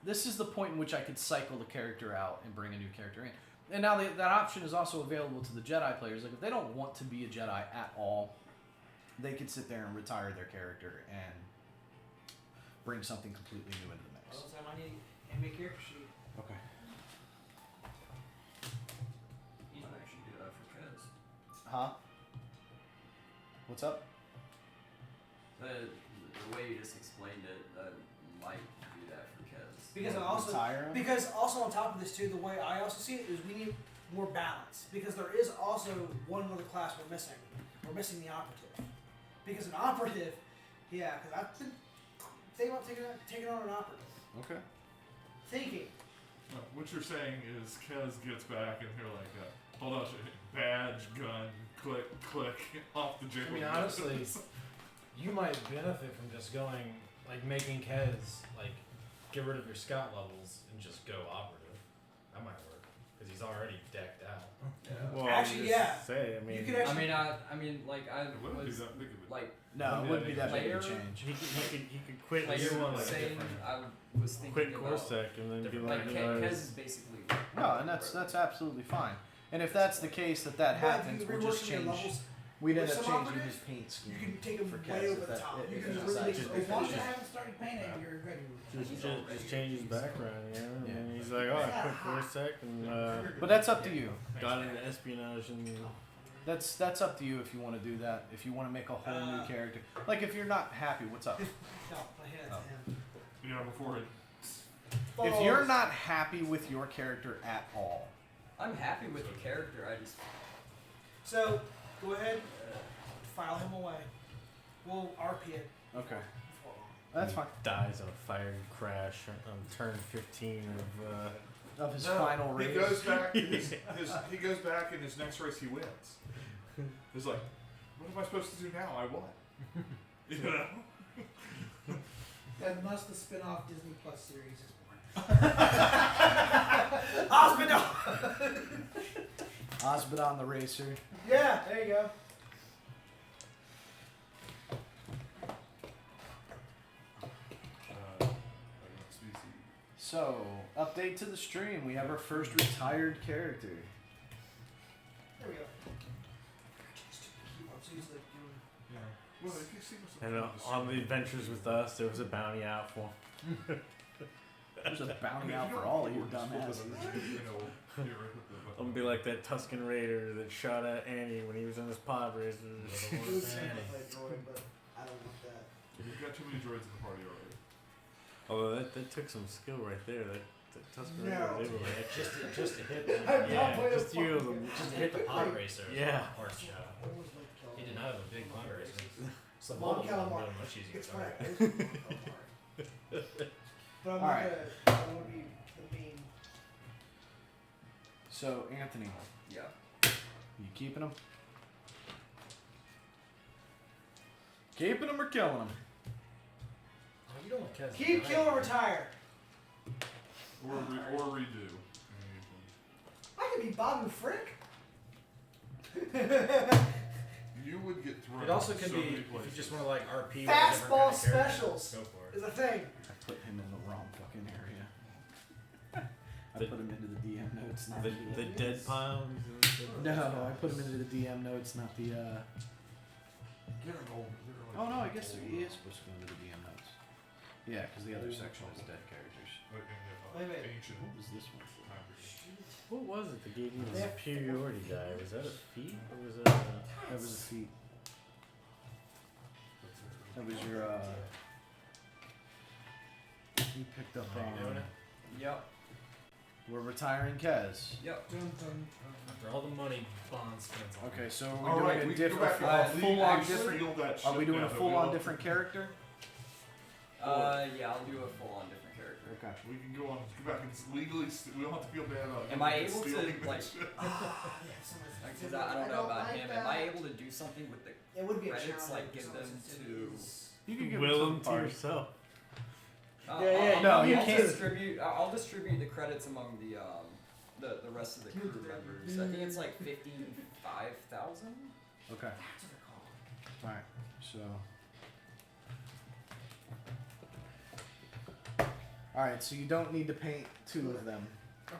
This is the point in which I could cycle the character out and bring a new character in. And now that option is also available to the Jedi players. Like, if they don't want to be a Jedi at all, they could sit there and retire their character and bring something completely new into the mix. All the time I need anime character sheet. Okay. You might actually do that for Kez. Huh? What's up? The way you just explained it, might do that for Kez. Because I also Retire 'em? because also on top of this too, the way I also see it is we need more balance, because there is also one other class we're missing. We're missing the operative. Because an operative, yeah, because I've been thinking about taking on an operative. Okay. Thinking. No, what you're saying is Kez gets back and they're like, hold on, a second. Badge, gun, click, click, off the I jingle. mean, bells. honestly, you might benefit from just going, like, making Kez, like, get rid of your scout levels and just go operative. That might work, because he's already decked out. Yeah. Well, Actually, just yeah. Say, I mean, You could actually- I mean, like, I It wouldn't be was, that big of a like, No, it wouldn't be that big of a Player- change. he could quit like you you want were like saying, different. I was thinking Quit about, Corsac and then be different- like, like, you know, Kez is basically. No, and that's absolutely fine. And if that's the case that happens, But we'll if you just rework some of your change. levels, We'd end with up some changing operatives, his paint scheme. you can take them for way Kez over if the that- top. if You it's can not really make just- it As long as you efficient. haven't started painting, you're good. just change his background, you know? I mean, he's like, oh, I quit Corsac and But that's up to you. got into espionage and That's up to you if you want to do that. If you want to make a whole new character, like if you're not happy, what's up? No, my hand's Oh. to him. Yeah, before it. If you're not happy with your character at all, I'm happy with the character. I just So, go ahead. file him away. We'll RP it. Okay. Before long. That's fine. Dies in a fire crash on turn 15 Of his No, final race. He goes back. He goes back in his next race. He wins. He's like, what am I supposed to do now? I won. You know. And thus the spin-off Disney Plus series is born. Osmond! Osbodon the racer. Yeah, there you go. Species. So, update to the stream. We have our first retired character. There we go. So he's like doing. Yeah. Well, if you see what's and on the adventures with us, there was a bounty out for him. There's a bounty out for all of you dumbasses. I'm gonna be like that Tuscan Raider that shot at Annie when he was in his pod racers. It was technically a droid, but I don't want that. You've got too many droids in the party already. Although that took some skill right there. That Tuscan No. Raider was able to actually. Just to hit the I'm not Yeah, playing just a you. fucking- just to hit the pod racer. Yeah. Horse show. I always like to kill He him. did not have a big pod racer. So the Mon mobile Calamari. one much easier It's to fine. target. There's Mon Calamari. But I'm not Alright. gonna. I don't want to be the main. So, Anthony, Yeah. you keeping him? Keeping him or killing him? Oh, you don't want Kez. Keep, kill, or retire. Or redo. I could be Babu Frick. You would get thrown. It also can so be many if you places. just want to like RP. with a Fastball different kind of character, specials. Go for it. Is a thing. I put him in the wrong fucking area. I The- put him into the DM notes, not The dead pile. No, I put him into the DM notes, not the. Get an old. Oh no, I guess he is supposed to go into the DM notes. Yeah, because the other section is dead characters. Wait a minute. Ancient. What was this one? What was it that gave you the Yeah. superiority die? Was that a feat or was that? That was a feat. That was your. You picked up. How you doing it? Yep. We're retiring Kez. Yep. Dun, dun, After all the money Bond spends on Okay, so are we All doing right, a we can go different, back and full on actually different? steal that Are we shit doing a down, full but we on don't- different character? Yeah, I'll do a full-on different character. Okay. We can go on, go back and legally. We don't have to feel bad about. Am I legally able to, stealing that like- shit. Ah, yeah, someone's. Because I don't know about him. Am I able to do something with the? It would be a credits, challenge. like, because give them sensitivities- You can give Will them them to to the party. yourself. No, you I'll can't. distribute. I'll distribute the credits among the rest of the crew members. I think it's like 55,000. Okay. That's what they're called. All right. So. All right. So you don't need to paint two of them.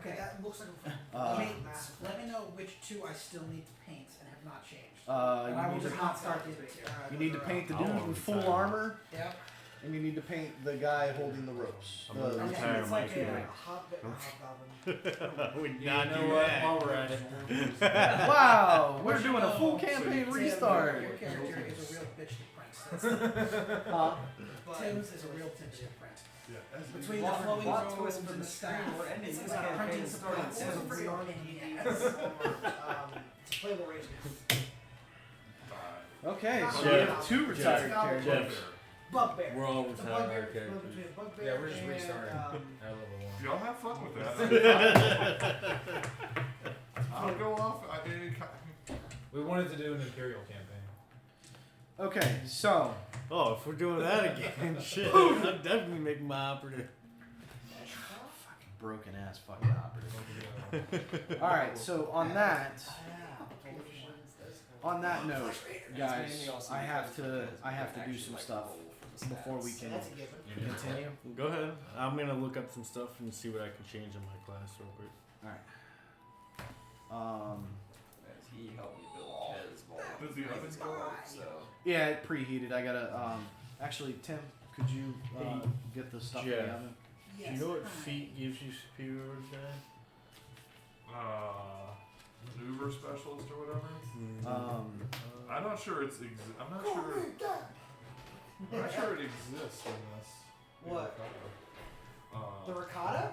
Okay, that looks like a Uh, paint Wait, massive. let me know which two I still need to paint and have not changed. And I You will need just to, not start these bits. you need to paint the I dude wanna in full retire. armor, Yep. and you need to paint the guy holding the ropes. I'm gonna The- retire It's my like a character. hobgoblin. I would You not know do what? that. While we're at it, Wow, we're doing a full campaign Tim, restart. Your character is a real bitch to print. Huh? But Tim's is a real bitch to print. Yeah. as it between is. the Plot flowing twist robes for and the the stream. staff, We're ending it's this like campaign printing starting supplies. soon. It's pretty hard it's a playable race now. Okay, so we Jeff, have two retired Jeff, characters. Jeff, Bugbear. we're all It's a retiring our bugbear. It's characters. between a bugbear Yeah, we're just and, restarting. um, at level one. Y'all have fun with that. I'll go off. We wanted to do an Imperial campaign. Okay, so Oh, if we're doing that again, shit, I'd definitely make my operative. broken ass fucking operative. All right, so on that note, guys, I have to do some stuff before we can That's a given. continue. Go ahead. I'm gonna look up some stuff and see what I can change in my class real quick. As he helped me build Kez while Does the oven go off? so Yeah, it preheated. I gotta. Actually, Tim, could you get the stuff in Jeff. the oven? Do you know what feat gives you superiority die? Maneuver specialist or whatever. I'm not sure it's. I'm not sure. I'm not sure it exists in this. What? The Uh, ricotta?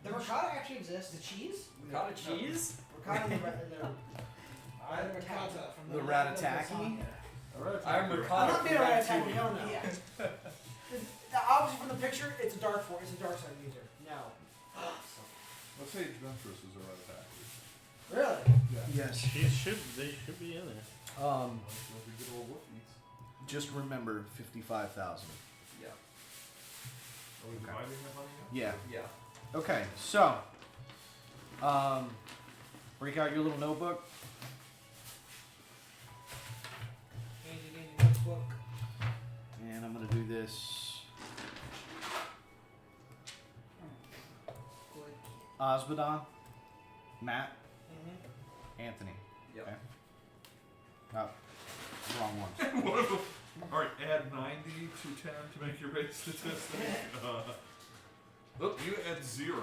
The ricotta actually exists. The cheese? ricotta cheese. Ricotta and the I have a kata from The Land of ratataki? Lasagna. I'm I'm Ricardo not from being a red Red attack. Team. Hell no. Obviously, from the picture, it's a dark force. It's a dark side user. No. Let's say Ventress is a red attacker. Really? Yes. They should be in there. Those are good old Wookiees. Just remember 55,000. Yeah. Are we dividing that money now? Yeah. Yeah. Okay, so, break out your little notebook. Handy dandy notebook. And I'm gonna do this. Good. Osbodon, Matt, Mm-hmm. Anthony. Yep. Okay. Oh, wrong one. What if- all right, add 90 to 10 to make your base statistic. Look, you add 0.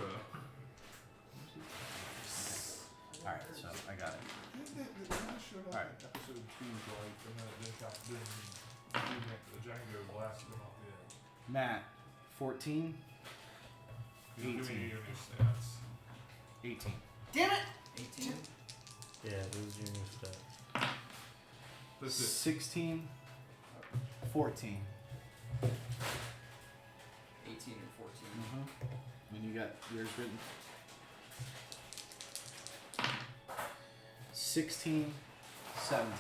Alright, so I got it. Alright. Episode 2, like, and then it didn't the Django blasted him off the edge. Matt, 14, Give me 18. your new stats. 18. Damn it! 18. Yeah, those are your new stats. That's it. 16, 14. 18 and 14. And you got yours written? 16, 17.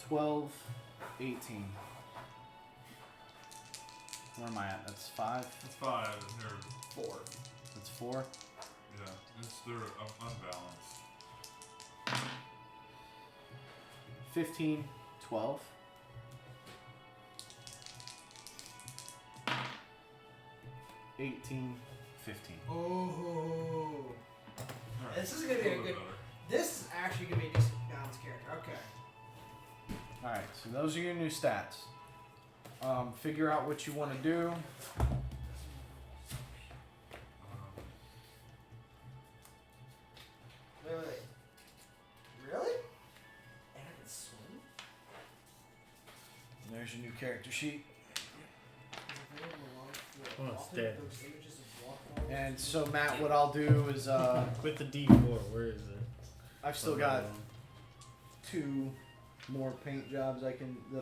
12, 18. Where am I at? That's 5. That's 5, and they're, 4. That's 4. yeah, they're unbalanced. 15, 12. 18, 15. Oh. All right, This is gonna be a little bit good. better. This is actually gonna be a decent balanced character. Okay. Alright, so those are your new stats. Figure out what you want to do. Wait. Really? And I can swim? There's your new character sheet. Oh, it's dead. And so Matt, what I'll do is With the D4, where is it? I've still got 2 more paint jobs that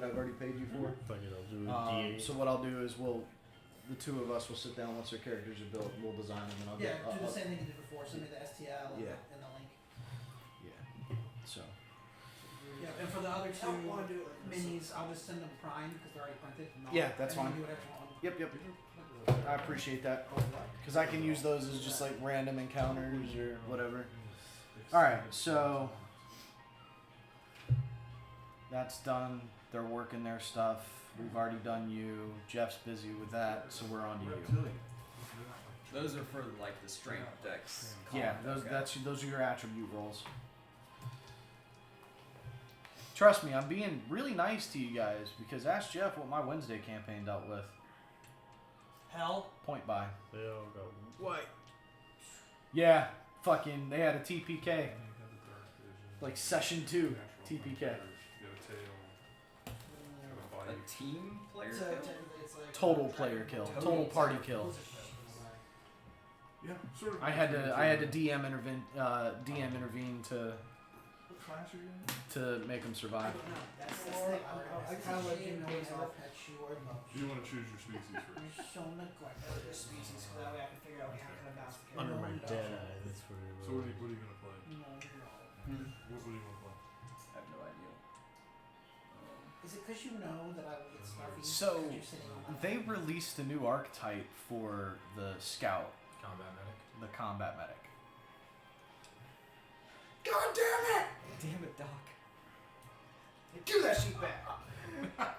I've already paid you for. Fuck it, I'll do a D8. So what I'll do is the 2 of us will sit down once their characters are built. We'll design them and I'll Yeah, get. do the same thing you did before. Send me the STL and, Yeah. and the link. Yeah. So. Yeah, and for the other I don't want two to do it like this. minis, I'll just send them primed because they're already printed. and Yeah, that's and you fine. can do whatever you want. Yep. I appreciate that because I can use those as just like random encounters or whatever. All right, so that's done. They're working their stuff. We've already done you. Jeff's busy with that, so we're on to you. Reptilian. Those are for like the strength decks. Yeah, column, okay. those are your attribute rolls. Trust me, I'm being really nice to you guys because ask Jeff what my Wednesday campaign dealt with. Hell. Point by. They all go white. Yeah, fucking. They had a TPK. Like session 2 TPK. Got a tail, got a A bite. team player It's, kill? it's like Total player kill. Total party kill. Yeah, sort of. I had to DM intervene to What class are you in? make them survive. That's the thing. I kind of like you know yourself at you or love Do you want to choose your species first? You're so neglected. Other species, so that way I can figure out how can I balance the Under character. my dead eye, that's where it So what are you gonna play? No, no. What do you want to play? I have no idea. Is it because you know that I will get stuffy? So, 'cause you're sitting on my They released a new archetype for the scout, Combat medic. the combat medic. God damn it! Damn it, Doc. Give that sheet back.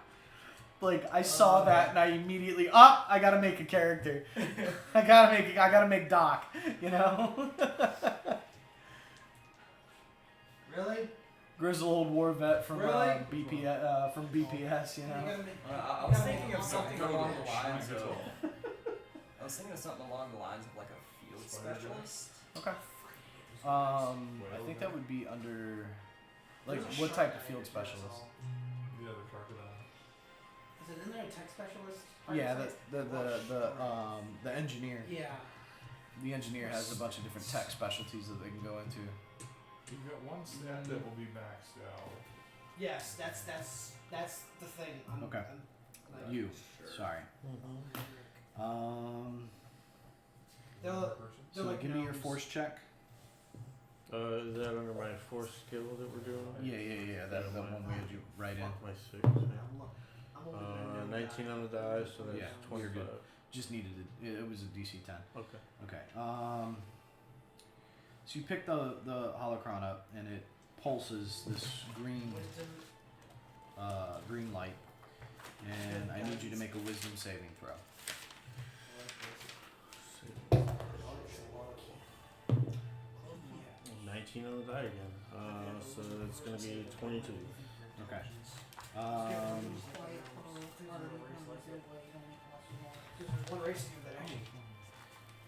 Like I saw that and I immediately I gotta make a character. I gotta make Doc, you know? Really? Grizzled old war vet from Really? BPS, you know. You gotta make, I was thinking of something Go to along the the lines shrine of. guitar. I was thinking of something along the lines of like a field specialist. Okay. I think that would be under like There's a what shark type of guy field here, that's specialist? all. Yeah, the crocodile. Is it in there a tech specialist? Yeah, Architect? the engineer. Yeah. the engineer has a bunch of different tech specialties that they can go into. You've got one stat that will be maxed out. Yes, that's the thing. Okay. Like, You, Sure. sorry. They'll, One person. they'll So let give you me know your who's- force check. Is that under my force skill that we're doing? Yeah. That one we had you write in. My 6. I'm only gonna know 19 that. on the die, so that's Yeah, you're 25. good. Just needed it. It was a DC 10. Okay. Okay. So you pick the holocron up, and it pulses this green green light, and I need you to make a wisdom saving throw. 19 on the die again. So it's gonna be 22. Okay. One race to do that actually.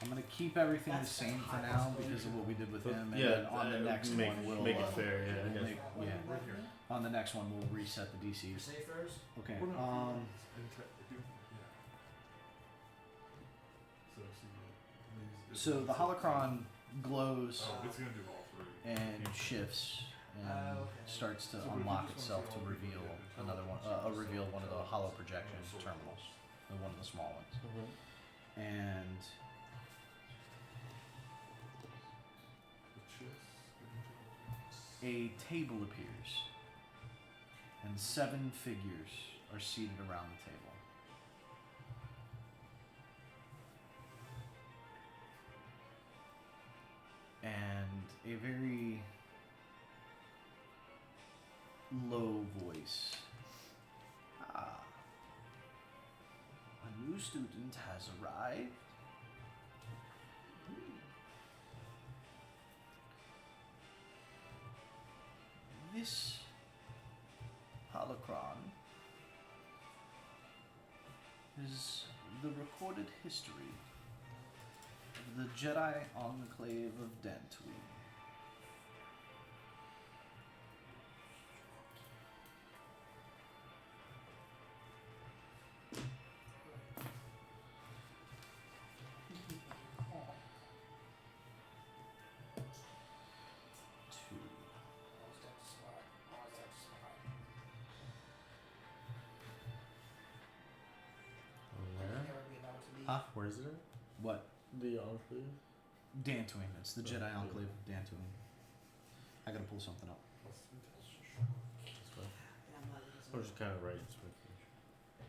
I'm gonna keep everything the same for now because of what we did with him, and Yeah, then on the next make, one we'll make it fair. Yeah, I guess. yeah. Right here. On the next one we'll reset the Your DCs. safe throws. Okay. Well, no, yeah. So the holocron glows Oh, it's gonna do all three. and shifts and Okay. starts to So we unlock just itself wanna to see all reveal the another one. Reveal one of the hollow projection terminals, one of the small ones, Mhm. and The a table appears, and 7 figures are seated around the table. And a very low voice. Ah, a new student has arrived. This holocron is the recorded history of the Jedi Enclave of Dantooine. Two. Where? Huh? Where is it at? What? The Enclave? Dantooine. It's the Jedi Enclave of Dantooine. I gotta pull something up. That's fine. Or just kind of right. It's right there.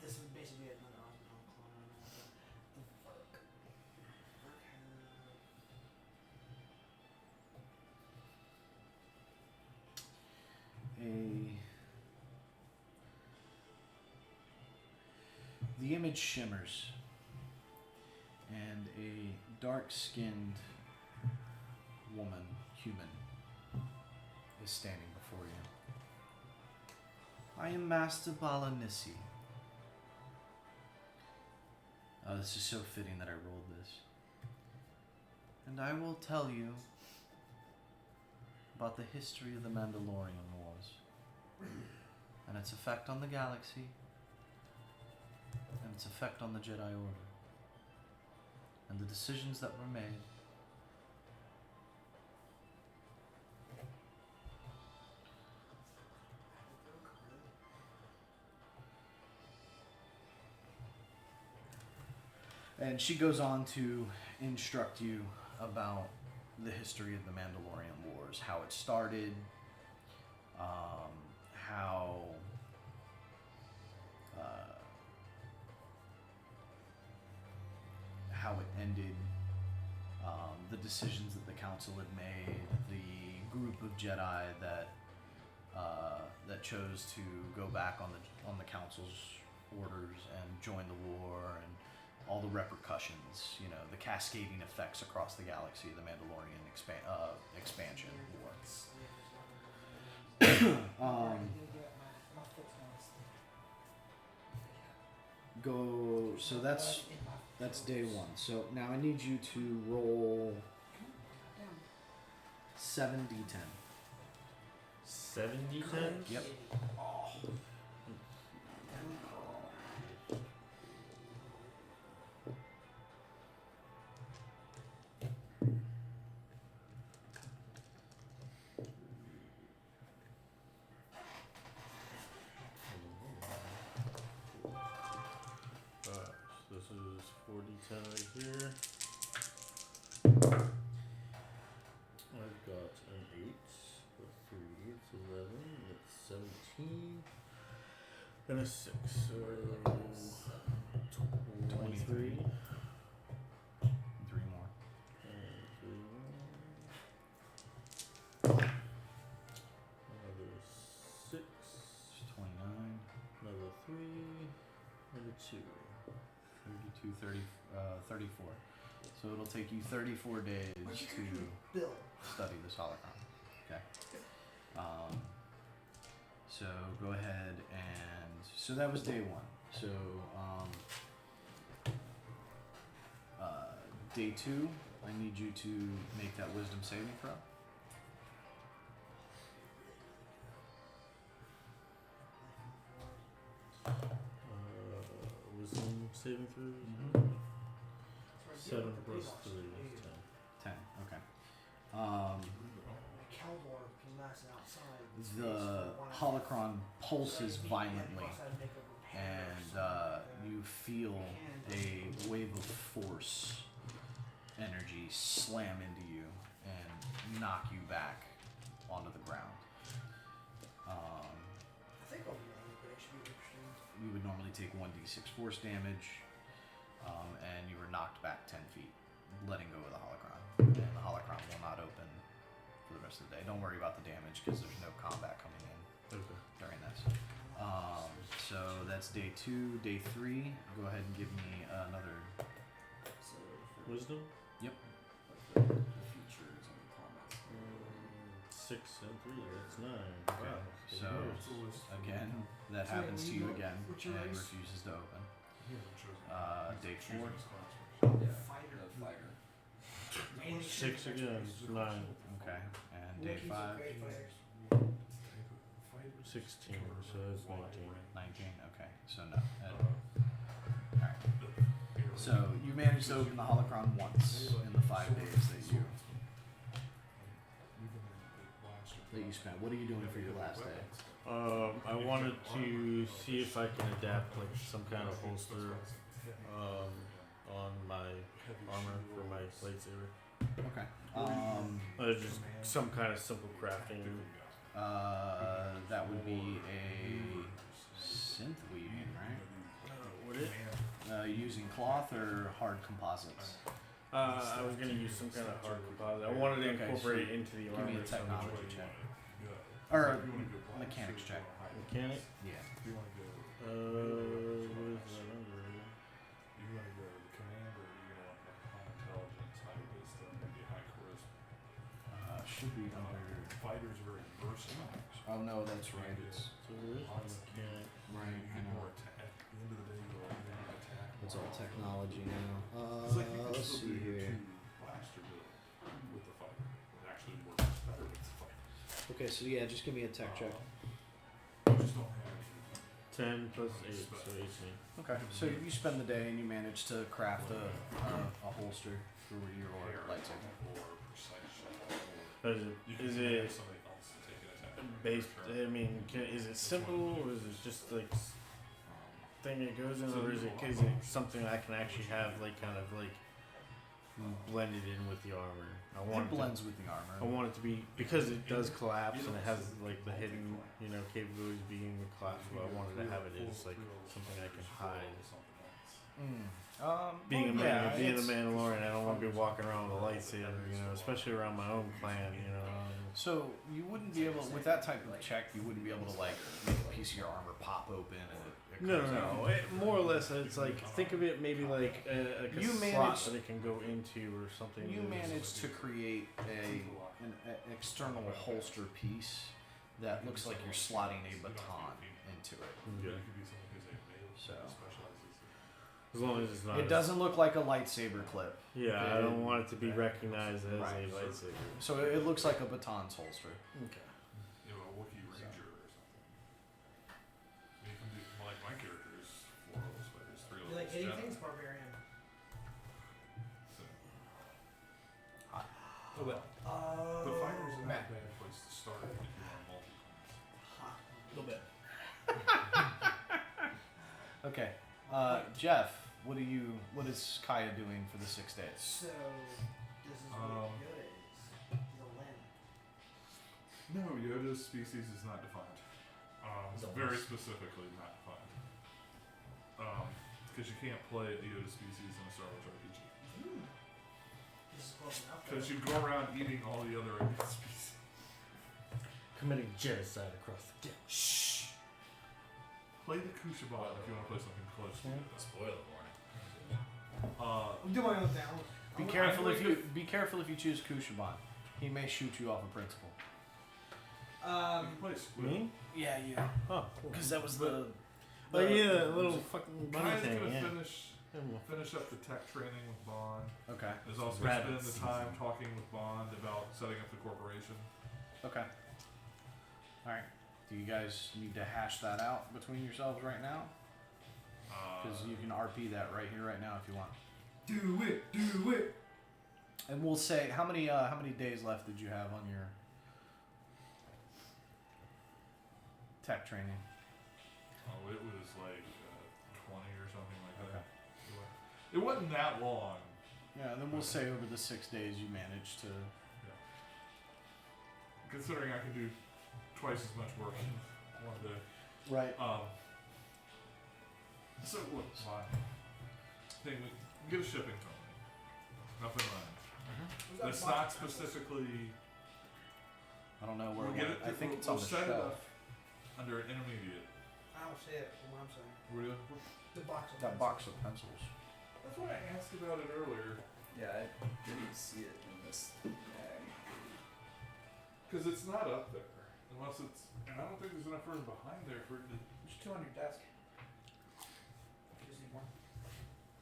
This is basically another Osmond clone. I don't know what the fuck. The image shimmers, and a dark-skinned woman, human, is standing before you. I am Master Balanissi. Oh, this is so fitting that I rolled this. And I will tell you about the history of the Mandalorian Wars and its effect on the galaxy and its effect on the Jedi Order and the decisions that were made. And she goes on to instruct you about the history of the Mandalorian Wars, how it started, how it ended, the decisions that the Council had made, the group of Jedi that that chose to go back on the Council's orders and join the war, and all the repercussions, you know, the cascading effects across the galaxy of the Mandalorian expansion war. So that's day one. So now I need you to roll 7d10. 7 d10s? Yep. Alright, so this is 4d10 right here. I've got an 8, a 3, it's 11, it's 17, and a 6, so 23. 3 more. And 3 more. Another 6, It's 29. another 3, and a 2. 32, 30, 34. So it'll take you 34 days to Bill. study this holocron. Okay. So go ahead and so that was day 1. So day 2, I need you to make that wisdom saving throw. Wisdom saving throws? Mhm. 7 plus 3 is 10. 10. Okay. Caldor can last outside. The holocron pulses violently, and you feel a wave of force energy slam into you and knock you back onto the ground. I think I'll be wrong, but it should be interesting. You would normally take 1d6 force damage, and you were knocked back 10 feet, letting go of the holocron. And the holocron will not open for the rest of the day. Don't worry about the damage because there's no combat coming in Okay. during this. So that's day 2. Day 3, go ahead and give me another. So for Wisdom? Yep. like the features and the comments. 6 and 3, that's 9. Okay, Wow. so So again, that So happens to you you know again what your and race- refuses to open. Day 4. Choosing his class. Yeah, Fighter. the fighter. 6 again, 9. Okay, and day 5. 16, so that's 19. 19. Okay, so no. Alright. So you managed to open the holocron once in the 5 days that you spent. What are you doing for your last day? I wanted to see if I can adapt like some kind of holster on my armor for my lightsaber. Okay. Just some kind of simple crafting. That would be a synth weaving, right? Would it? Using cloth or hard composites? I was gonna use some kind of hard composite. I wanted to Okay, incorporate so it into the Give armor. me a somehow. technology check. Or a mechanics check. Mechanic? Yeah. What is that number? You want to go to the commander, or you want like high intelligence, high wisdom, maybe high charisma. Should be under. Fighters are very versatile. Oh no, that's right. It's So there is a mechanic. right. You I get know. more attack. At the end of the day, you go more attack. It's all technology now. It's like you can Let's still see do your here. 2 blaster build with the fighter. It actually works better with the fighter. Okay, so yeah, just give me a tech check. You just don't have 10 plus 8, so 18. Okay, so you spend the day and you manage to craft a holster for your lightsaber. or precise shot. Is You it, can is command it somebody else to take an attack. based, I mean, is it simple or is it just like thing it goes in, or is it something I can actually have like kind of like blended in with the armor? I It want blends with the I armor. want it to be, because it does collapse and it has like the hidden, capabilities being collapsible. I wanted to have it as like something I can hide. Being a Mandalorian, I don't want to be walking around with a lightsaber, especially around my own clan, So you wouldn't be able, with that type of check, you wouldn't be able to like make a piece of your armor pop open and it No, comes out. no. More or less, it's like think of it maybe like a You slot managed- that it can go into or something. You that is- managed to create an external holster piece that looks like you're slotting a baton into it. Okay. So As long as it's not. it doesn't look like a lightsaber clip. Yeah, I don't want it to be recognized as Right. a lightsaber. So it looks like a baton's holster. Okay. will. Oh. The fighter's not Matt. a bad place to start if you want multi-class. A little bit. Okay. Jeff, what is Kaya doing for the 6 days? So, this is what Yoda is. He's a Len. No, Yoda's species is not defined. It's Zones. very specifically not defined. Because you can't play a Yoda species in a Star Wars RPG. This is close enough. Because you go around eating all the other species. Committing genocide across the galaxy. Shh. Play the Kushaban if you want to play something close to it. Spoiler warning. I'm doing my own down. Be I'm careful going be careful if you choose Kushaban. He may shoot you off of principle. You can play Squid. Me? Yeah, you. Oh, cool. Because that was the. Oh yeah, that little fucking bunny Kaya's thing. gonna Yeah. finish up the tech training with Bond. Okay. There's also Rabbit spend the season. time talking with Bond about setting up the corporation. Okay. All right. Do you guys need to hash that out between yourselves right now? Because you can RP that right here, right now, if you want. Do it. And we'll say how many days left did you have on your tech training? Oh, it was like 20 or something like that. Okay. It wasn't that long. Yeah, and then we'll say over the 6 days you managed to. Considering I can do twice as much work in one day. Right. So look, my thing, we get a shipping company. Nothing running. That's not specifically. I don't know where. We'll get it. I think we'll, it's on we'll the set it shelf. up under an intermediate. I don't see it from what I'm saying. Really? The box. of That pencils. box of pencils. That's why I asked about it earlier. Yeah, I didn't see it in this bag. Because it's not up there. Unless it's. And I don't think there's enough room behind there for it to. There's two on your desk. Just need one.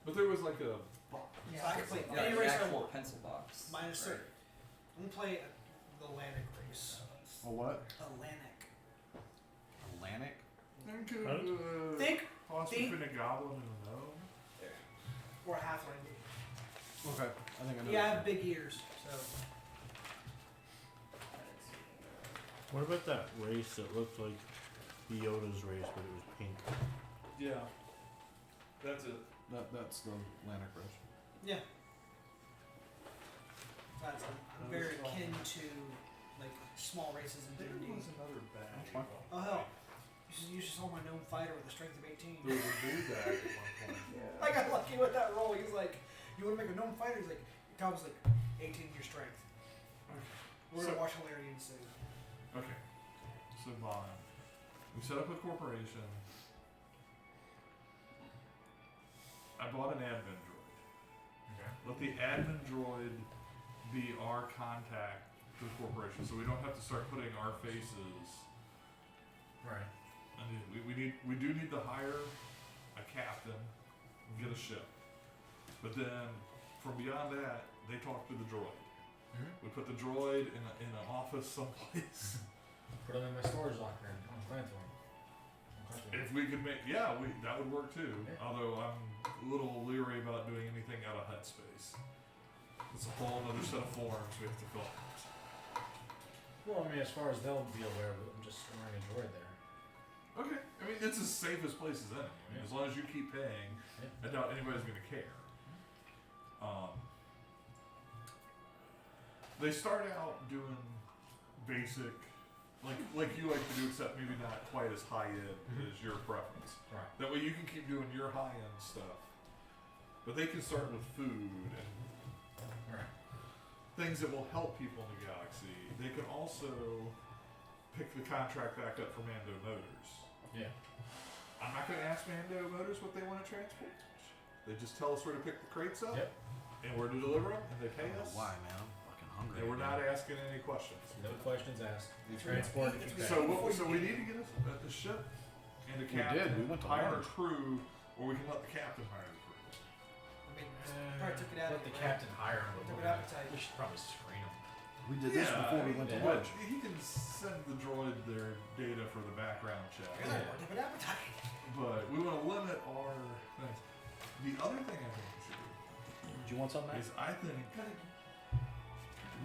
But there was like a box. So I can play Yeah, any the race I actual want. pencil box. Minus right? 30. I'm gonna play the Atlantic race. A what? Atlantic. Atlantic. Think Cross think- between a goblin and a gnome. or a halfling. Okay. I think I know. Yeah, I that. have big ears, so I didn't see it. What about that race that looked like the Yoda's race, but it was pink? Yeah. That's it. That's the Atlantic Rush. yeah. That's I'm very akin to like small races in There D&D. was another bag. That's fine. Oh hell, you just saw my gnome fighter with a strength of 18. There was a blue bag at one point. I got lucky with that roll. He's like, "You want to make a gnome fighter?" He's like, "Tom's like 18 your strength." We're gonna So- watch Hilarion soon. Okay. So Bond. We set up a corporation. I bought an admin droid. Okay. Let the admin droid be our contact to the corporation, so we don't have to start putting our faces. Right. I mean, we do need to hire a captain and get a ship, but then from beyond that, they talk to the droid. We put the droid in an office someplace. Put them in my storage locker on Clanthorn. If we could make, that would work too. Yeah. Although I'm a little leery about doing anything out of HUD space. It's a whole other set of forms we have to fill out. Well, I mean, as far as they'll be aware of it, I'm just storing a droid there. Okay, I mean it's as safe as places any. I mean, as long as you keep paying, I doubt anybody's gonna care. They start out doing basic, like you like to do, except maybe not quite as high end as your preference. Right. That way you can keep doing your high end stuff, but they can start with food and Right. things that will help people in the galaxy. They can also pick the contract back up for Mando Motors. Yeah. I'm not going to ask Mando Motors what they want to transport. They just tell us where to pick the crates up Yep. and where to deliver them, and they I pay don't know us. why, man. I'm fucking hungry. And we're again. not asking any questions. No questions asked. We It's transport really- it. it's keep really- it. So we need to get a ship and a We captain. did. We went to hire a lunch. crew, or we can let the captain hire the crew. I mean, probably took it out. Let the captain hire him. Took it appetite. We should probably screen him. We did this before we went to yeah. lunch. He can send the droid their data for the background check. Yeah, took it appetite. But we want to limit our things. The other thing I think we should do Do you want something? is I think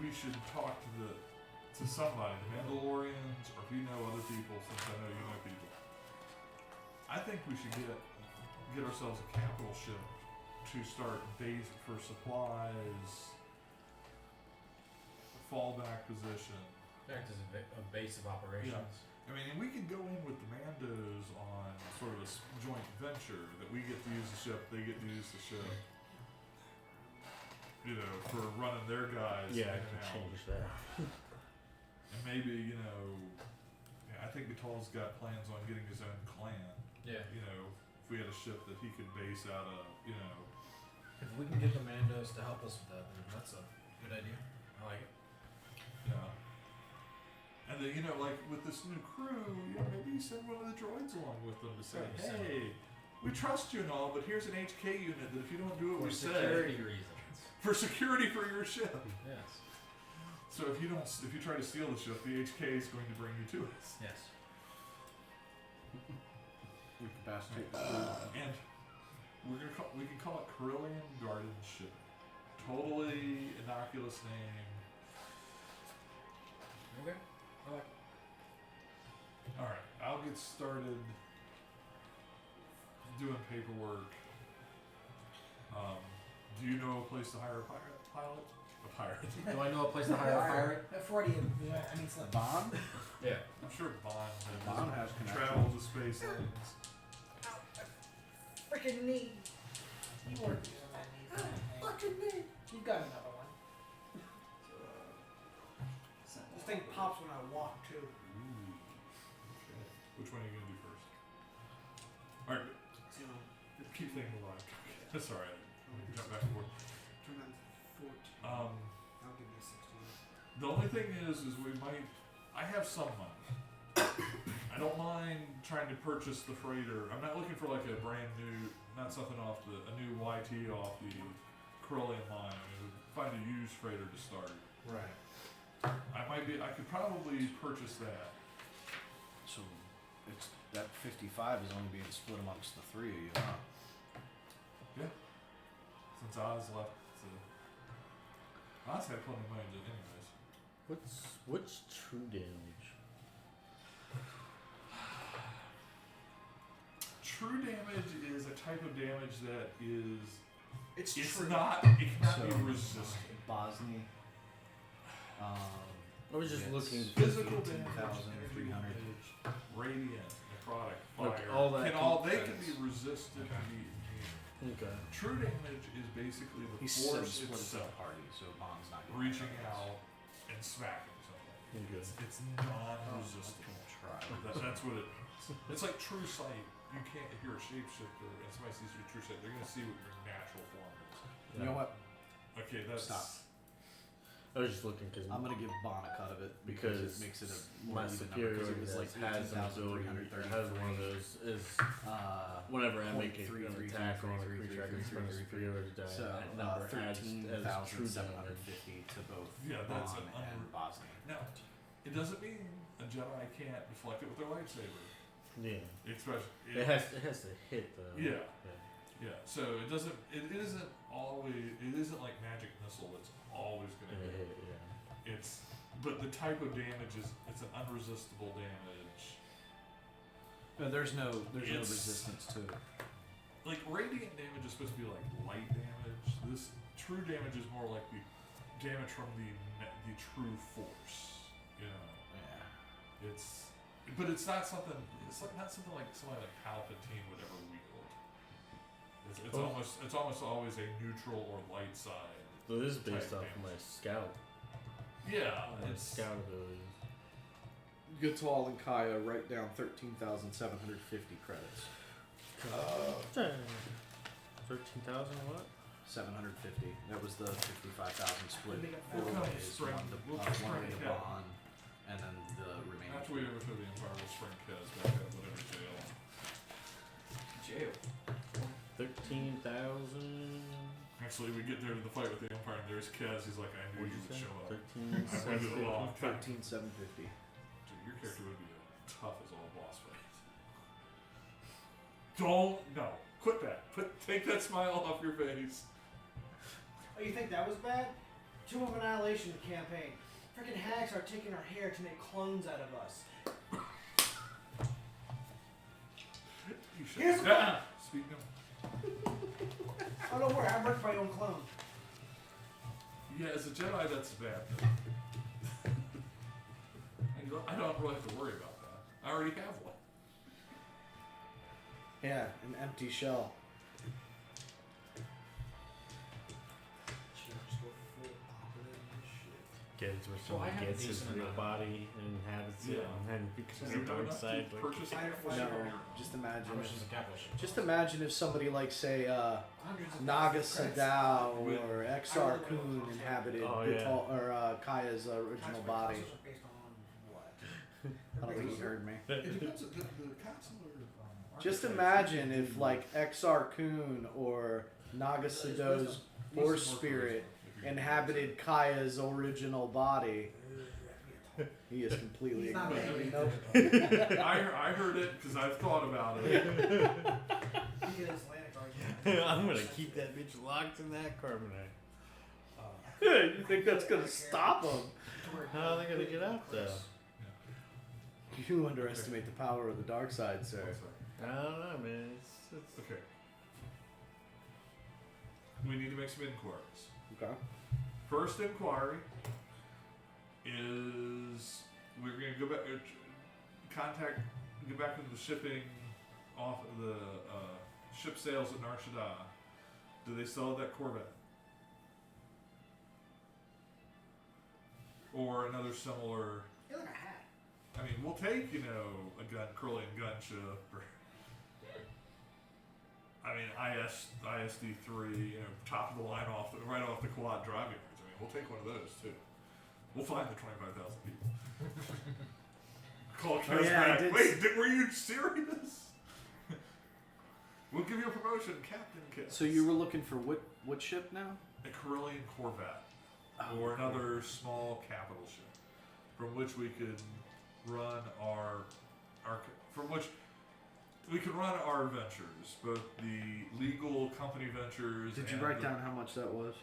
we should talk to somebody, the Mandalorians, or if you know other people, since I know you know people. I think we should get ourselves a capital ship to start base for supplies, fallback position. Act as a base of operations. I mean, and we could go in with the Mandos on sort of a joint venture that we get to use the ship, they get to use the ship. You know, for running their guys Yeah, I in can and out. change that. And maybe, you know, I think Batal's got plans on getting his own clan. Yeah. You know, if we had a ship that he could base out of, you know. If we can get the Mandos to help us with that, then that's a good idea. I like it. Yeah. And then, you know, like with this new crew, you know, maybe you send one of the droids along with them to say, Right, hey, we trust you and all, but here's an HK unit that if you don't do what For we security say, reasons. for security for your ship. Yes. So if you try to steal the ship, the HK is going to bring you to us. Yes. We can pass it. And we can call it Carillion Garden Ship. Totally innocuous name. Okay. I like it. All right, I'll get started doing paperwork. Do you know a place to hire a pilot? A pirate. Do I know a place to hire a pirate? A Freudian, yeah, I mean, it's like, Bond? Yeah. I'm sure Bond Bond has travel connections. to space lanes. freaking knee. You weren't using that knee thing. Fucking knee. You've got another one. This thing pops when I walk too. Which one are you gonna do first? All right, So, keep thinking alive. That's all right. We can jump back and forth. turn on 14. Um, I'll give you a 16. the only thing is we might. I have some money. I don't mind trying to purchase the freighter. I'm not looking for like a brand new, not something off a new YT off the Carillion line. I mean, find a used freighter to start. Right. I could probably purchase that. So it's that 55 is only being split amongst the three of you, huh? Since Oz left, Oz had plenty of money to anyways. What's true damage? True damage is a type of damage that is. It's It's true. not. It cannot So- be resisted. Bosnia. I was just Yes. looking. Physical damage, 18,300. radiant, necrotic, Like, fire. all that they can be defense. resisted to be. Okay. True damage is basically the He said force split it to the itself party, so Bond's not gonna reaching have this. out and smacking something. Okay. It's non-resistable. Try. That's what it is. It's like true sight. You can't, if you're a shapeshifter and somebody sees your true sight, they're gonna see what your natural form is. You know what? Okay, that's. Stop. I was just looking because I'm gonna give Bond a cut of it Because because it makes it a more my even superior number, 'cause it was like has an ability. Has one of those. Is whenever I make an 0.3333333333. attack on a creature, I can spend a superior to die. So that number adds as true damage. 13,750 to both Yeah, that's Bond an and Bosnia. Now, it doesn't mean a Jedi can't deflect it with their lightsaber. Yeah. Especially. It has to hit though. Yeah. Yeah. So it doesn't. It isn't always. It isn't like magic missile that's always Yeah. gonna hit. Yeah. It's. But the type of damage is. It's an unresistible damage. No, there's no It's- resistance to it. Like radiant damage is supposed to be like light damage. This true damage is more like the damage from the true force. You know. Yeah. But it's not something. It's like not something like somebody like Palpatine would ever wield. It's Oh. almost always a neutral or light side. So this is based Type off of my damage. scout. Yeah, My it's scout abilities. Gatal and Kaya write down 13,750 credits. 13,000 what? 750. That was the 55,000 split. Make it Four We'll come ways, spring- one to we'll one spring way to cap. Bond, and then the remaining. after we overthrow the Empire, we'll spring Kez back at whatever jail. Jail. 13,000. Actually, we get there to the fight with the Empire, and there's Kez. He's like, I knew What'd you you would say? show up. 13,750. long. 13,750. Dude, your character would be tough as all boss fights. No, quit that. Take that smile off your face. Oh, you think that was bad? Tomb of Annihilation campaign. Freaking hags are taking our hair to make clones out of us. You should. Here's the Ah, speak now. Oh, don't worry, I worked my own clone. Yeah, as a Jedi, that's bad. I don't really have to worry about that. I already have one. Yeah, an empty shell. Just go full operative and shit. Kids where So I someone have a gets his decent real amount. body and inhabits it, Yeah. and then becomes Is the there dark enough side. to Like, purchase Fighter a No, Sure. just How imagine. much is a capital ship? Just imagine if somebody like, say, Hundreds of Naga thousands of credits. Sadao With- or I Exar really Kun don't know. inhabited Oh, yeah. Vital, or Kaya's original body. Consoles are based on what? I don't think he heard me. It depends. The console or Just archetypes imagine you if, can like, Exar Kun or Naga Sado's do Force some more Spirit charisma if you- inhabited Kaya's original body. He is completely He's not ignoring me. angry. Nope. I heard it because I've thought about it. He did Islamic argument. I'm gonna keep that bitch locked in that carbonite. You think that's gonna stop him? How are they gonna get out though? You underestimate the power of the dark side, sir. I don't know, man. It's Okay. We need to make some inquiries. Okay. First inquiry is we're going to go back, get back into the shipping off of the ship sales at Nar Shaddaa. Do they still have that Corvette? Or another similar? You're like a hat. I mean, we'll take, a Curlian gunship, or I mean, ISD3, top of the line right off the quad driving range. I mean, we'll take one of those too. We'll find the 25,000 people. Call Kaz yeah, I back. did Wait, were you serious? We'll give you a promotion, Captain Kaz. So you were looking for what ship now? A Corellian Corvette, Oh, or another small capital ship, from which we could run our from which we could run our ventures, both the legal company ventures. Did you and write the- down how much that was?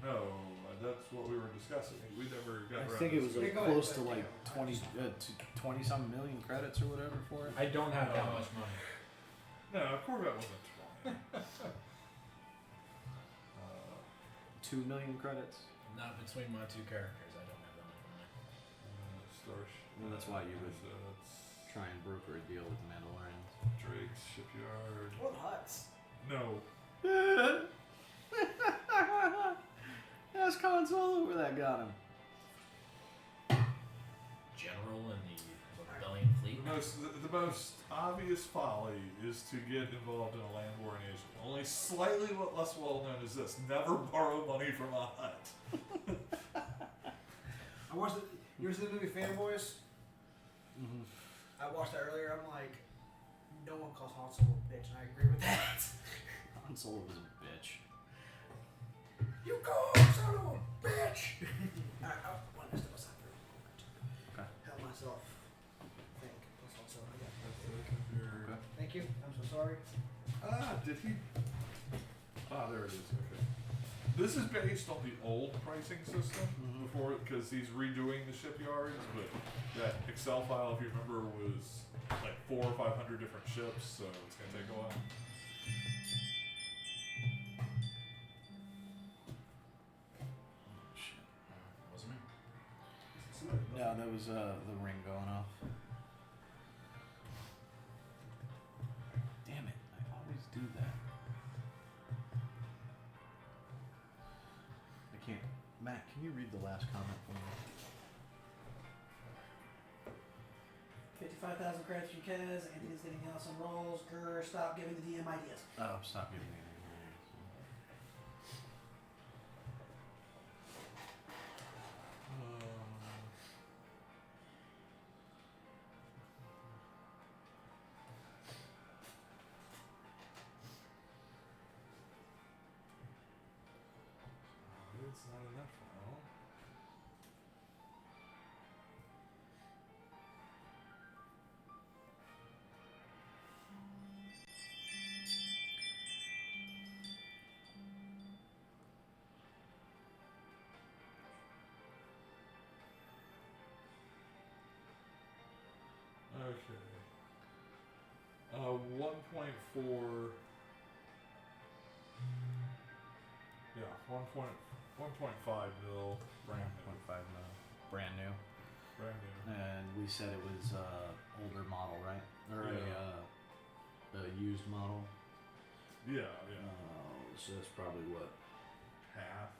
No, that's what we were discussing. We never got I around think to it was Yeah, like go ahead, close to but, like yeah, 20 some million credits or whatever for it. I don't have that much money. No, Corvette wasn't 20. 2 million credits. Not between my two characters. I don't have that much money. Well, that's why you would That's try and broker a deal with the Mandalorians. Drake's Shipyard. What huts? No, Ask Han Solo where that got him. General in the rebellion fleet. the most obvious folly is to get involved in a land war in Asia. Only slightly less well known is this: never borrow money from a hut. I watched it. You ever seen the movie Fanboys? Mm-hmm. I watched that earlier. I'm like, no one calls Han Solo a bitch, and I agree with that. Han Solo was a bitch. You call Han Solo a bitch! Alright, I want to step aside for a moment. Okay. Help myself think. Plus Han Solo. Yeah. Okay. Thank you. I'm so sorry. Did he? Ah, there it is. Okay. This is based on the old pricing system before, because he's redoing the shipyards. But that Excel file, if you remember, was like 400 or 500 different ships, so it's gonna take a while. Wasn't me. No, that was the ring going off. Damn it! I always do that. I can't. Matt, can you read the last comment for me? 55,000 credits from Kez. Anthony's getting else on rolls. Grr, stop giving the DM ideas. Oh, stop giving me. It's not in that file. 1.4. Yeah, 1.5 mil brand new. 1.5 mil, brand new. Brand new. And we said it was older model, right? Or Yeah. a used model. Yeah, So that's probably what. half.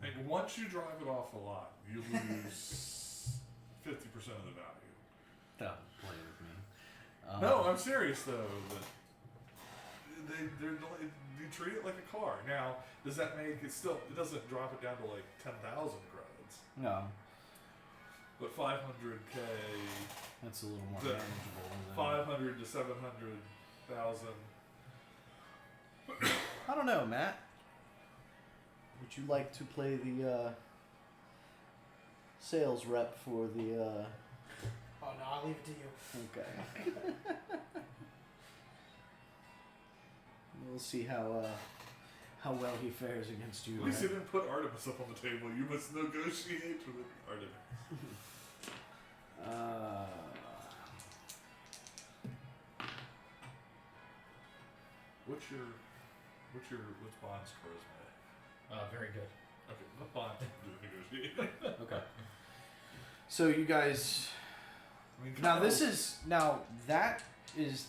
And once you drive it off the lot, you lose 50% of the value. Don't play with me. No, I'm serious though. That you treat it like a car. Now, does that make it still? It doesn't drop it down to like 10,000 credits, No, but 500k, that's a little more The- manageable. Than, 500 to 700,000. I don't know, Matt. Would you like to play the sales rep for the? Oh no, I'll leave it to you. Okay. We'll see how well he fares against you. At least right? you didn't put Artemis up on the table. You must negotiate with Artemis. What's Bond's charisma? Very good. Okay, let Bond do the negotiating. Okay. So you guys. I mean, Now Kyle- that is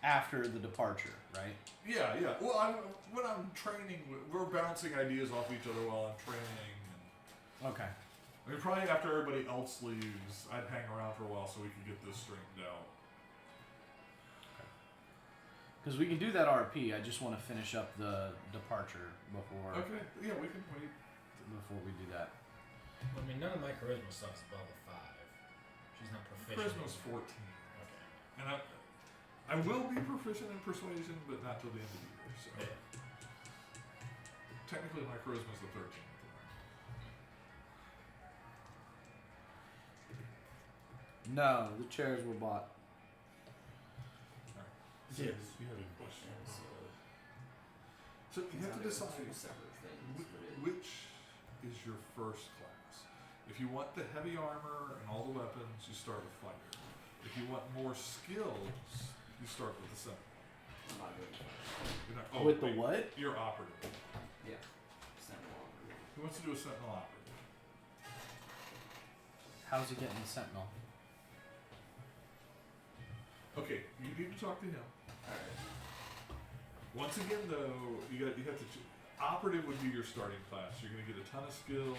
after the departure, right? Yeah. Well, when I'm training, we're bouncing ideas off each other while I'm training. And, Okay. I mean, probably after everybody else leaves, I'd hang around for a while so we could get this straightened out. Because we can do that RP. I just want to finish up the departure before Okay. Yeah, we can wait. before we do that. I mean, none of my charisma stuff's above a 5. She's not proficient. Charisma's 14, Okay. and I will be proficient in persuasion, but not till the end of the year. So Yeah. technically, my charisma's the 13th. No, the chairs were bought. Yes. You have any questions? So you have to decide Two separate things. but it- which is your first class. If you want the heavy armor and all the weapons, you start with fighter. If you want more skills, you start with the sentinel. I'm not good. You're not, With the wait, what? You're operative. Yeah. Sentinel operative. Who wants to do a sentinel operative? How's he getting the sentinel? Okay, you need to talk to him. Alright. Once again, though, you have to. Operative would be your starting class. You're going to get a ton of skills,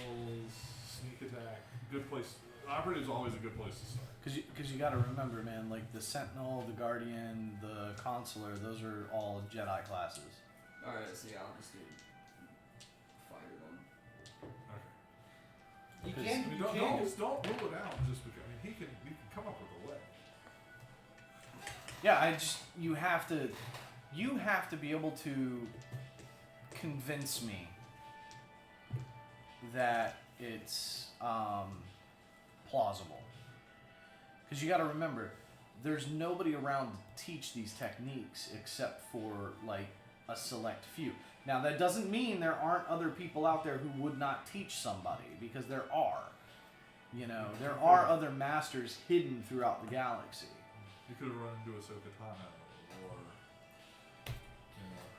sneak attack, good place. Operative's always a good place to start. Because you got to remember, man, like the sentinel, the guardian, the consular, those are all Jedi classes. Alright, so yeah, I'll just do fighter then. Okay. You Because- can. I mean, You don't can. don't rule it out just because. I mean, he can come up with a way. Yeah, you have to be able to convince me that it's plausible. Because you got to remember, there's nobody around to teach these techniques except for like a select few. Now that doesn't mean there aren't other people out there who would not teach somebody, because there are. You know, there are other masters hidden throughout the galaxy. You could have run into Ahsoka Tano or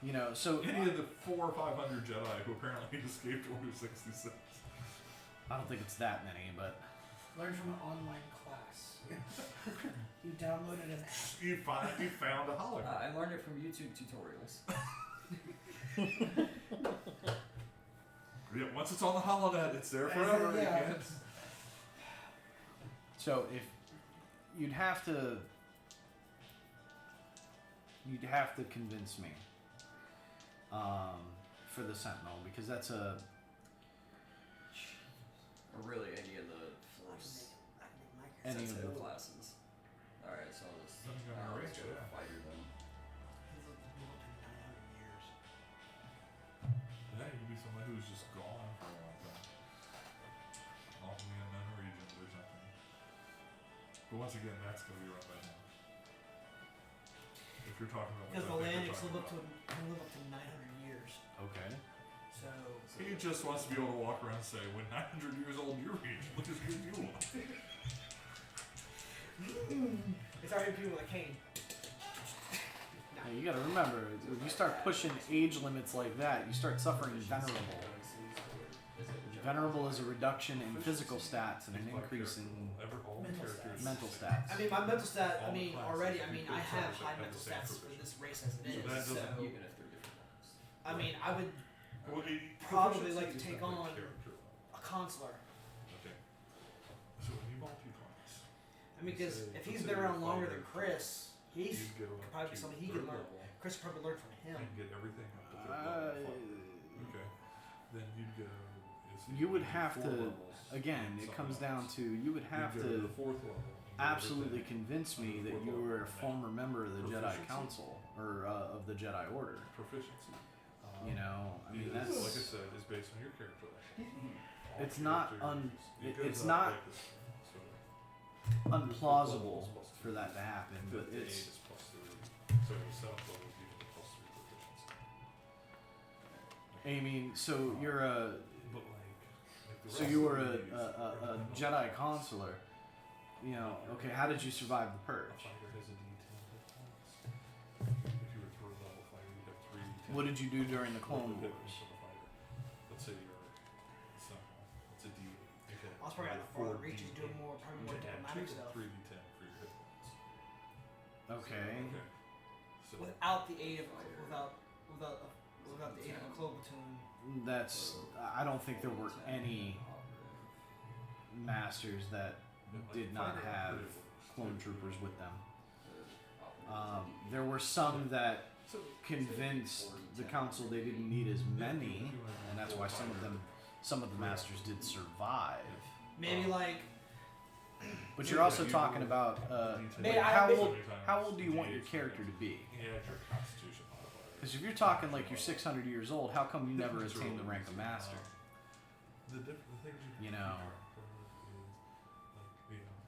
You know, so any of the 400 or 500 Jedi who apparently escaped Order 66. I don't think it's that many, but Learn from an online class. You downloaded an app. You found a hologram. I learned it from YouTube tutorials. Yeah, once it's on the holonet, it's there forever. You Yeah. can't- so if you'd have to convince me for the Sentinel, because that's a Or really any of the force I can make my Any of sensitive the- classes. Alright, so I'll just, Then you got I'll an just array, go yeah. fighter then. He's like built in 900 years. Yeah, you could be somebody who's just gone for a long time. Off in the unknown regions or something. But once again, that's going to be run by him. If you're talking about Because what the I think Landix you're will live talking to can live up to 900 years. okay. So about. He just wants to be able to walk around and say, when 900 years old you're reach, look as good you want. it's already people with a cane. Now, you gotta remember, if you start pushing age limits like that, you start suffering venerable. Venerable is a reduction in physical stats and an increase in mental stats. I mean, my mental stat. I mean, already. I mean, I have high mental stats for this race as it So that is. doesn't So, help. Even if they're different ones. I mean, I would Well, probably proficiency like to is take not on like character. a consular. Okay. So when you multi-class, I mean, because if he's been around longer than Chris, he's you go could probably be to something he third can learn. level Chris could probably learn from him. and get everything up to third level. Okay. Then you'd go. You would have four to, levels again, and it something comes else. down to, you would have You'd go to the fourth level and get absolutely everything. convince me that you were a former member of the Jedi Proficiency. Council, or of the Jedi Order. Proficiency. You know, I mean, Because, that's, like I said, is based on your character. All It's not characters, it goes it's up not like this. So unplausible for that to happen, but fifth to eight it's, is plus 3. So seventh level would be the plus 3 proficiency. I mean, so you're a, But the so rest you of were these a are not. Jedi consular. You know, okay, how did you survive the A purge? fighter has a D10 hit points. If you were third level fighter, you'd have 3 D10. What did you do during the Total Clone hit Wars? points for the fighter. Let's say you're Sentinel. It's a D8. Okay. I was probably out of Four farther reaches D8. doing more, probably more You can add diplomatic two stuff. 3d10 for your hit points. Okay. Okay. So Without the aid of without the aid of a clone platoon. That's, I don't think there were any masters that yeah, like did not fighter have upgrade works. clone troopers with them. There were some that So convinced the council they didn't need as many, and that's why some of the masters did survive. Maybe like But you're also talking about May I- how old do you want your character to be? Yeah, your constitution modifier. Because if you're talking like you're 600 years old, how come you never attained the rank of master? The things You know.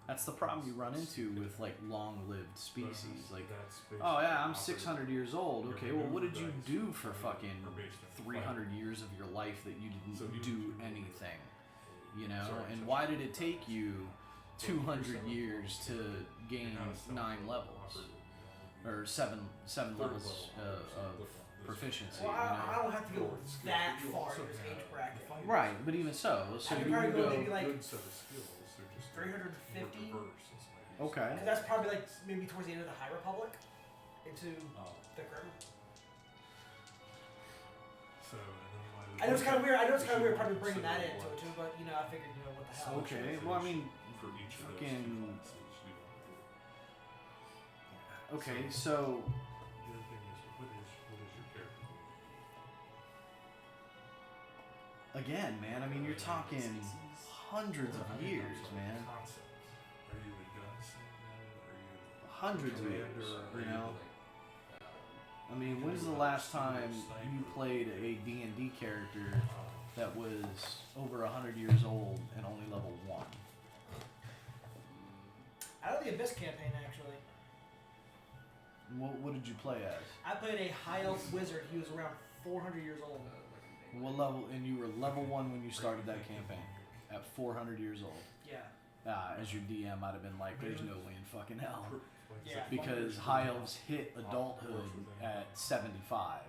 That's the problem you run into with like long-lived species. Like, oh yeah, I'm 600 years old. Okay, well, what did you do for fucking 300 years of your life that you didn't do anything? You know, and why did it take you 200 years to gain 9 levels or seven levels of proficiency? well, You I know? don't have to go that far in this age bracket. Right, but even so I you could probably go maybe go. like good set of skills. They're just 350. Okay. Cause that's probably like maybe towards the end of the High Republic into the current. I know it's kind of weird. I know it's kind of weird probably bringing that into it too, but you know I figured what the hell. Okay, well, I mean, for each of those fucking- classes, you don't do it. okay, so The other thing is, what is your character? again, man, I mean, you're talking hundreds of years, man. Concept. Are you a gunslinger? Are you Hundreds of years, commander? you know? um, I mean, when's the last time you played a D&D character that was over 100 years old and only level 1? I know the Abyss campaign actually. What did you play as? I played a high elf wizard. He was around 400 years old. What level? And you were level 1 when you started that campaign at 400 years old. Yeah. As your DM, I'd have been like, "There's no way in fucking hell," Yeah. because high elves hit adulthood at 75.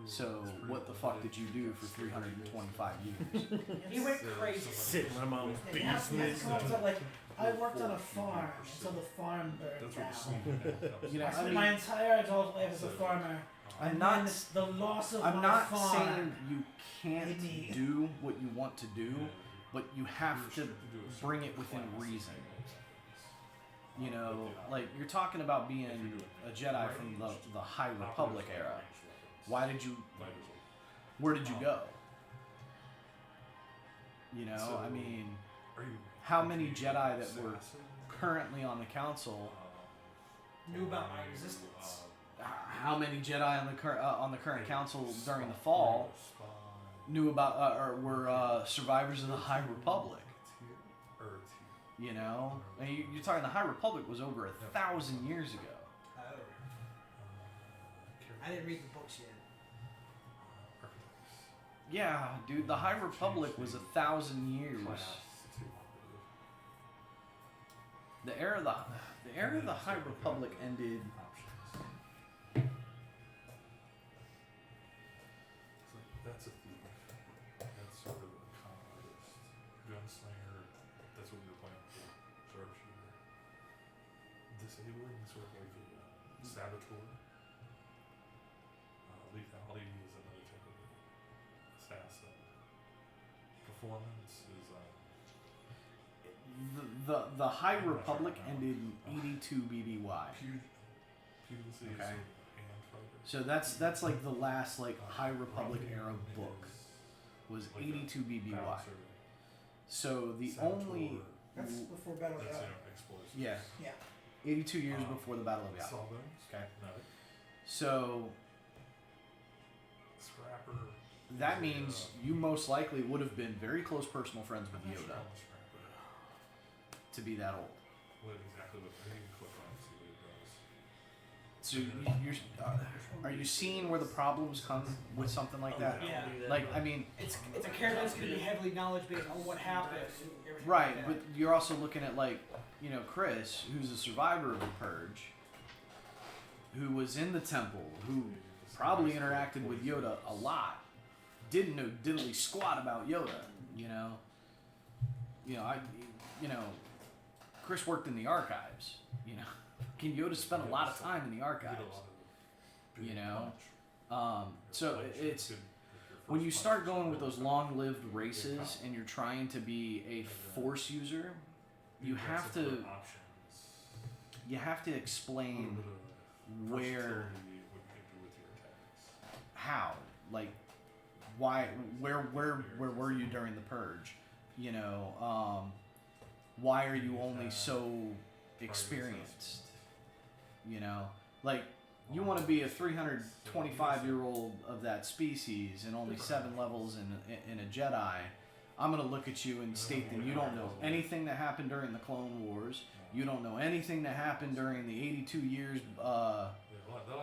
So what the fuck did you do for 325 years? He went crazy. Sit in my mom's They have basement. to come up to like, I worked on a farm until the farm burned That's what down. you're You know, I I spent mean, my entire adult life as a farmer. I'm and not. then the loss of I'm my not farm. saying you can't made me- do what you want to do, but you have to bring it within reason. You know, like you're talking about being a Jedi from the High Republic era. Why did you? Where did you go? You know, I mean, how many Jedi that were currently on the council? Knew about my existence. How many Jedi on the current council during the fall knew about or were survivors of the High Republic? You know, I mean, you're talking the High Republic was over 1,000 years ago. Oh. I didn't read the books yet. Yeah, dude, the High Republic was 1,000 years. The era of the High Republic ended Saboteur. Lethality is another type of assassin. Performance is The High Republic ended in 82 BBY. Pudency is Okay. a hand fighter. So that's like the last like High Republic era book was 82 BBY. Bouncer, So the Saboteur, only That's before Battle that's Royale. explosives. yeah, Yeah. 82 years before the Battle of Yavin. Sawbones. Okay. No. So Scrapper. that is, means you most likely would have been very close personal friends with I'm not sure Yoda on the Scrapper. to be that old. What exactly? What I can click on and see what it does. So are you seeing where the problems come with something like that? Yeah. Like I mean, It's a character that's going to be heavily knowledge based on what happened. And everything right, like but that. you're also looking at like, you know, Chris, who's a survivor of the Purge, who was in the temple, who probably interacted with Yoda a lot, didn't know diddly squat about Yoda, you know. Chris worked in the archives, you know. Yoda spent a lot of time in the You get a archives. lot of big You know, punch. So Punch it's good with your when first you punch, start it's going with really those good. long-lived races and you're trying to be a Force user, you got have some to good options. A explain little bit of where, versatility what you can do with your attacks. how, like, why, where were you during the Purge? You know, why are you only so experienced? You know, like, you want to be a 325-year-old of that species and only 7 levels in a Jedi. I'm going to look at you and state that you don't know anything that happened during the Clone Wars. You don't know anything that happened during the 82 years Yeah, a lot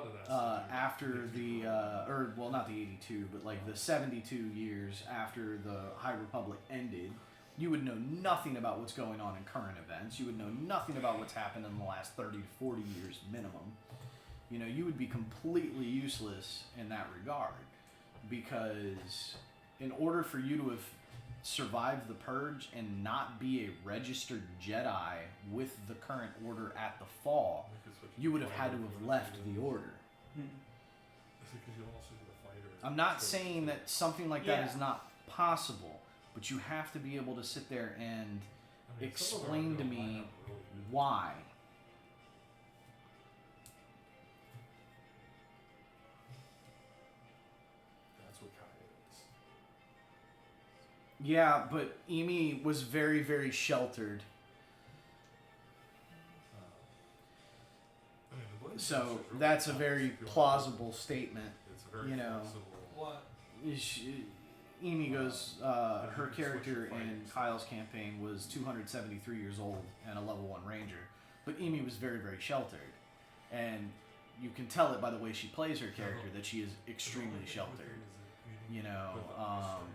of that stuff you- after the, or well, not the 82, but like the 72 years after the High Republic ended. You would know nothing about what's going on in current events. You would know nothing about what's happened in the last 30 to 40 years minimum. You know, you would be completely useless in that regard because in order for you to have survived the Purge and not be a registered Jedi with the current order at the fall, I think it's what you would have had to fighter have with left you. the order. I think 'cause you also do the fighter. I'm not So- saying that something like that Yeah. is not possible, but you have to be able to sit there and I mean, some of them explain to don't me line up really good. why. That's what Kai is. Yeah, but Emi was very, very sheltered. I mean, the Blade So Master's really that's a tough very if you wanna- plausible statement. It's a very you know. flexible. What? Emi goes, But her you can switch character your in fighting Kyle's campaign was 273 years old and a level 1 ranger. But Emi was very, very sheltered. And you can tell it by the way she plays her character that she is extremely sheltered. You know,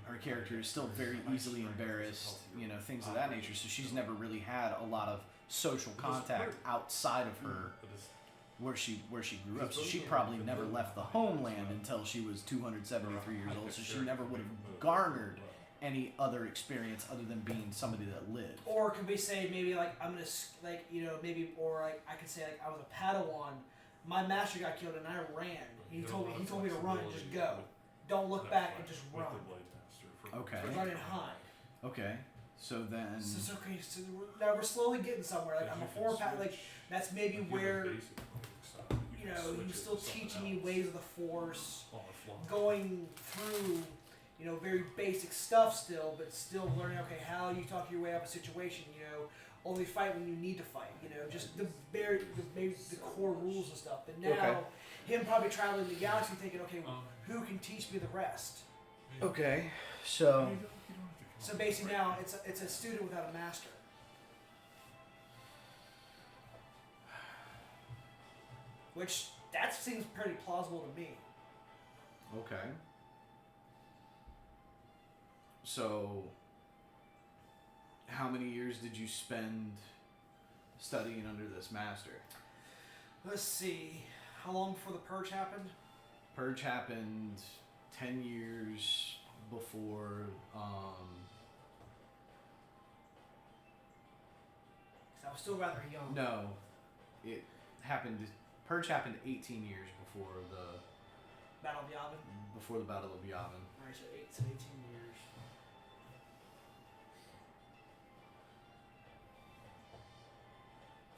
her character is still very easily embarrassed, you know, things of that nature. So she's never really had a lot of social contact outside of her where she grew up. So she probably never left the homeland until she was 273 years old. So she never would have garnered any other experience other than being somebody that lived. Or could we say maybe like I'm gonna like you know maybe or like I could say like I was a Padawan, my master got killed and I ran. He told me to run and just go. Don't look back and just run. Okay. Run and hide. Okay. So then, So it's okay. So now we're slowly getting somewhere. Like I'm a 4-pack. Like that's maybe where you know he was still teaching me ways of the Force, going through you know very basic stuff still, but still learning. Okay, how you talk your way out of a situation. You know, only fight when you need to fight. You know, just maybe the core rules and stuff. But now Okay. him probably traveling the galaxy, thinking, okay, who can teach me the rest? okay. So, So basically now it's a student without a master. Which that seems pretty plausible to me. okay. So, how many years did you spend studying under this master? Let's see. How long before the purge happened? Purge happened 10 years before, 'Cause I was still rather young. no, it happened Purge happened 18 years before the Battle of Yavin. Battle of Yavin. Alright, so 18 years.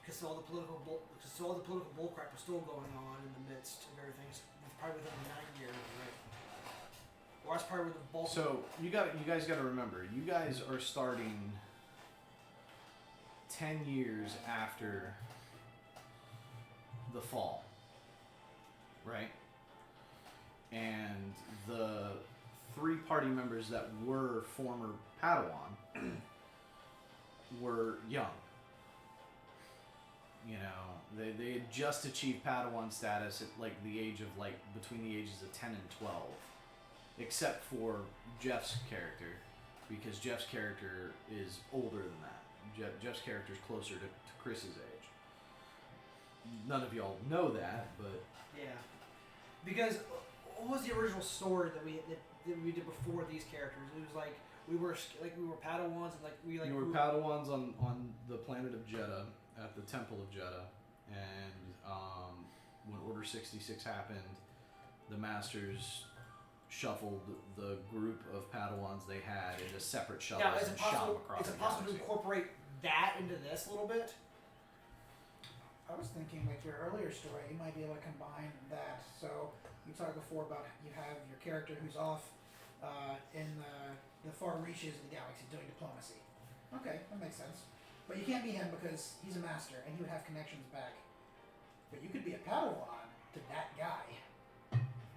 Because all the political bullcrap was still going on in the midst of everything. It's probably within the 9 years, right? Or that's probably where the bulk. So you guys got to remember, you guys are starting 10 years after the fall, right? And the 3 party members that were former Padawan were young. You know, they had just achieved Padawan status at like the age of like between the ages of 10 and 12, except for Jeff's character, because Jeff's character is older than that. Jeff's character is closer to Chris's age. None of y'all know that, but Yeah. Because what was the original story that we did before these characters? It was like we were Padawans and you were Padawans on the planet of Jeddah at the Temple of Jeddah, and when Order 66 happened, the Masters shuffled the group of Padawans they had into separate shuttles Now, is it and shot them possible? across Is the it possible to galaxy. incorporate that into this a little bit? I was thinking, like your earlier story, you might be able to combine that. So you talked before about you have your character who's off in the far reaches of the galaxy doing diplomacy. Okay, that makes sense. But you can't be him because he's a master and he would have connections back. But you could be a Padawan to that guy.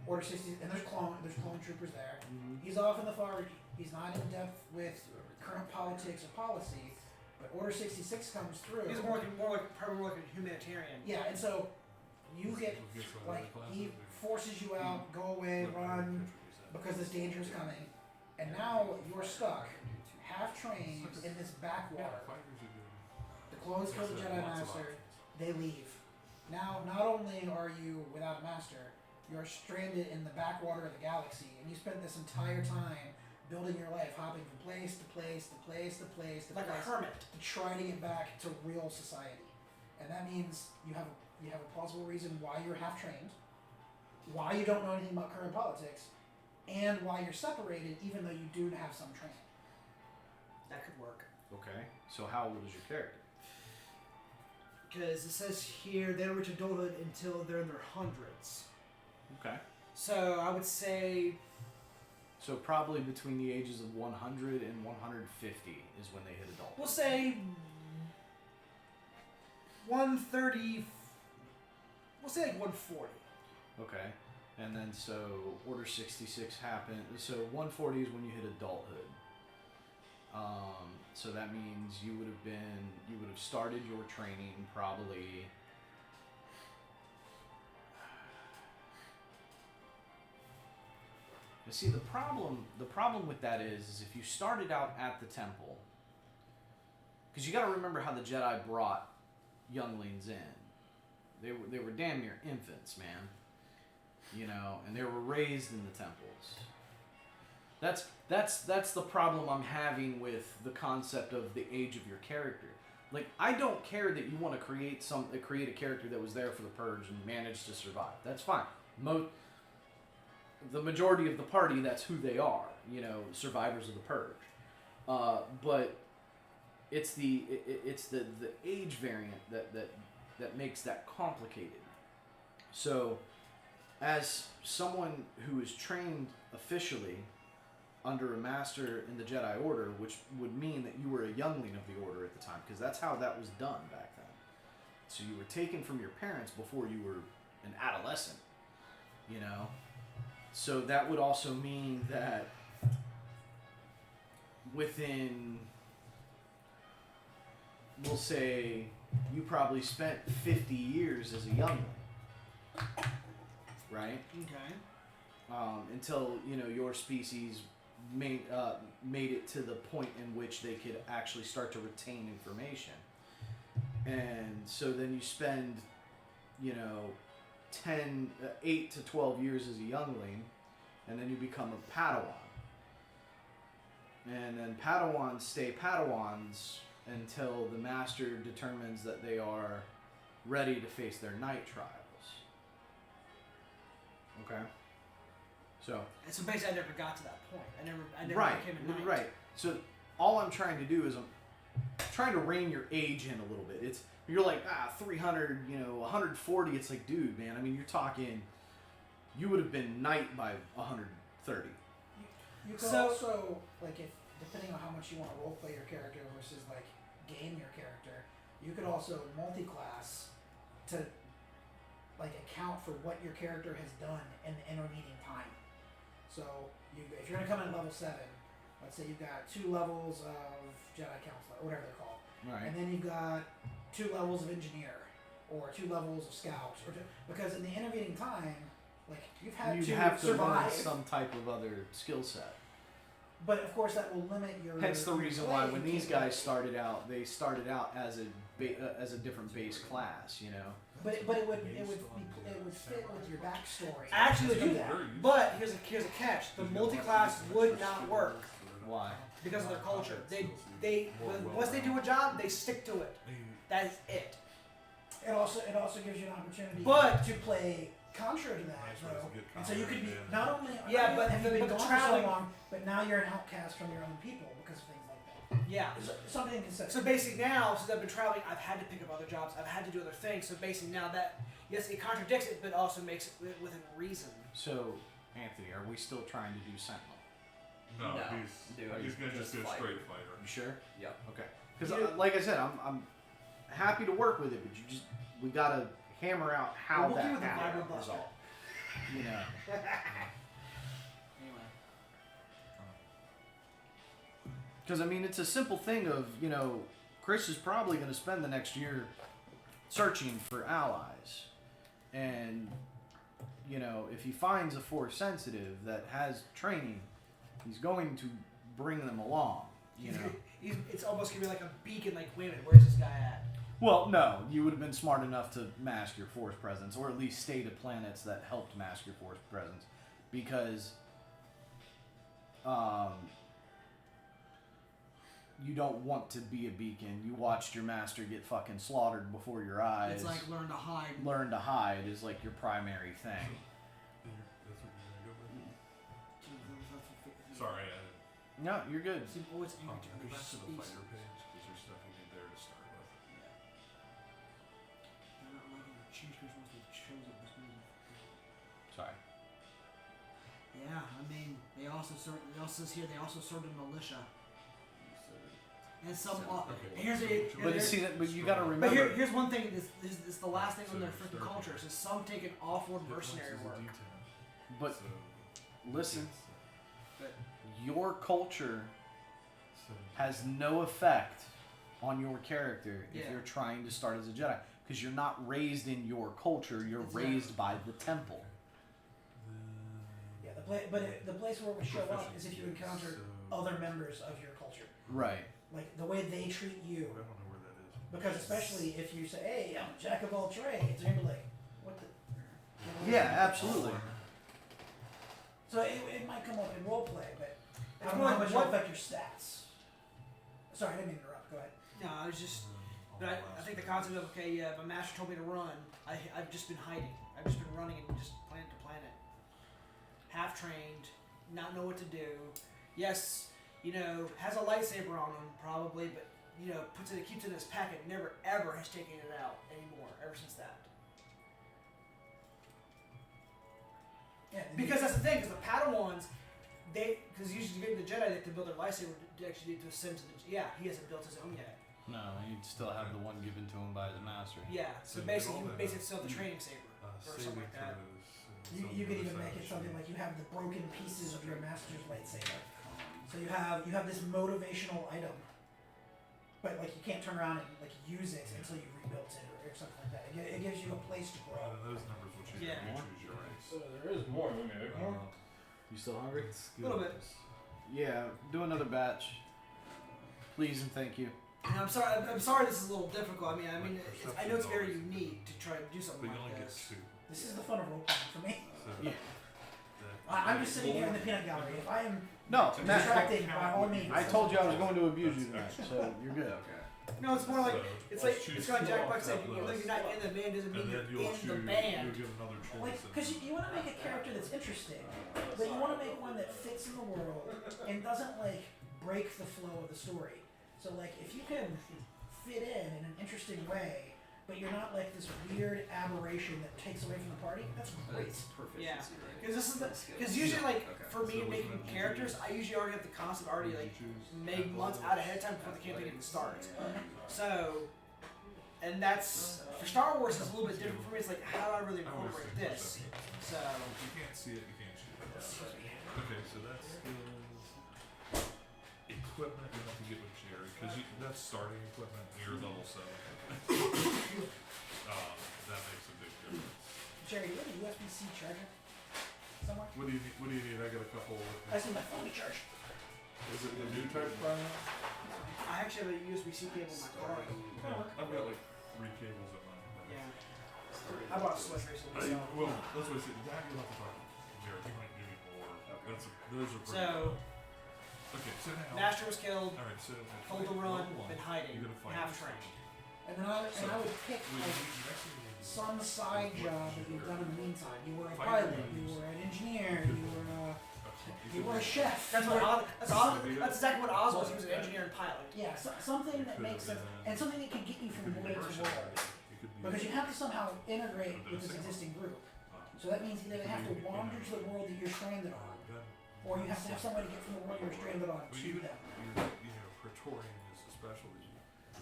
Order 60, and there's clone troopers there. Mhm. He's off in the far reach. He's not in depth with current politics or policy. But Order 66 comes through. He's probably more like a humanitarian. Yeah, and so you get like he forces you out, go away, run, because this danger is coming, and now you're stuck, half trained in this backwater. The clones kill the Jedi Master, they leave. Now, not only are you without a master, you're stranded in the backwater of the galaxy, and you spent this entire time building your life, hopping from place to place to place to place to Like a place hermit. to try to get back to real society. And that means you have a plausible reason why you're half trained, why you don't know anything about current politics, and why you're separated even though you do have some training. That could work. Okay, so how old is your character? Because it says here they don't reach adulthood until they're in their hundreds. Okay. So I would say So probably between the ages of 100 and 150 is when they hit adulthood. we'll say 130. We'll say like 140. Okay. And then so Order 66 happened. So 140 is when you hit adulthood. So that means you would have started your training probably. You see, the problem with that is if you started out at the temple, because you got to remember how the Jedi brought younglings in. They were damn near infants, man. You know, and they were raised in the temples. That's the problem I'm having with the concept of the age of your character. Like, I don't care that you want to create a character that was there for the purge and managed to survive. That's fine. The majority of the party, that's who they are. You know, survivors of the purge. But it's the age variant that makes that complicated. So, as someone who is trained officially under a master in the Jedi Order, which would mean that you were a youngling of the Order at the time, because that's how that was done back then. So you were taken from your parents before you were an adolescent, you know? So that would also mean that within, we'll say, you probably spent 50 years as a youngling, right? Okay. Until, you know, your species made it to the point in which they could actually start to retain information. And so then you spend, you know, 8 to 12 years as a youngling, and then you become a Padawan. And then Padawans stay Padawans until the master determines that they are ready to face their night trials. Okay. So. And so basically, I never got to that point. I never Right. became a knight. Right. So all I'm trying to do is I'm trying to rein your age in a little bit. It's you're like 300, 140. It's like, dude, man. I mean, you're talking. You would have been knight by 130. You could So- also, like, if depending on how much you want to roleplay your character versus like game your character, you could also multi-class to like account for what your character has done in the intervening time. So if you're gonna come in at level 7, let's say you've got 2 levels of Jedi Counselor, or whatever they're called, Right. and then you've got 2 levels of Engineer or 2 levels of Scout, because in the intervening time, like you've had You'd to have to learn survive. some type of other skill set. But of course, that will limit your. Hence the your reason why when playing these guys capability. started out, they started out as a different base class. But it would fit with your backstory. Actually, to do that. But here's a catch: the multi-class would not work Why? because of their culture. They once they do a job, they stick to it. That's it. It also gives you an opportunity But- to play contrary to that, though. And so you could be not only Yeah, but have you the- been but the gone traveling- for so long, but now you're an outcast from your own people because of things like that. Yeah. It's something to consider. So basically now, since I've been traveling, I've had to pick up other jobs. I've had to do other things. So basically now that, yes, it contradicts it, but also makes it within reason. So, Anthony, are we still trying to do Sentinel? No, No, he's dude, gonna just go fight. straight fighter. You sure? Yep. Okay. Because, like I said, I'm happy to work with it, but we gotta hammer out how We'll that do with the happened. Bible is Buster. all. You know. Anyway. Because I mean, it's a simple thing of Chris is probably going to spend the next year searching for allies, and if he finds a Force sensitive that has training, he's going to bring them along. It's almost gonna be like a beacon. Like, wait a minute, where's this guy at? Well, no, you would have been smart enough to mask your Force presence, or at least stay to planets that helped mask your Force presence, because you don't want to be a beacon. You watched your master get fucking slaughtered before your eyes. It's like learn to hide. Learn to hide is like your primary thing. That's what you're gonna go with? Sorry, No, you're good. See, oh, it's I'll angry to go the to the recipes. fighter page because there's stuff you need there to start with. They're not liking the change because once they chose it was moving. Sorry. Yeah, I mean, they also served in militia. And some. Okay. Here's a. But you see that. But you got to But remember. here's one thing. This is the last thing on their So freaking start culture. here. Is some take an off-world Hit points mercenary is a work. D10. But So, listen, But your culture so has no effect on your character if Yeah. you're trying to start as a Jedi, because you're not raised in your culture. You're Exactly. raised by the temple. Yeah, the place where it would show up is if you encounter other members of your culture, Right. like the way they treat I you. don't know where that is. Because especially if you say, "Hey, I'm jack of all trades," they're gonna be like, "What the?" Yeah, absolutely. So it might come up in roleplay, but I It's don't know more how like much it'll what- affect your stats. Sorry, I didn't mean to interrupt. Go ahead. no, I was just. But I think the concept of okay, yeah, my master told me to run. I've just been hiding. I've just been running and just planet to planet. Half trained, not know what to do. Yes, has a lightsaber on him probably, but keeps it in his packet. Never ever has taken it out anymore. Ever since that. Yeah. Because that's the thing. Because the Padawans, because usually to get the Jedi, they have to build their lightsaber to actually to ascend to the. Yeah, he hasn't built his own yet. No, you'd still have the one given to him by his master. Yeah, so So basically, all you that, basically still have the training saber or something like that. You could even make it something like you have the broken pieces of your master's lightsaber. So you have this motivational item, but like you can't turn around and like use it until you rebuilt it or something like that. It gives you a place to grow. Those numbers will choose Yeah. you choose your race. There is more. Okay. You still hungry? A little bit. Yeah. Do another batch, please and thank you. And I'm sorry. This is a little difficult. I mean, I know it's very unique to try to do But something you only like get this. 2. This is the fun of role playing for me. So Yeah. I'm just sitting here in the peanut gallery. If I am No, Matt. distracting, by all means. I told you I was going to abuse you tonight, so you're good. Okay. No, it's more like So, it's I'll like choose it's like two Jack off Black said. that You're list, not in the band doesn't mean and then you're you'll in choose. the band. You'll get another choice. Like, because you want to make a character that's interesting, but you want to make one that fits in the world and doesn't like break the flow of the story. So like, if you can fit in an interesting way, but you're not like this weird aberration that takes away from the party, that's great. It's proficiency, Yeah. right? Because this is the Skills. because usually like Okay. for me So which making one did you characters, choose? I usually already have the concept already like Choose made months out ahead of time before the campaign even starts. So, and that's for Star Wars is a little bit different for me. It's like how do I really I always incorporate think this? perception. So If you can't see it, you can't shoot it. Okay, so that's skills. Equipment you have to get with Jerry, because that's starting equipment, and you're level 7. That makes a big difference. Jerry, do you have a USB-C charger somewhere? What do you need? What do you need? I got a couple. I see my phone to charge. Is it the new type primer? I actually have a USB-C cable in my car. No, I've got like 3 cables at mine. Yeah, I bought a Switch recently. So. Well, that's what I said. That you'll have to talk to Jared. He might give you more. Those are pretty So okay, so now. Master was killed. All right, so Hold the run, level 1, been hiding, you're gonna find half yourself. trained. And then I would pick Wait, like next thing you need is- some side job that you've done in the meantime. You were a Fire pilot, you engines. were an engineer, you were a could- chef. That's what Oz. That's Oz. That's exactly what Oz was. He was an engineer and pilot. Yeah, something that makes sense, and something that can get you from world to world. Because you have to somehow integrate with this existing group. So that means either they have to wander to the world that you're stranded on, or you have to have somebody get from the world you're stranded on to them. Praetorian is a specialty.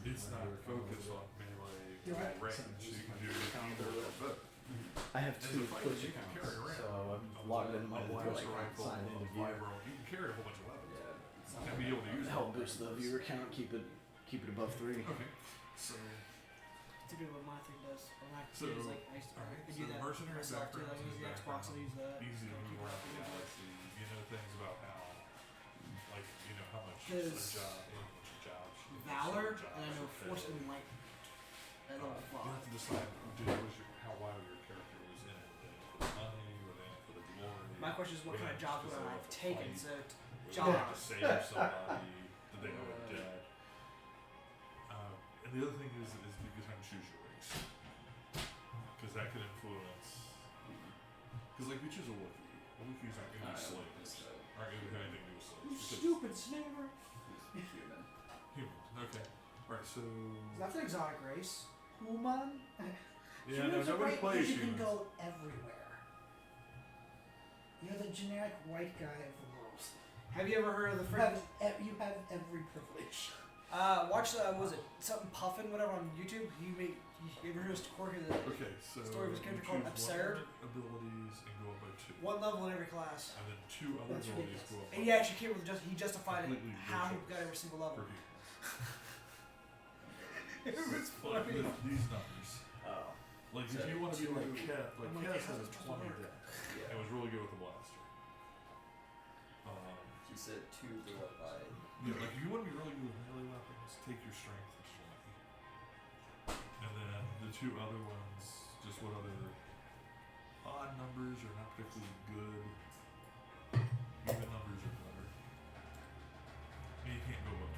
It's not focused on melee You're right. range, so you can do either or both. I have As 2 a fighter, Twitch you can accounts, carry around so a I've logged in my blaster Twitch account, rifle, signed a into Viewer. fireball. You can carry a whole bunch of weapons Yeah. and be able to use Help them. boost the viewer count, keep it above 3. Okay, so Typically, what my thing does, or my So, is like I used to alright, I so do that mercenary myself too. Like backgrounds use is the Xbox, I use that. easy to Keep move it around up, the keep it up. galaxy. You know things about how, like, you know how much a 'Cause job, a job should be. Valor, certain and I know jobs are Force paid. and Light. At level You have 5. to decide how wild your character was in it. Were they in it for the money? Were they in it for the glory? My question is, what kind of jobs would I have taken? So, Were they jobs. trying to save somebody? Did they know a debt? And the other thing is you can kind of choose your race. Because that could influence. Because, like, we choose a Wookiee. Wookiees aren't going to be slaves. Aren't going to have anything to do with slaves. You because- stupid slaver. Human. Human. Okay. Alright, so. that's an exotic race. Human. Yeah, no, Humans are nobody great plays because you can humans. go everywhere. You're the generic white guy of the world. Have you ever heard of the You have, freaking? you have every privilege. Watch was it something Puffin whatever on YouTube? You ever heard of Corky the Okay, so. Story of his you character called choose Absurd? one abilities and go up by 2. one level in every class? And then 2 other That's abilities ridiculous. go up And by he actually came with he justified Completely how he ridiculous. got every single level. per people. It was Like funny. these numbers. Oh. Like So if you want to be like two- Cat, like I'm like, Cat how has does a this 20 work? deck. Yeah. It was really good with the blaster. You said 2 go up by. Yeah, like if you want to be really good with melee weapons, take your strength to 20. And then the 2 other ones, just what other odd numbers are not particularly good. Even numbers are better. And you can't go above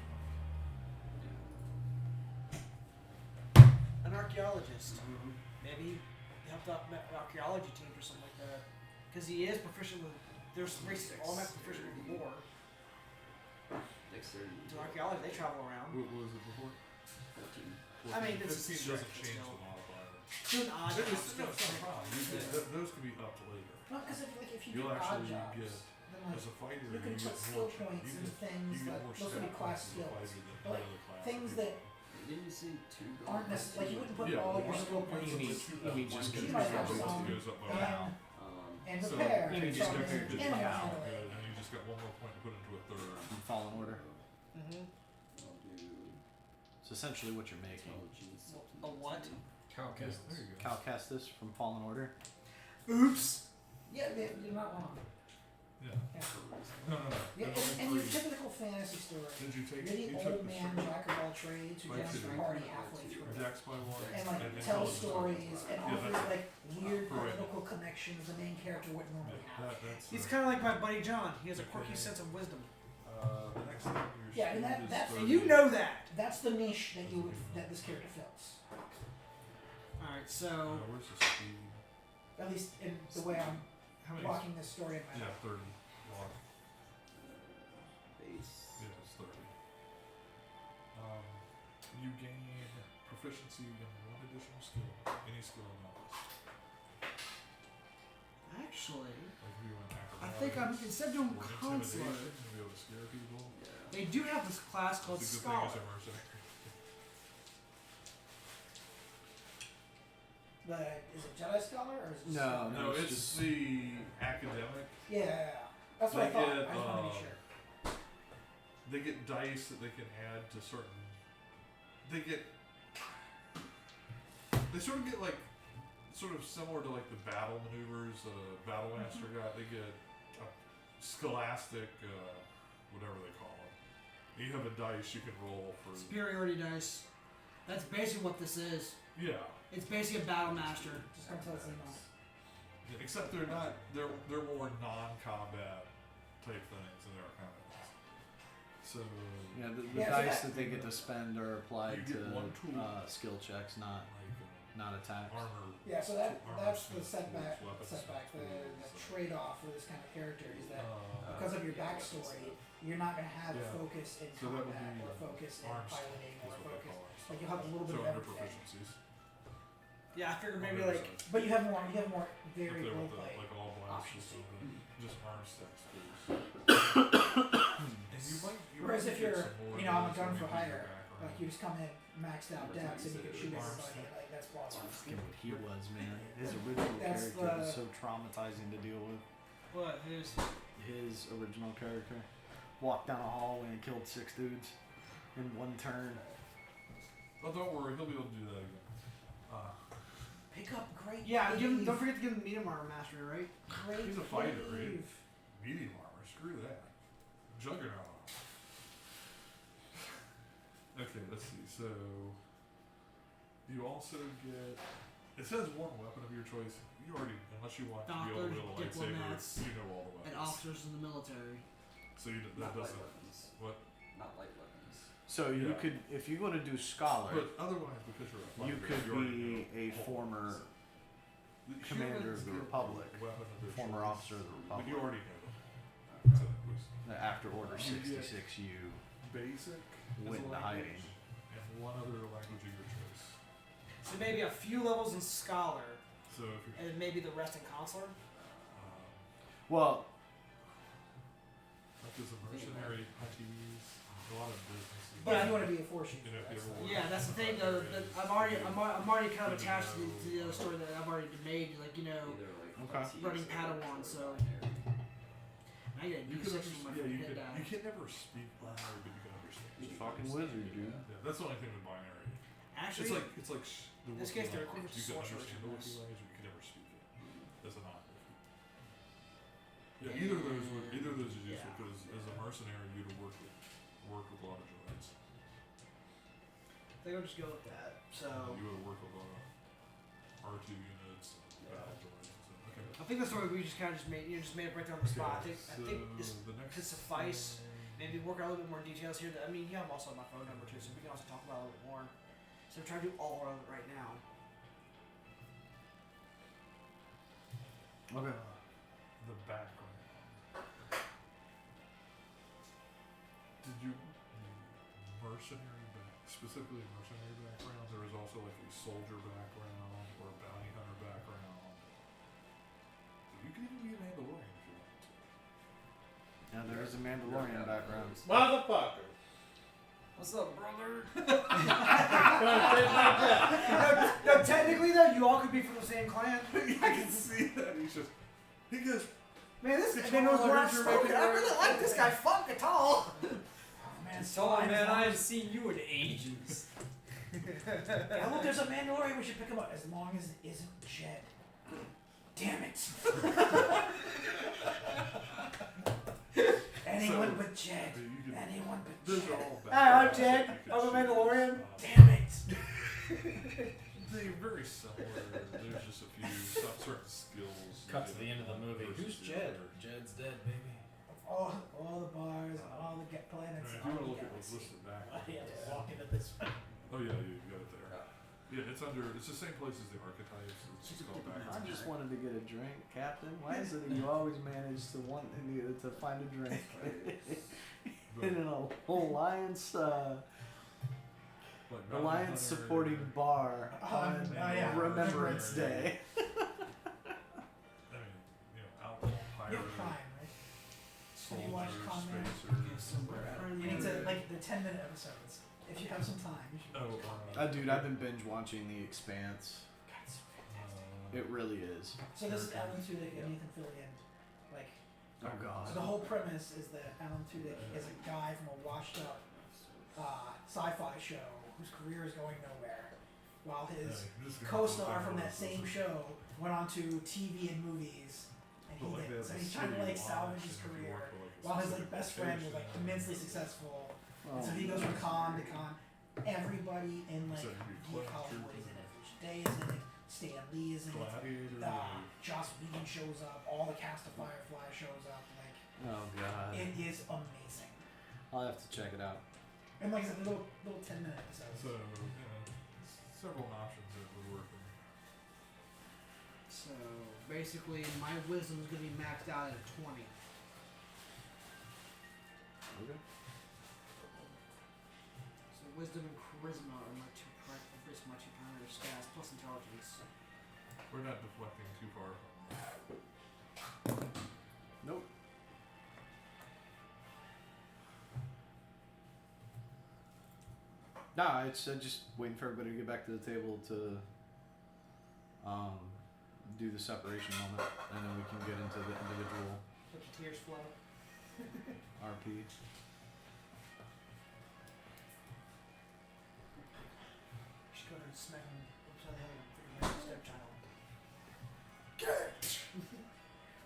20. An archaeologist. Maybe he helped out archaeology teams or something like that. Because he is proficient with. There's races all not proficient with war. Dexterity. To archaeology, they travel around. What was it before? 14. I mean, this is 15 doesn't strength, change still. the modifier. Do an odd It's, job. no, it's not a problem. Those can be upped later. No, because if you You'll do odd actually jobs, get, then like as a fighter, you can get put skill more, points you in get, things you get that more those would be stat class points as a skills. fighter than But, like, other classes. Things that Didn't you see 2 go aren't up by necessarily like you 2? wouldn't put Yeah, all one your skill point points You into need- you need just You good might have control. some goes up by and, Um, and So, repair. you need and just some go through animal the handling. good, and you just got 1 more point to put into a third. From Fallen Order. Mm-hmm. I'll do It's essentially what you're making. intelligence. A what? There you go. Cal Kestis from Fallen Order. Oops. Yeah, you're not wrong. Yeah. Yeah. No. Yeah, There's and only your 3. typical fantasy story. Did you take? You're You the took old the man strength. jack of all trades who By joins the 2. party halfway through. Dex by 1. And like and tell intelligence by stories 1. and Yeah, offers that's- like weird Right. political connections the main character wouldn't normally have. That's He's kind of like my buddy John. He has a quirky sense of wisdom. the next thing you're Yeah, and speed is that's- 30. And you know that. That's the niche that that this character fills. Alright, so Where's the speed? At least in the way I'm How many? walking this story in my Yeah, head. 30. Walk. Base. Yeah, it's 30. You gain proficiency in one additional skill. Any skill in that list. actually, Like if you went I think I'm acrobatics instead of doing or consular, intimidation, you'll be able to scare people. Yeah. they do have this class called It's a good Scholar. thing it's a mercenary. But is it Jedi Scholar or is it No, Scholar? No, it's it's just- the academic. Yeah, that's what I They thought. get, I just want to be sure. They get dice that they can add to certain. They get. They sort of get like, sort of similar to like the battle maneuvers that a battle master got. They get a scholastic, whatever they call it. You have a dice you can roll for. Superiority dice. That's basically what this is. Yeah. It's basically a battle master. Just don't tell us email. Yeah, except they're not. They're more non-combat type things than they are combat. So. Yeah, the Yeah, so dice that- that they get to spend are applied You get to one tool. skill checks, not Like attacks. armor. Yeah, so armor that's the smiths, setback. weapons Setback. The smiths, trade-off for this kind of character is that uh, because of your Yeah, backstory, you're not going to have Yeah. focus in So that would combat be, or focus in arms piloting is or what they focus. call it. Like you'll have a little bit So of under everything. proficiencies. Yeah, I figured maybe Under like those. But you have more Up varied there with the, roleplay. like all options blasters too. and just arm sticks, please. And you Whereas might if get you're, some more you know, I'm a of those gun when for you do your hire. background. Like you just come in maxed out That's what decks you and you said, can shoot arms. everybody. Like that's awesome. Forget what he was, man. His original That's character was the- so traumatizing to deal with. what? Who's His original character walked down a hallway and killed 6 dudes in one turn. Oh, don't worry, he'll be able to do that again. Pick up great. Yeah, give him, Dave. don't forget to give him medium armor mastery, right? Great. He's a fighter, right? Dave. Medium armor, screw that. Juggernaut. Okay, let's see. So you also get. It says one weapon of your choice. You already, unless you want to be able to Doctors, wield a lightsaber, diplomats, you know all the weapons. And officers in the military. So you, that Not light doesn't. weapons. What? Not light weapons. So you Yeah. could, if you want to do scholar, But otherwise, because you're a you fighter, could already be know a all former the weapons. commander of the get Republic, a weapon of their former choice, officer of the But you Republic. already know them. So it was After Order You get- 66, you basic as went a into language, hiding. and one other language of your choice. So maybe a few levels in scholar, So if you're and maybe the rest in consular. Well, like there's a mercenary hunties, a lot of businesses. But if you want to be a force user, You know, if you that's ever the- want- Yeah, that's the thing though. That I'm already kind of attached to the other story that I've already made. Like you know, Either like Okay. LTs Running or Padawan, or so- binary. I get a You D6 can from my yeah, you hit can die. you can never speak binary, but you can understand. he's a fucking wizard, dude. Yeah, that's the only thing with binary. Actually, It's like the this Wookiee case, they're language. equivalent to You can sorcerers understand in the this. Wookiee language, but you can never speak it as a non-Wookiee. Yeah, either of those would either of those is useful Yeah. because as a mercenary you'd work with a lot of droids. I think I'll just go with that. So You would work with a lot of R2 units, battle droids. And stuff. Okay. I think the story we just kind of just made it right there on the spot. I think this the next could suffice. thing- Maybe work out a little bit more details here. I mean, you have also my phone number too, so we can also talk about it a little bit more. So I'm trying to do all of it right now. Okay. The background. Did you specifically mercenary background? There was also like a soldier background or a bounty hunter background. You can even be a Mandalorian if you want to. Now there is a Mandalorian background. Motherfucker. What's up, brother? No, technically though, you all could be from the same clan. I can see that. He goes, Man, this Guitar guy knows where I'm Ranger smoking. I making really like this guy. Fuck Guitar. Oh, man, Tell him, fine, man, as long I as- haven't seen you in ages. Yeah, look, there's a Mandalorian. We should pick him up as long as it isn't Jed. Damn it! Anyone So- but Jed. you can, Anyone but those Jed. are all Hi, I'm backgrounds Jed. that you can I'm a choose. Mandalorian. Damn it! They're very similar. There's just a few certain skills. Cut you to the get end of the movie. versus Who's the Jed? other. Jed's dead, baby. All the bars, and all the planets. If and you all want to the look at was listed back. Yeah, walk into this. Oh yeah, you got it there. Yeah, it's under. It's the same place as the archetypes. It's just called back. I just wanted to get a drink, Captain. Why is it that you always manage to to find a drink in an alliance Like Mountain Hunter, supporting bar on yeah. Remembrance Day? I mean, outlaw, pirate, You have Prime, right? Have you watched soldier, Con Man? spacer. You need to, like, the 10-minute episodes. If you have some time, you should. Oh, Dude, I've been binge watching The Expanse. God, it's so fantastic. It really is. So this is Alan Tudyk and Nathan Fillion. Like, Oh God. so the whole premise is that Alan Tudyk is a guy from a washed-up sci-fi show whose career is going nowhere, while his co-star from that same show went on to TV and movies, and he didn't. So he's trying to like salvage his career, while his like best friend was like immensely successful. And so he goes from con to con. Everybody in like geek Hollywood is in it. Day is in it. Stan Lee is in it. Joss Whedon shows up. All the cast of Firefly shows up. Like Oh God. it is amazing. I'll have to check it out. And like I said, little 10-minute episodes. So several options that would work. So basically, my wisdom's gonna be maxed out at a 20. Okay. So wisdom and charisma are my two primary stats, plus intelligence. We're not deflecting too far from Nope. Nah, it's just waiting for everybody to get back to the table to do the separation moment, and then we can get into the individual Let your tears flow. RP. Just go ahead and smack him upside the head with your stepchild. Get!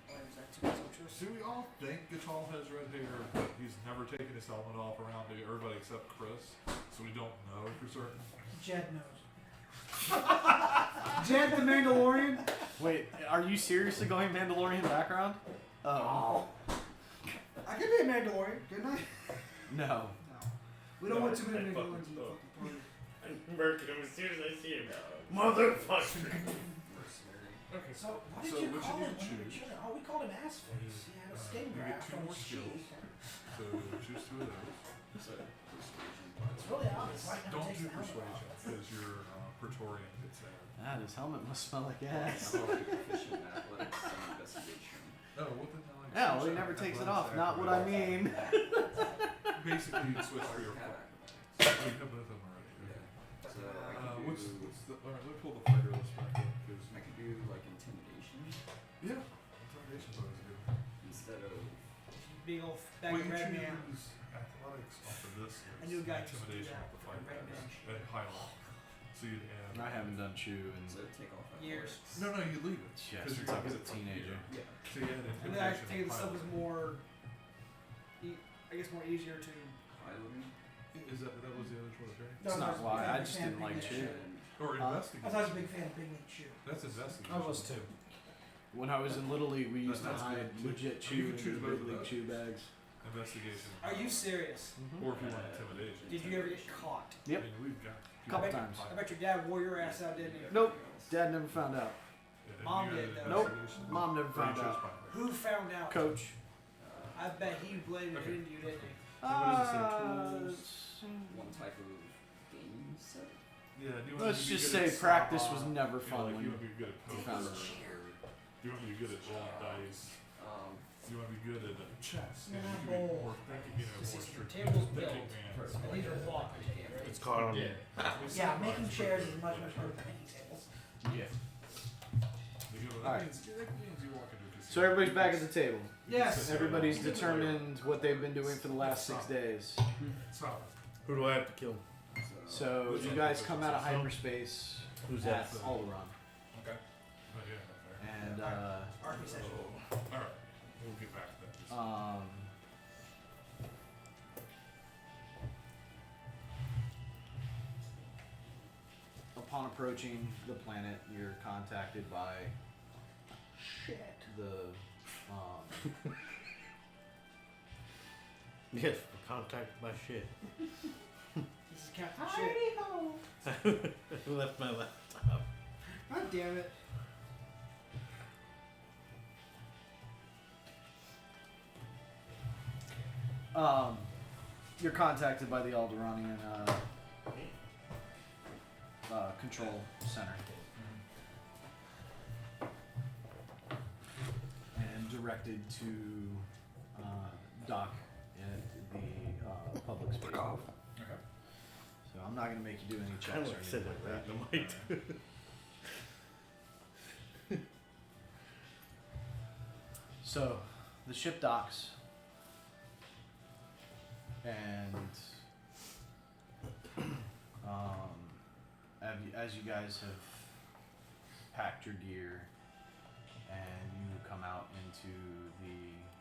Why was that too sumptuous? Do we all think Gatal has red hair, but he's never taken his helmet off around everybody except Chris, so we don't know for certain? Jed knows. Jed the Mandalorian? Wait, are you seriously going Mandalorian background? Oh. I could be a Mandalorian, couldn't I? No. No. We don't want too many Mandalorians in the fucking party. I murk him as soon as I see him. Motherfucker. Mercenary. Okay, So what did so you what call you him need to when you were choose. children? Oh, we called him ass face. He had a skin You get graft two on more his skills. cheek. So choose two of those. So, persuasion. It's really obvious. Why he never Don't takes do the helmet persuasion off. because your Praetorian gets that. Ah, his helmet must smell like ass. How about proficient in athletics and investigation? Oh, what the hell? Yeah, well, he never takes it off. Not what I mean. Basically, you'd switch for your. Have Oh, you have both of them already. Okay. So I could What's do, the? All right, let me pull the fighter list back up because. I could do like intimidation Yeah. Intimidation's always good. instead of Big old bag Well, of you red man. choose athletics off of this list. I knew a guy used to do Intimidation that. off the fight Red dice bench. at high level. So you'd add. I haven't done Chew and so take off Years. athletics. No, you leave it. yeah, 'cause since you're I was good a at teenager. Yeah. So you add And then I intimidation. take at this high stuff is level. more, I guess, more easier to. Piloting Is that was the other choice, right? It's not why, I just didn't like Chew. Chew. Or I Huh? was investigation. always a big fan of Big League Chew. That's investigation. I was too. When I was in Little League, we used to That's hide good, too. legit You Chew can in choose the both Big of League those. Chew bags. Investigation. Are you serious? Or if you want intimidation. Did you ever get caught? Yep. I mean, we've got. Couple I bet, times. I bet your dad wore your ass out, didn't he? Nope. Dad never found out. Mom did, though. Nope. Mom never found out. Who found out? Coach. I bet he blamed Okay. it into you, didn't he? So what does it say? Tools? one type of game set. Yeah, do you want Let's to be just good say at practice Saba? was never You know, fun like, when you want to be good at poker. found Or, it. you want to be good at rolling dice. You want to be good at chess. Yeah, You want to be bowl. more thinking, you know, This more is the strategic table's thinking built. man. And these are blocked. It's caught on. Yeah. Yeah, making chairs is much harder than making tables. Yeah. That Alright. means you walk into a casino. So everybody's back at the table. Yes. Everybody's determined what they've been doing for the last 6 days. Solid. Who do I have to kill? So you guys come out of hyperspace Who's at that? Alderaan. Okay. Oh, yeah, fair. And Army session. Alright. We'll get back to that. Just- upon approaching the planet, you're contacted by the Yes. contact my shit. This is Captain Shit. I left my laptop. God damn it. You're contacted by the Alderanian control center and directed to dock at the public space. Okay. So I'm not gonna make you do any checks Kind or of like said anything it like right that. in the mic. So the ship docks, and as you guys have packed your gear and you come out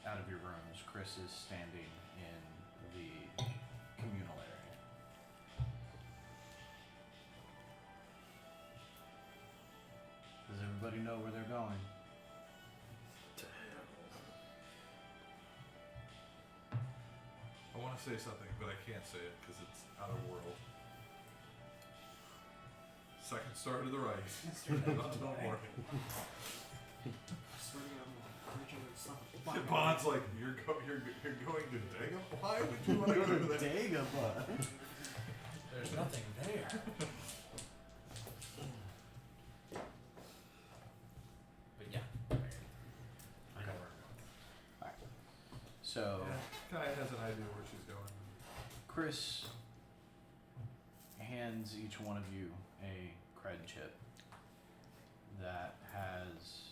out of your rooms, Chris is standing in the communal area. Does everybody know where they're going? I want to say something, but I can't say it because it's out of world. Second star to the right. Don't worry. Bond's like, you're going to Dagobah? Why would you want to go to that? Dagobah. There's nothing there. But yeah, I know where I'm going. So Yeah, Kai has an idea where she's going. Chris hands each one of you a cred chip that has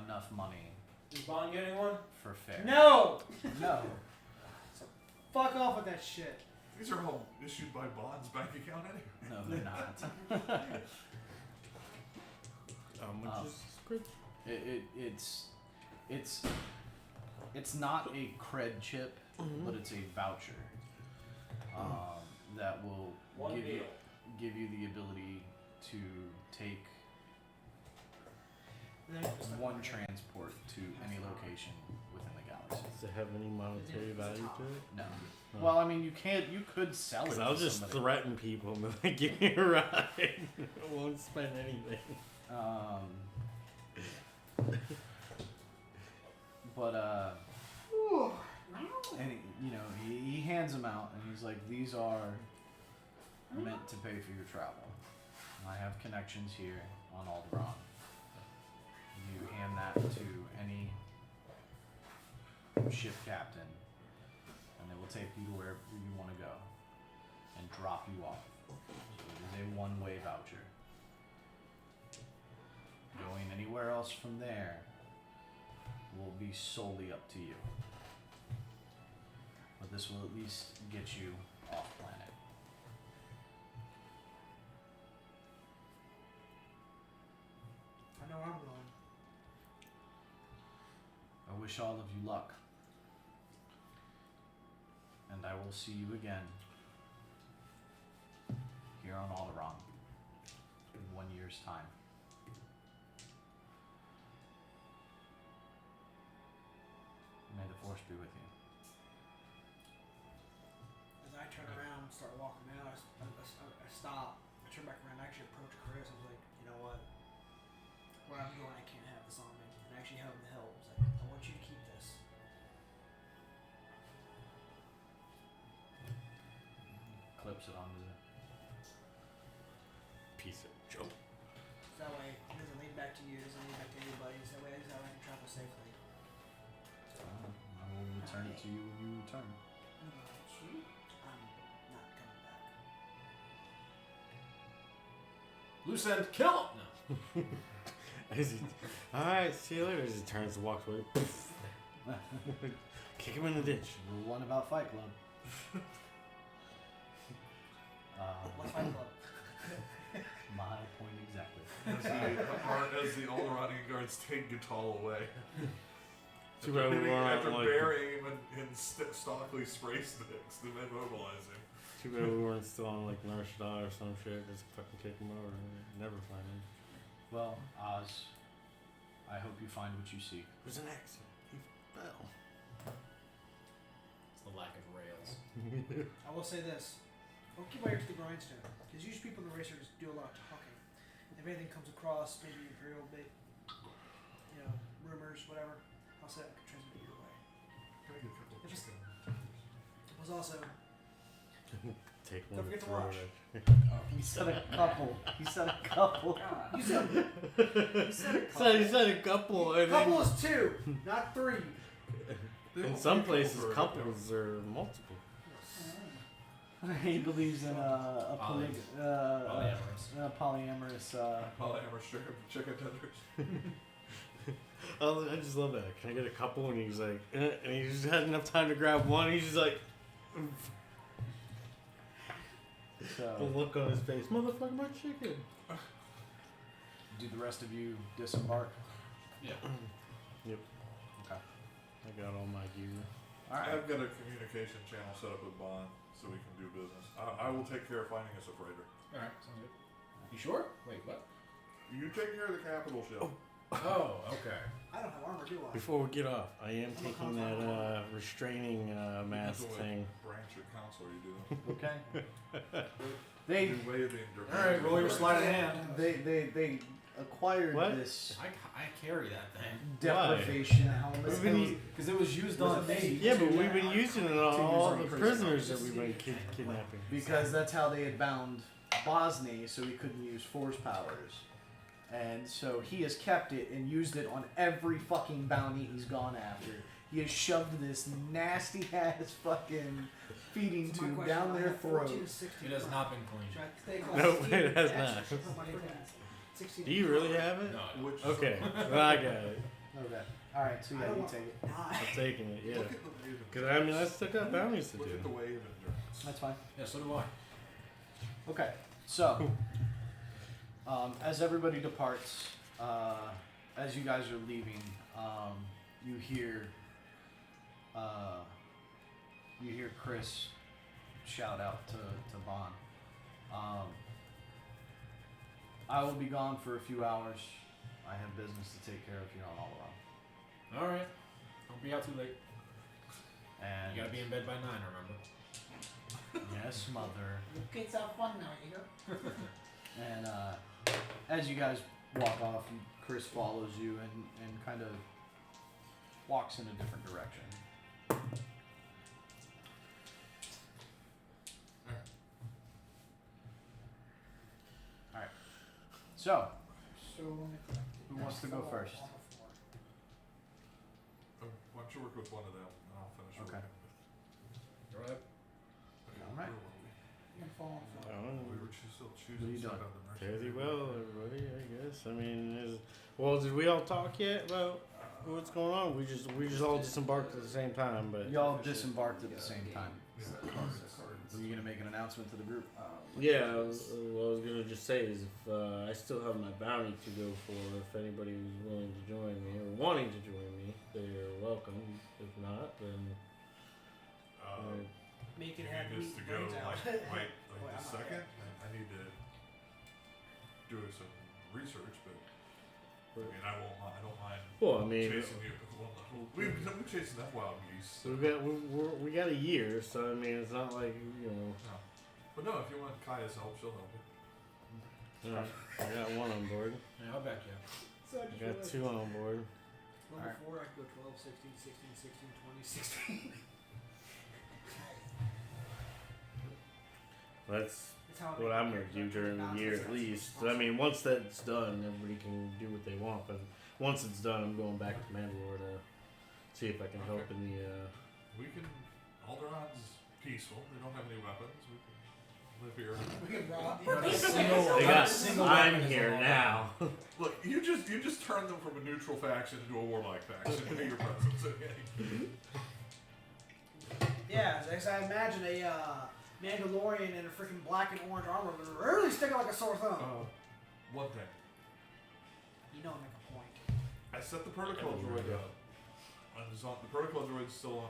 enough money Is Bond getting one? for fare. No! No. Fuck off with that shit. These are all issued by Bond's bank account anyway. No, they're not. How much is this cred? It's not a cred chip, but it's a voucher that will One give deal. you the ability to take one transport to any location within the galaxy. Does it have any monetary value to it? No. Oh. Well, I mean, you could sell it. Because to I'll just somebody. threaten people and be like, give me a ride. I won't spend anything. And he hands them out, and he's like, "These are meant to pay for your travel. I have connections here on Alderaan. You hand that to any ship captain, and they will take you to wherever you want to go and drop you off. So it is a one-way voucher. Going anywhere else from there will be solely up to you. But this will at least get you off planet. I know where I'm going. I wish all of you luck. And I will see you again here on Alderaan in 1 year's time. May the Force be with you. As I turn around and start walking out, I stop. I turn back around. I actually approach Chris. I was like, you know what? Where I'm going, I can't have this on me. And I actually held him the help. I was like, I want you to keep this. Clips it onto the Piece of joke. So that way, it doesn't lead back to you. It doesn't lead back to anybody. So that way, that's how I can travel safely. I will return it to you when you return. I'm not coming back. Loose end, kill him! No. Alright, see you later. As he turns and walks away. Kick him in the ditch. Rule 1 about Fight Club. What's Fight Club? My point exactly. As the Alderanian guards take Gatal away. Too bad we weren't After like. burying him in Stockley spray sticks to immobilize him. Too bad we weren't still on like Narshada or some shit. Just fucking take him over and never find him. Well, Oz, I hope you find what you seek. There's an accident. He fell. It's the lack of rails. I will say this. Don't keep my ear to the grindstone. Because usually people in the racers do a lot of talking. If anything comes across, maybe Imperial bait, rumors, whatever, I'll say I can transmit it your way. Gotta get a couple It just- chicken. It was also, Take Don't one forget to throw wash. it. He said a couple. He said a couple. you said, So he said a couple. And couple is 2, not 3. They in won't some be places, for- couples are multiple. He believes in a Polyamorous. polyamorous. Polyamorous chicken tenders. I just love that. Can I get a couple? And he's like, and he just had enough time to grab one. He's just like, the So, look on his face, motherfucker, my chicken. do the rest of you disembark? Yeah. Yep. Okay. I got all my gear. All right. I've got a communication channel set up with Bond so we can do business. I will take care of finding us a freighter. Alright, sounds good. You sure? Wait, what? You take care of the capital ship. Oh, okay. I don't have armor, do I? Before we get off, I am taking that restraining mask Depends on what thing. branch or council you do. Okay. They You waving Alright, roll your sleight of hand. they acquired What? this I carry that thing. deprivation helmet. We've been Because it was used on me. Yeah, but we've been using it on all on the prisoners that we've been kidnapping. Because that's how they had bound Bosny, so he couldn't use force powers. And so he has kept it and used it on every fucking bounty he's gone after. He has shoved this nasty ass fucking feeding So my tube question, down I their have 14 throat. to 16 It has not been Should clean. I stay close No, to it 16? has Extra, not. should I put money down? 16 Do you really have it? No, Which Okay, well, I got it. Okay. Alright, so I yeah, don't you want- take it. Die. I'm taking it, yeah. Look at the wave of Because I mean, I still got bounties to Look at the do. wave of endurance. That's fine. Yeah, so do I. Okay, so as everybody departs, as you guys are leaving, you hear Chris shout out to Vaughn. I will be gone for a few hours. I have business to take care of here on Alderaan. Alright. Don't be out too late. And You gotta be in bed by 9, remember? yes, mother. Kids have fun now, you know? And as you guys walk off, Chris follows you and kind of walks in a different direction. Alright. So, So, who wants to go first? Why don't you work with one of them and I'll finish Okay. working with. Alright. Okay, Alright. where were we? You can fall on I don't know. We were still What are choosing you stuff doing? out of the merchant. Fairly well, everybody, I guess. I mean, well, did we all talk yet about what's going on? We just all disembarked at the same time, but Y'all disembarked at the same time. Yeah. Were you going to make an announcement to the group? yeah, what I was gonna just say is if I still have my bounty to go for, if anybody was willing to join me or wanting to join me, they're welcome. If not, then Make it You happen. need this to go right this second. I need to do some research, but I mean, I don't mind well, I mean, chasing you. We've been chasing that wild geese. so we got a year, so I mean, it's not like No. But no, if you want Kaya's help, she'll help you. I got one on board. Yeah, I'll back you. So I got two on board. Number Alright. 4, I can go 12, 16, 16, 16, 20, 16. That's That's how I what make I'm my gonna do character. during the year at least. I mean, once that's done, everybody can do what they want. But once it's done, I'm going back to Mandalore to see if I can help in the. We can. Alderaan's peaceful. They don't have any weapons. We can live here. we can rob Not a you. single- They not a got. single I'm weapon is here allowed. now. Look, you just turned them from a neutral faction into a warlike faction in your presence. Okay? Yeah, as I imagine a Mandalorian in a freaking black and orange armor would really stick out like a sore thumb. One thing. You don't make a point. I set the protocol droid up. And the protocol droid's still on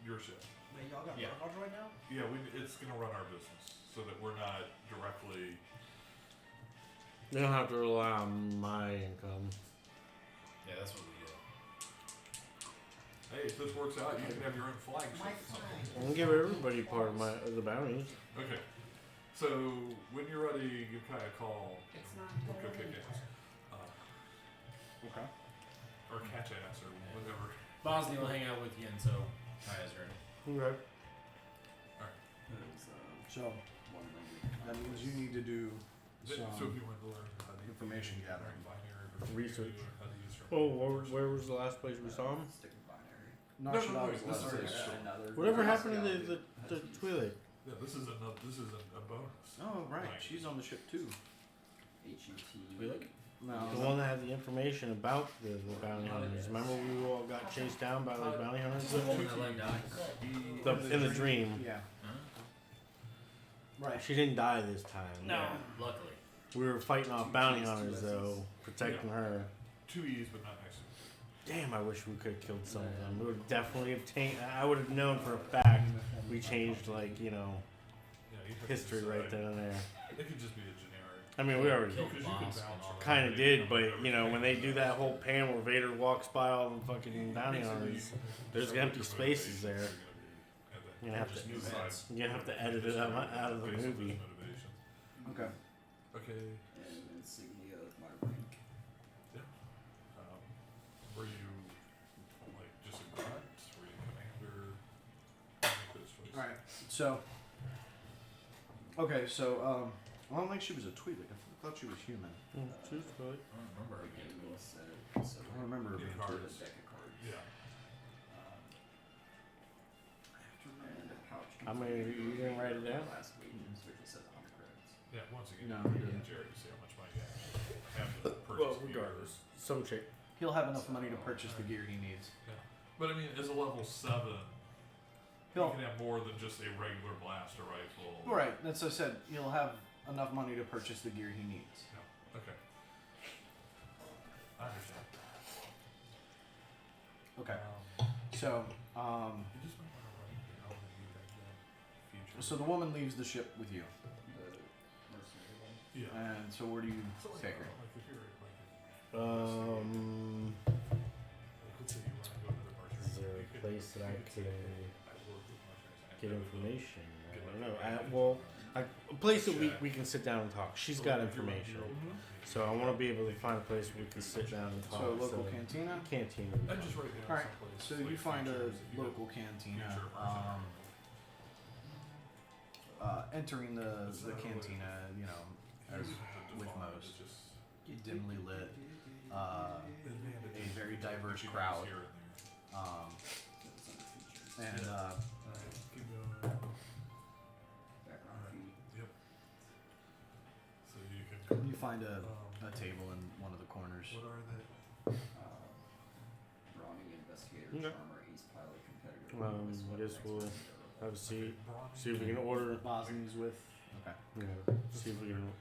your ship. Wait, y'all got Yeah. protocol droid now? Yeah, it's gonna run our business so that we're not directly. You don't have to rely on my income. Yeah, that's what we Hey, if this works out, you can have your own flagship. My at some flag. point. I can give everybody part of the bounties. Okay. So when you're ready, give Kai a call. It's not We'll go kick gold. ass. Okay. Or catch ass or whatever. Bosnia will hang out with you until Kaya's ready. Okay. So that means you need to do So if some you want to learn how to information gathering. Research. how to use Oh, where was the last place we saw him? Stick with binary. National's this last is- place. Another Whatever happened to Moscow the has used Twi'lek? Yeah, this is a bonus. Oh right, she's on the ship too. HET. Twi'lek? No, The one that had the information about the bounty hunters. Remember we all got chased down by those bounty hunters? The woman that let die. In the dream. Yeah. Huh? Right. She didn't die this time. Luckily. We were fighting off bounty hunters though, protecting her. 2 E's, but not next to Damn, I wish we could have killed some of them. We would definitely have I would have known for a fact we changed like, you know, Yeah, you have to history right decide. then and there. It could just be a generic. I mean, we already Killed Because you could Bosk and bounce all that. kind of did, but you know, when they do that whole pan where Vader walks by all the fucking bounty hunters, there's empty spaces there. You're gonna have to, you're gonna have to edit it out of the movie. Okay. Okay. And insignia of my rank. Were you like just a grunt? Were you commander? Make those choices. All right. So. Okay. So I don't think she was a Twi'lek. I thought she was human. Choose Twi'lek. I don't remember The again. game said so. I don't remember her being Yeah, Twi'lek. A deck of cards. Yeah. And a pouch. How many- you didn't write it down? Last week, so it just said 100 credits. Yeah. Once again, No, you he can didn't. Jerry to see how much money you have to purchase. Well, gear. regardless, some chick. He'll have enough money to purchase the gear he needs. But I mean, as a level 7, He'll. you can have more than just a regular blaster rifle. Right. That's what I said. He'll have enough money to purchase the gear he needs. Okay. I understand. Okay. Um, So you just might want to run the element you had future. so the woman leaves the ship with you, The mercenary one. Yeah. and so where do you So like, take her? like if you're like let's say you want to go to the merchant. Is there you a could- place that I you could say, could "Hey, I work with merchants, I get know the- information? I Get don't like know. a- A place that we can sit down and talk. She's So got like if you're running information. your own Mhm. company, So I want to be able to find a place where we can sit down and talk. So local cantina. Canteen. I'd just write down All right. someplace. So like you find a futures, if you local got cantina. future mercenary. Entering the It's not really- cantina, you know, as You have to with define it, most, it's just dimly lit, advantages a very that diverse you crowd. use here and there. That was under features. and Alright, keep going. Background feed. Yep. So you can. you find a Um, table in one of the corners. What are they? Browning investigator, Okay. charmer, ace pilot, competitor. I guess we'll have a seat. See if we can Bronze. order. Bosnians with. Okay. You know, see if we can.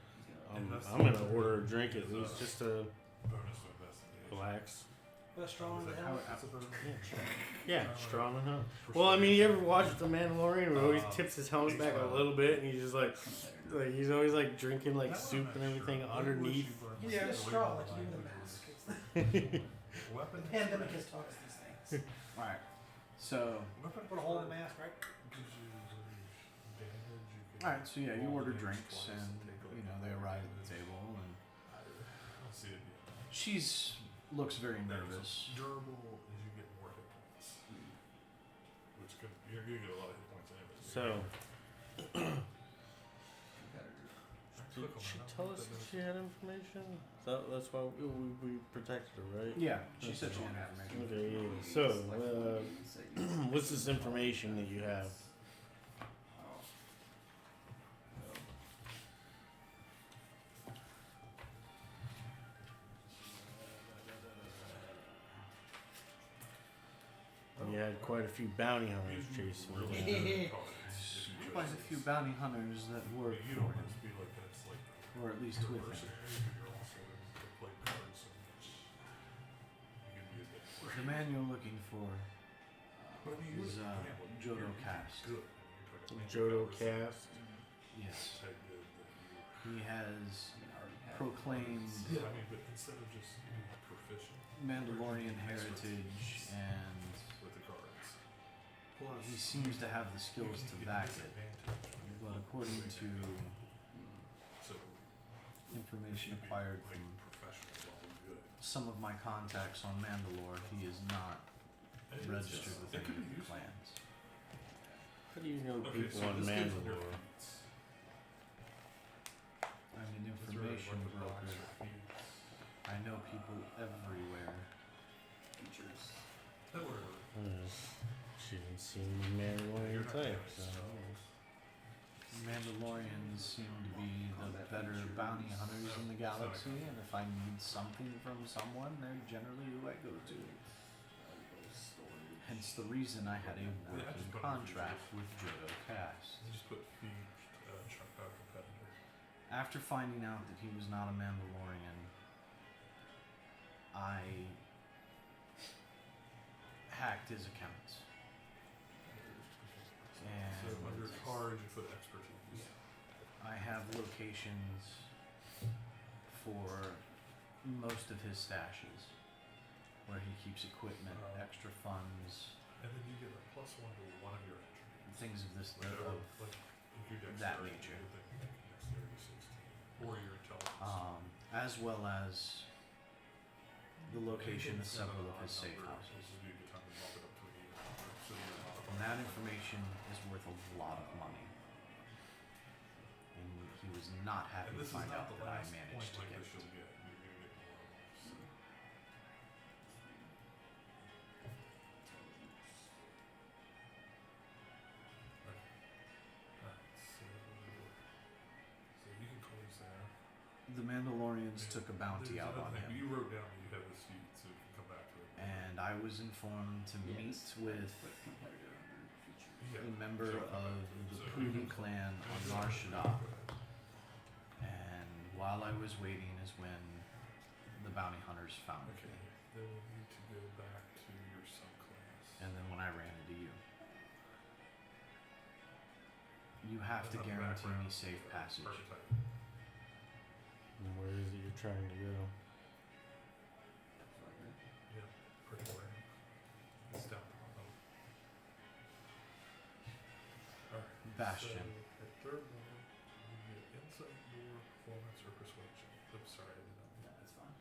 Invest- I'm gonna order a drink at least just to Bonus to investigation. relax. Best strong in the hell. That's a bonus. Yeah, strong enough. Well, I mean, you ever watch The Mandalorian where he always tips his helmet back a little bit and he's just like he's always like drinking like soup and everything underneath. Yeah, it's straw, like you in the mask. It's Weapon. the pandemic has taught us these things. All right. So. Weapon Put a hole in the mask, right? gives you damage. You can All right. So yeah, you roll order damage drinks, twice and take, like, you know they arrive at the table, and I don't see it yet. she's looks very nervous. Durable as you get more hit points, which could you're gonna get a lot of hit points anyway. So, Competitor. did she tell us that she had information? That's why we protected her, right? Yeah, she said she had information. Okay, yeah. So, what's this information that you have? You had quite a few bounty hunters chasing you. Quite a few bounty hunters that work You for don't him, have to be like that. It's like or at least you're a with him. mercenary, but you're also play cards and you can be a bit. The man you're looking for But I mean, you is would- yeah, well, Jodo you're Cast. Good. Jodo Cast. Yes, Type good that he has Proclaim. proclaimed you. Yeah, I mean, but instead of just being proficient Mandalorian heritage and with the Plus, he seems to have the skills to you can back get it. disadvantage when you're But flying according because to they can't. So, information you'd be, acquired like, from professional level good. some of my contacts on Mandalore, he is not And registered it's- with it any could of be the useful. clans. How do you know Okay, people so on this gives under Mandalore? feats. I'm an It's really information like the box broker. for feats. I know people everywhere. Features. That would work. She didn't seem the Mandalorian You're not type, damaged, so. so- Mandalorians seem to be the better bounty hunters in the galaxy, and if I need something from someone, they're generally who I go to. Hence the reason I had a working contract with Jodo Cast. You just put feat competitor. After finding out that he was not a Mandalorian, I hacked his accounts. So under And cards you put expertise. I have locations for most of his stashes, where he keeps equipment, extra funds, And then you get a +1 to one of your attributes. things of this Whatever, of like if your that dexterity, nature. you think dexterity 16. Or your intelligence. as well as the location of several of his safe houses. This would be a good time to bump it up to an even number, so you're not And that information is worth a lot of money. And he was not happy And to this is find not out the that I last managed to point like get this it. you'll get. You're gonna get more of them. So. So you can close there. The Mandalorians took a bounty There's out on another thing. him, You wrote down that you have this feat, so you can come back to it. and I was informed to meet with Put competitor under features. Yeah. a member So- of the so Prudy you can- clan on Go Nar ahead. Shaddaa. And while I was waiting is when the bounty hunters found Okay, me. then we need to go back to your subclass. And then when I ran into you. You have to That's not the guarantee me background, safe the passage. archetype. And where is it you're trying to go? Yeah, pretty way. It's down the bottom. Alright. Bastion. So, at third level, you get insight, lore, performance, or persuasion. Oops, sorry, I did not mean That's fine.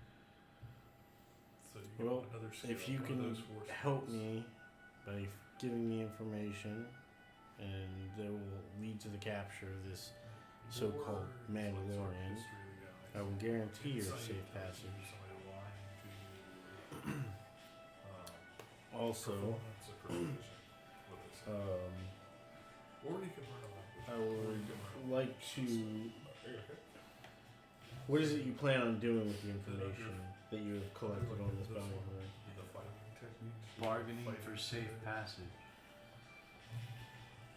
So you get Well, another skill. if you one of can those four help skills. me by giving me information, and that will lead to the capture of this so-called Lore is like sort of Mandalorian, history of the galaxy. I will guarantee your Insight safe tells you passage. somebody lying to you. Also, Performance or persuasion, what they say. Or you can learn a language. I Or you would can learn like to. Okay. What is it you plan on doing with the information that you have collected on this bounty hunter? The fighting techniques. Bargaining fighting for safe technique. passage.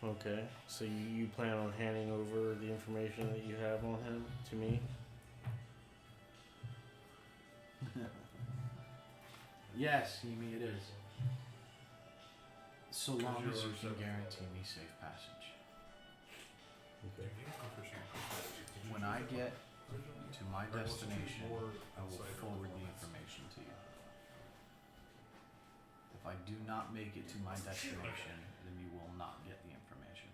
Okay, so you plan on handing over the information that you have on him to me? Yes, Hemi, it is. So long Because as you you're can seven. guarantee me safe passage. You Okay. need proficient in persuasion. Did you When choose I that get one originally? to my Or let's choose destination, more I will insight or forward the performance. information to you. If I do not make it to my destination, then you will not get the information.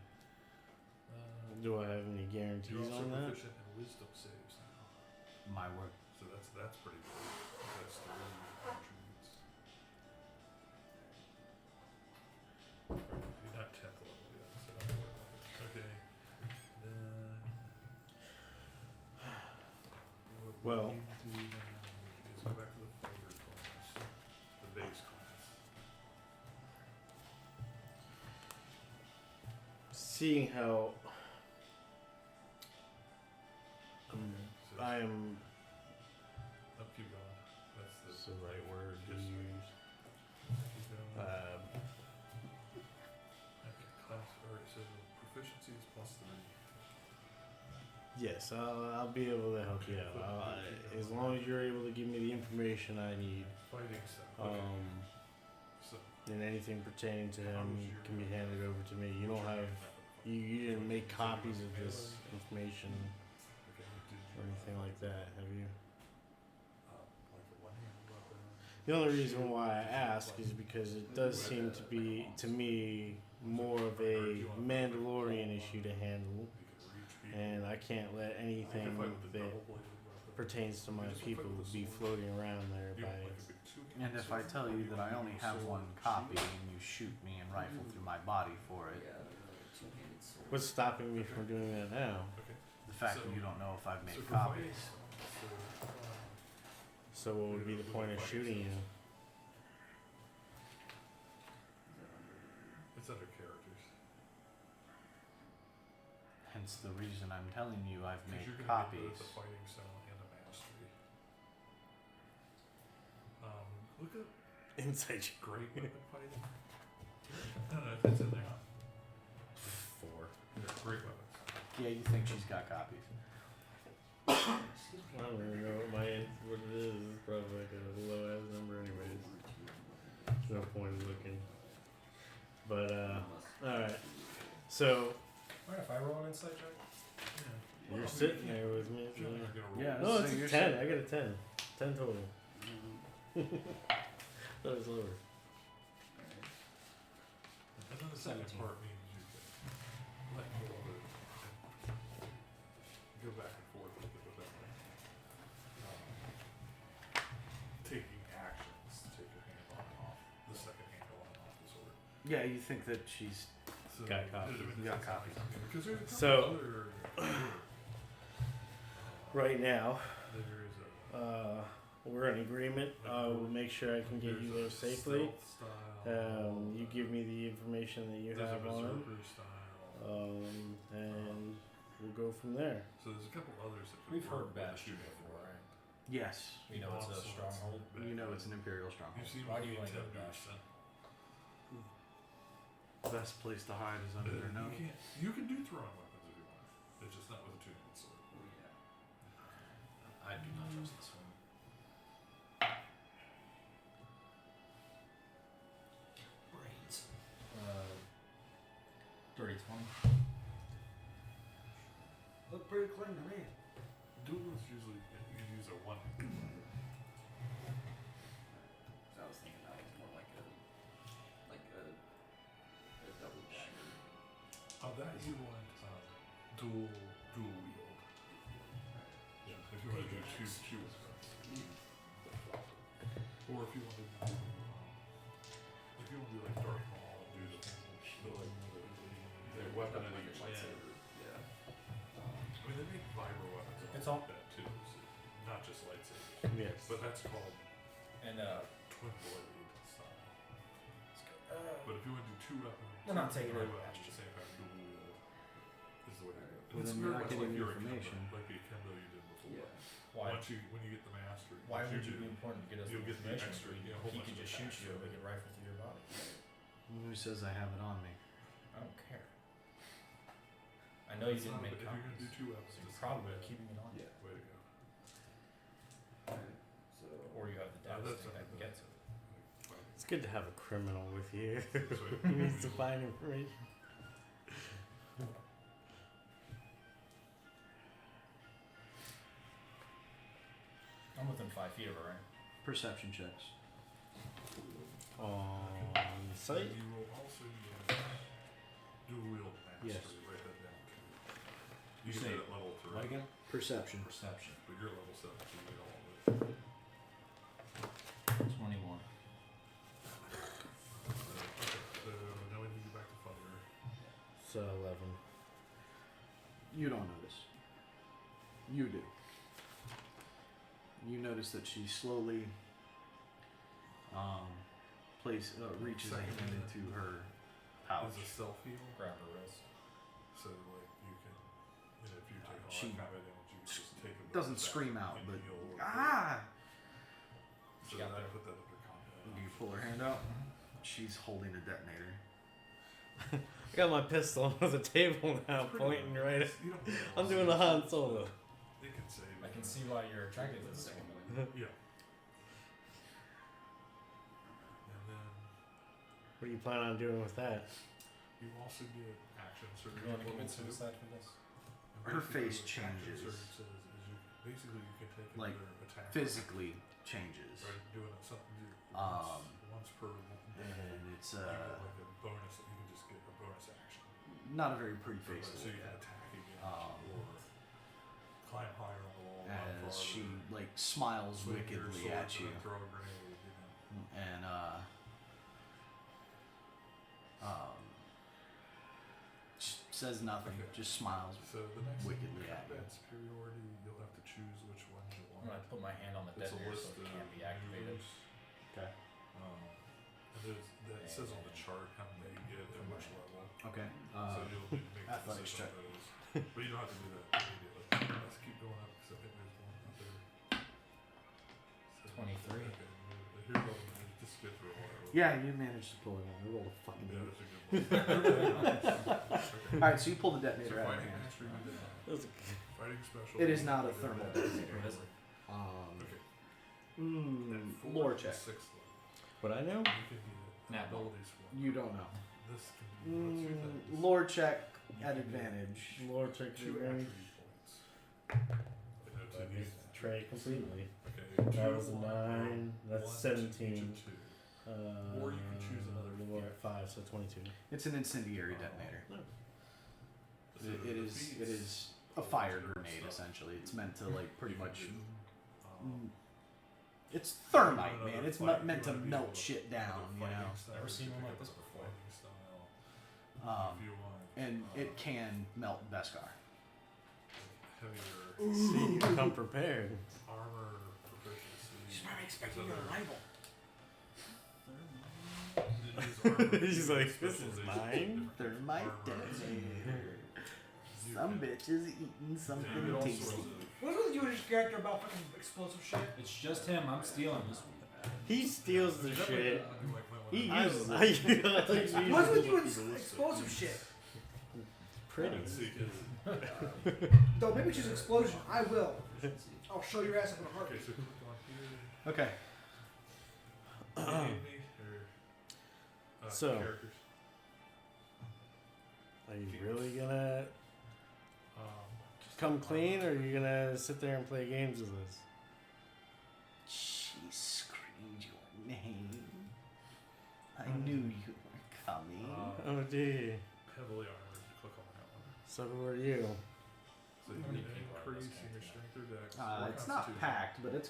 Do I have any You're guarantees also on that? proficient in wisdom saves now. My word. So that's pretty good. That's the way you attributes. You're not 10th level yet, so don't worry about it. Okay. Then what we Well- need to do now is go back to the fighter class, the base class. Seeing how So I am keep going. That's what's the right word to Just- use. keep going. Okay, class. Alright, so proficiency is +3. Yes, I'll be able to help you out. As long as you're able to give me the information I need, Fighting stuff. Okay. So and anything pertaining to him can be handed over to me. You don't have, you didn't make copies of this information Okay, you did or anything like that, have you? like a one-hand weapon. The only reason why I ask is because it does seem to be, to me, more of a Mandalorian issue to handle, You can reach people. and I can't let You anything can fight with the that double-bladed weapon. pertains to my people be floating around there You by. want, like, a big two-handed And if I sword, tell or you you that want I to only use a have sword one and copy shield? and you shoot me and rifle through my body for it, Yeah, the two-handed sword. What's stopping me from doing that now? Okay. the fact So- that you don't know if I've So made for fighting copies. stuff, So what would be the point of shooting you? it's under characters. Hence the reason I'm telling you I've 'Cause made you're gonna copies. get the fighting style and the mastery. Look up Inside great weapon fighting. No, it's in there. 4. They're great weapons. Yeah, you think she's got copies. I don't even know what what it is. It's probably like a low ass number anyways. No point in looking. But alright. So Mind if I roll an insight check? Yeah. you're sitting there with me. You're not gonna roll. Yeah, No, So it's you're a 10. sitting- I got a 10. 10 total. That was lower. And then the second 17. part means you can let go of it and go back and forth with it without taking actions to take your hand on and off, the second handle on and off the sword. Yeah, you think that she's So Got copies. it Got depends on copies. like- Because there's a couple So- other Right now, there is a we're in agreement. I will make sure I can get you there there's a safely. stealth style, You give me the information that you there's have a on, berserker style. and we'll go from there. So there's a couple others that could We've work heard with the Bastion shooting before, right? yes. We know it's a stronghold. You know it's an imperial stronghold. You've seen Why what do you the wanna go to Intenders Bastion? The best place to hide is under their nose. You can do throwing weapons if you want. It's just not with a two-handed sword. I do not trust this one. Brains. Dirty 20. Look pretty clean to me. Duelists usually you use a one. So I was thinking that was more like a double dagger. Oh, that you want dual wield. Yeah, if you want to do two weapons. Or if you want to do like Darth Maul and do the weapon at each end. Yeah. I mean, they make vibro weapons and It's all all- like that too, so not just lightsabers. Yes. But that's called And twin blade style. But if you want to do two weapons, We're not taking three it weapons past at the same time, dual wield is the way to go. Well, It's then very you're not much getting like the your information. Akendo, like the Akendo you did before. Yeah. why? When you get the mastery, Why which would you it be do, important to get us you'll the get the information? extra, He you know, a whole he bunch could of just shoot attacks you and with we it. could rifle through your body. Who says I have it on me? I don't care. I know you It's didn't not- make if you're gonna do copies. two weapons, So you're it's probably not bad. keeping it on you. Way to go. Alright. So Or you have the Yeah, data that's thing that can something get to it. Fighting. It's good to have a criminal with you. That's what He needs to usually- find information. I'm within 5 feet of her, right? Perception checks. On site? You will also use dual wield mastery. Yes. Write that down. You Say get that at level 3. What again? Perception. Perception. But you're level 7, so you get all of it. 21. So now we need to get back to fire. So 11. You don't notice. You do. You notice that she slowly reaches a Second hand unit. into her pouch. Is a self heal. Grab her wrist. So like you can, if you take a lot She of combat damage, you can just take a doesn't back scream out, and but heal or- She So got then I there. put that under combat. Do you pull her hand out? She's holding a detonator. I got my pistol on the table now, It's pretty pointing good. right at. You don't need I'm to doing the see Han it. Solo. It can save. I can see why you're attracted to this woman. Yeah. And then What do you plan on doing with that? you also get action surge. You want to level commit 2. suicide for this? And Her basically face what action changes. surge says is basically you can take Like, another attack. Physically changes. Or doing something Um, once per day. And it's You get like a bonus. You can just get a bonus not a very pretty face So to you look can at. attack again, Um, or climb higher on the wall. run As she farther, like smiles swing your wickedly sword at to you, then throw a grenade. and says nothing, Okay. just smiles. So the next Wickedly at combat superiority, you'll have to choose which ones you I'm want. gonna put my hand on the It's a detonator list so it of can't be activated. moves. Okay. And that says on the chart how many you get at which level. Okay. So you'll need to make a athletics decision check. on those. But you don't have to do that immediately. Let's keep going up because I think there's one out there. So, 23. Okay, here's all the just get through all that. Yeah, you managed to pull it on. I rolled a fucking Yeah, eight. that's a good one. Okay. All right, so you pull the So detonator out of fighting your hand. mastery, you did that. Fighting special. It is not a you did thermal that. detonator. What is it? Okay. Mm, At lore fourth check. and sixth level, What I know? you can get Nat roll. abilities for. You don't know. This can do one of two things. Lore check You at can advantage. Lore check Two advantage. attribute points. You know, to I these missed the tray completely. Okay, That two, was a one, 9. That's one, 17. two. Or you can choose another Lore feat. at 5, so 22. It's an incendiary detonator. So It the is. feats It is a go fire to grenade stuff. essentially. It's meant to like pretty You can much. do, It's thermite, another man. It's fight, meant you to wanna be melt able to- shit another down, you fighting know. style, Never you seen can one pick like up this a before. fighting style, if you want. And it can melt Beskar. Heavier See, you come prepared. armor proficiency. She's probably expecting There's your other- arrival. He's like, this is specializations mine? in different Thermite armor. detonator. You Some can- bitches eating you get something all sorts tasty. of- What's with you and his character about fucking explosive shit? It's just him. I'm stealing this one. He steals the Is that shit. like- you might wanna- He I- uses I- it. What's with you and explosive shit? Pretty. See, 'cause- Though maybe choose explosion. I will. I'll show your ass up in a Okay, heartbeat. so click on here. Okay. Name me, or, So- characters. Are you really gonna Just come clean, or are you gonna sit there and play games with us? She screamed your name. I knew you were coming. Oh, gee. Heavily armored. Click on that one. So who are you? So you How many can people are in this increase in your canteen? strength or dex. or It's not constitution. packed, but it's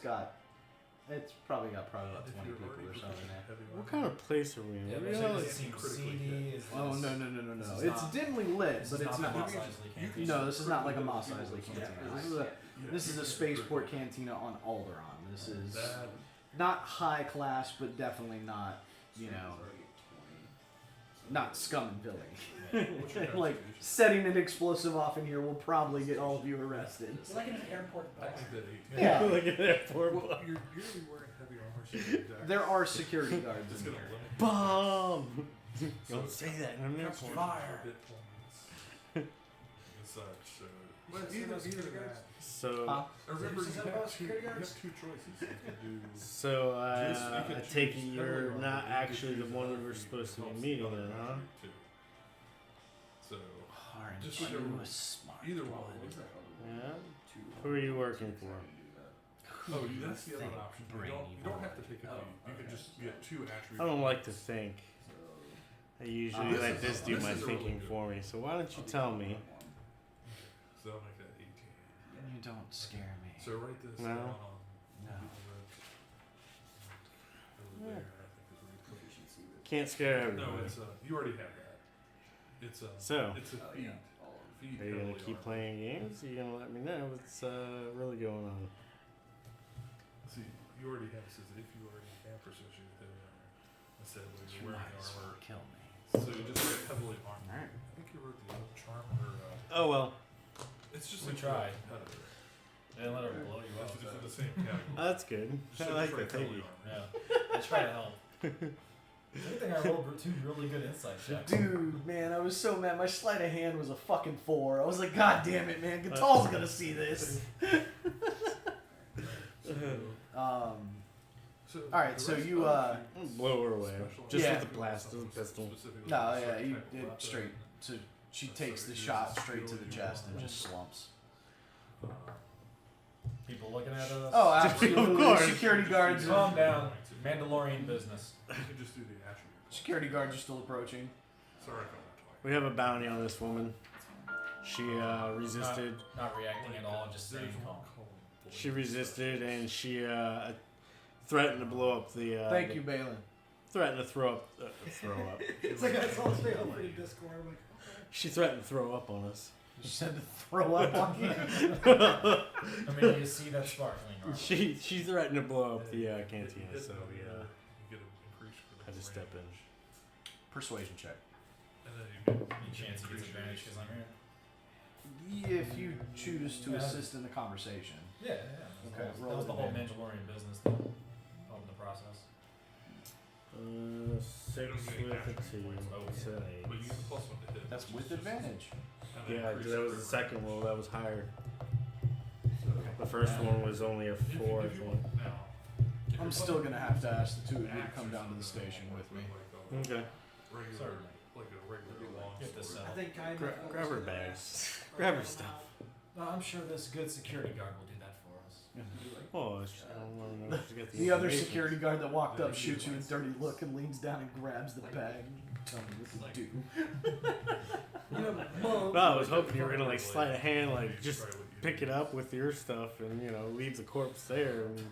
probably got about If 20 you're people already or something proficient there. in heavy What armor, kind of place are we in? Yeah, What but are it you does like- it seem critically seedy? hit. Is Oh this- no. this is It's not- dimly lit, this but is it's not not. the Mos Eisley canteen. No, this is not like a Mos People Eisley with cantina. yeah, This is yeah, a spaceport cantina on Alderaan. This is That, not high class, but definitely not, you know, not scum and villainy. what's your Like constitution? setting an explosive off in here will probably get all of you arrested. It's like in an airport I bar. think that 18. Yeah. Look at that poor Well, boy. you're usually wearing heavy armor, so your dex. There are security guards It's in gonna here. limit your Bomb! dex. Don't say that in an So airport. Fire. hit points and such. So What's either the most security that. guards? So, Huh? Remember, Is you that have about two. security You have guards? two choices. You can do. so You can I choose take it heavily you're armored, not or you can actually the choose one we another were feat supposed to that be costs meeting another then, huh? attribute too. So Aren't Just you whichever- a smart either one? one. Yeah? Who are you working for? Oh, that's the other Think option. brainy You don't have to boy. take a feat. You can just get two attributes. I don't like to think. I usually This let is- this do this my is really thinking good. for me. So why don't you tell me? So I'll make that 18. You don't scare me. So write this No. down on No. over there. I think is where you put it. Can't scare No, everybody. it's you already have that. It's a So, it's a feat. Feat are you gonna heavily keep armored. playing games? Are you gonna let me know what's really going on? See, you already have. It says if you already have proficiency with heavy armor instead of when You you're wearing might as well armor. kill me. So you just write heavily armored. Alright. I think you wrote the other charm or Oh well, it's just We like tried. competitor. They didn't let her blow you It's up. in the same category. that's good. Just I like write that. Thank heavily you. armored. Yeah, I try to help. Good thing I rolled two really good insight checks. Dude, man, I was so mad. My sleight of hand was a fucking 4. I was like, God damn it, man. Gatal's gonna see this. So, Alright, the so rest you, of the I'll blow her away. special Just Yeah. with the blast of the pistol. specifically No, for yeah, certain you type of did weapon, straight. So she So takes the you shot use a straight to skill the you chest want. and just slumps. uh, People looking at us. Oh, absolutely. Of course. Security guards. Calm down. Mandalorian business. You can just do the attribute. Security guards are still approaching. Sorry, I called that We have a bounty on this woman. She resisted. Not reacting at all, just staying There's one calm. called She resisted, and she threatened to blow up the. Thank you, Balin. Threatened to throw up. Throw up. It's like I saw this thing over in Discord. I'm like, She threatened to throw up on us. You said to throw up on you. I mean, you see that sparkling armor. She threatened to blow up the cantina, so we you get an increase for the had to step in. range. Persuasion check. And then you get Any chance he gets advantage because I'm here? If you choose to assist in the conversation. Yeah, yeah. Okay, That roll was the whole advantage. Mandalorian business to help in the process. 6 with a 2. It's an but you 8. get the plus one to hit. That's which with is just- advantage. and then Yeah, increase that was for the second roll. That was higher. So, The first one was only a if you- 4, I if you think. want- now, if I'm you're still playing gonna have to ask the two of you to axe come or down to the something, station with me. like a Okay. regular, Certainly. like a regular long Get this sword. I think kind of. Grab her bags. Grab her stuff. No, I'm sure this good security guard will do that for us. Oh, I don't want to know if she's got The other information. security guard that walked up shoots you a dirty look and leans down and grabs the bag. Tell me what to do. Well, I was hoping you were gonna like slide a hand, like just pick it up with your stuff, and leave the corpse there. And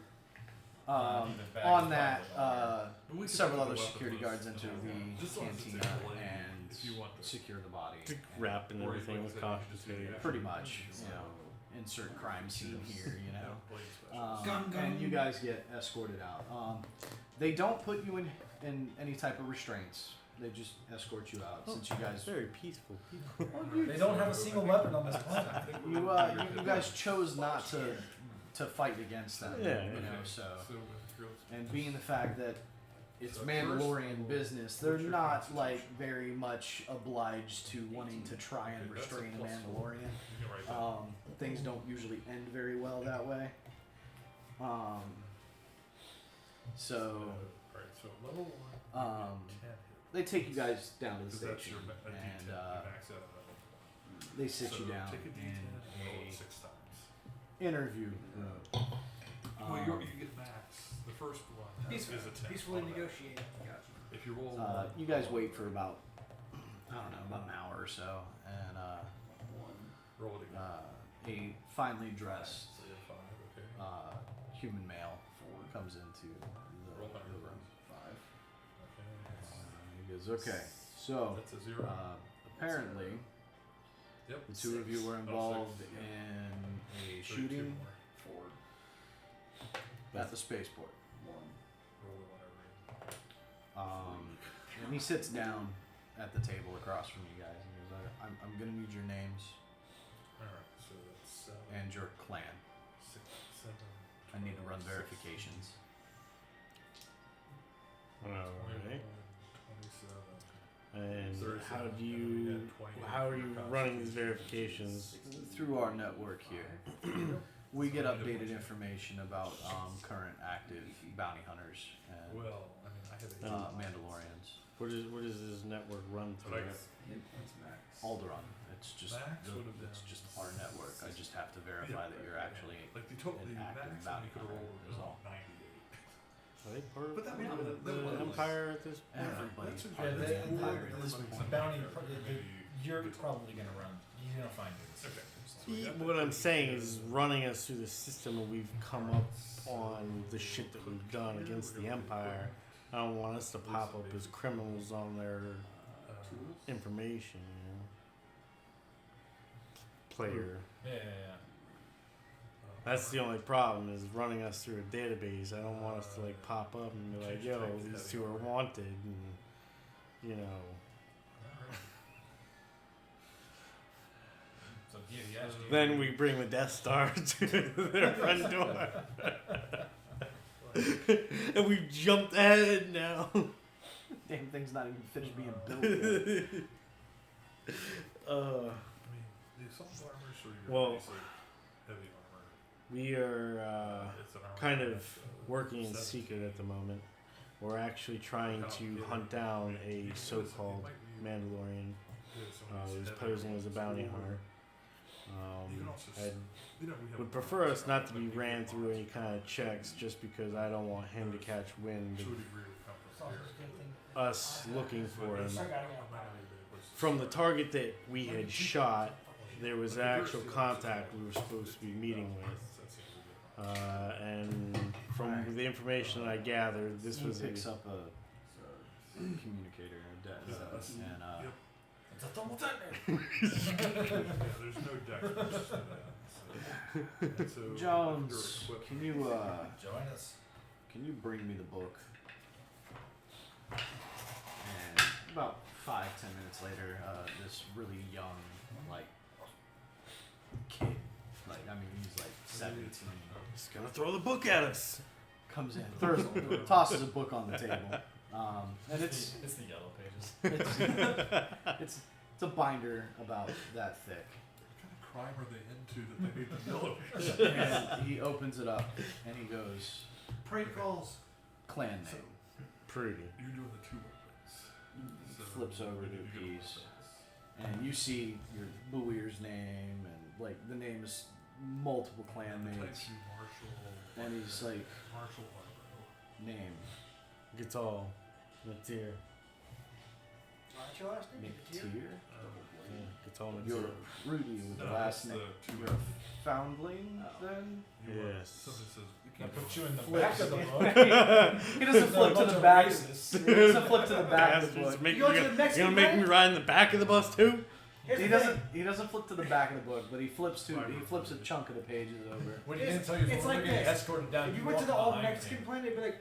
On that, But we could several put other the weapon security list guards enter on the that. Just as long as it's cantina in play, and if you want to. secure the body. to wrap and everything with caution tape. Pretty much, insert crime scene here, Gun, gun. and you guys get escorted out. They don't put you in any type of restraints. They just escort you out since you guys Very peaceful people. They don't have a single weapon on this planet. you guys chose not to fight against them. Yeah, So and being the fact that it's Mandalorian business, they're not like very much obliged to wanting to try and restrain a Mandalorian. Things don't usually end very well that way. So Alright, so level 1, um, 10 hit. they take you guys down to the Because that's station your a and D10, you max out at level 1. they sit So you down take a D10 in and roll it a 6 times. interview room. Well, you get max. The first one is a 10. Peacefully automatic. negotiate. Gotcha. If you roll You guys wait for about about an hour or so, and roll it again. a finely dressed So you're 5, okay. human male comes into Roll back the the room. rolls. Okay. He goes, okay, so That's a 0. apparently Yep. the two of you were involved in a shooting at the spaceport. Roll it whenever. And he sits down at the table across from you guys and goes, I'm gonna need your names Alright, so that's 7, and your clan. 6, 7. I need to run verifications. Alright. 27. And 37. how do And then we you? had 28 How are for you your running these constitution. verifications? Through our network here, we get updated information about current active bounty hunters and Well, I mean, I have 8. Mandalorians. What does this network run But I through? guess Alderaan. It's just Max would have it's been just our network. I just have to verify that you're actually like the total an the active max bounty you could roll hunter was is all. 98. Are they part of But that would- the that would- Empire at this point? Everybody's That's part of Yeah, the they- empire at this The point. bounty, you're probably gonna run. You're gonna find it. What I'm saying is running us through the system, and we've come up on the shit that we've done against the Empire. I don't want us to pop up as criminals on their information, Player. Yeah. That's the only problem is running us through a database. I don't want us to like pop up and be like, "Yo, these two are wanted," and So yeah, then we bring the Death Star to their front door, and we've jumped ahead now. Damn thing's not even finished being built yet. I mean, the assault armor, so you're Well, basically heavy armor. We are It's an armor kind of class, working in 7. secret at the moment. We're actually trying to hunt down a so-called Mandalorian who's posing as a bounty hunter. I would prefer us not to be ran through any kind of checks just because I don't want him to catch wind To a of degree, would come It's from also here. a good thing. us looking for him. Sorry, I got It might not be, but it was- from the target that we had shot, there was actual contact we were supposed to be meeting with. And from the information I gathered, this He was picks a, up a communicator, and Yep. It's a thermal detonator. Yeah, there's no deck versus to that. So Jones, if you're equipped- can you Join us. can you bring me the book? And about 5-10 minutes later, this really young, like, kid, like, I mean, he's like 17, he's gonna throw the book at us. comes in, tosses a book on the table, and It's the yellow pages. it's a binder about that thick. What kind of crime are they into that they need the yellow pages? And he opens it up and he goes, Prank calls. clan name. Pretty. You're doing the two weapons. So Flips over you to a get piece. weapons. And you see your Buir's name and like the name is multiple clan Type mates. 2 Marshall. And he's like, Marshall Barbaro. name, Guitar. Mateer. What's your last name? McTeer? Guitar You're Mateer. Rudy with the No, last that's name. the two You're a foundling then? You are- Yes. Somebody says, we I can't put you in the Flips. back of the book. He doesn't flip to the back. He doesn't flip to the back of the Bastards, book. make- You go to you're the gonna- Mexican you're gonna make me bank? ride in the back of the bus too? Here's He the thing. doesn't flip to the back of the book, but he flips a chunk of the pages over. What he It's- didn't tell you is it's when like we're getting this. escorted down. If you you went to walk the old behind Mexican me. planet, they'd be like,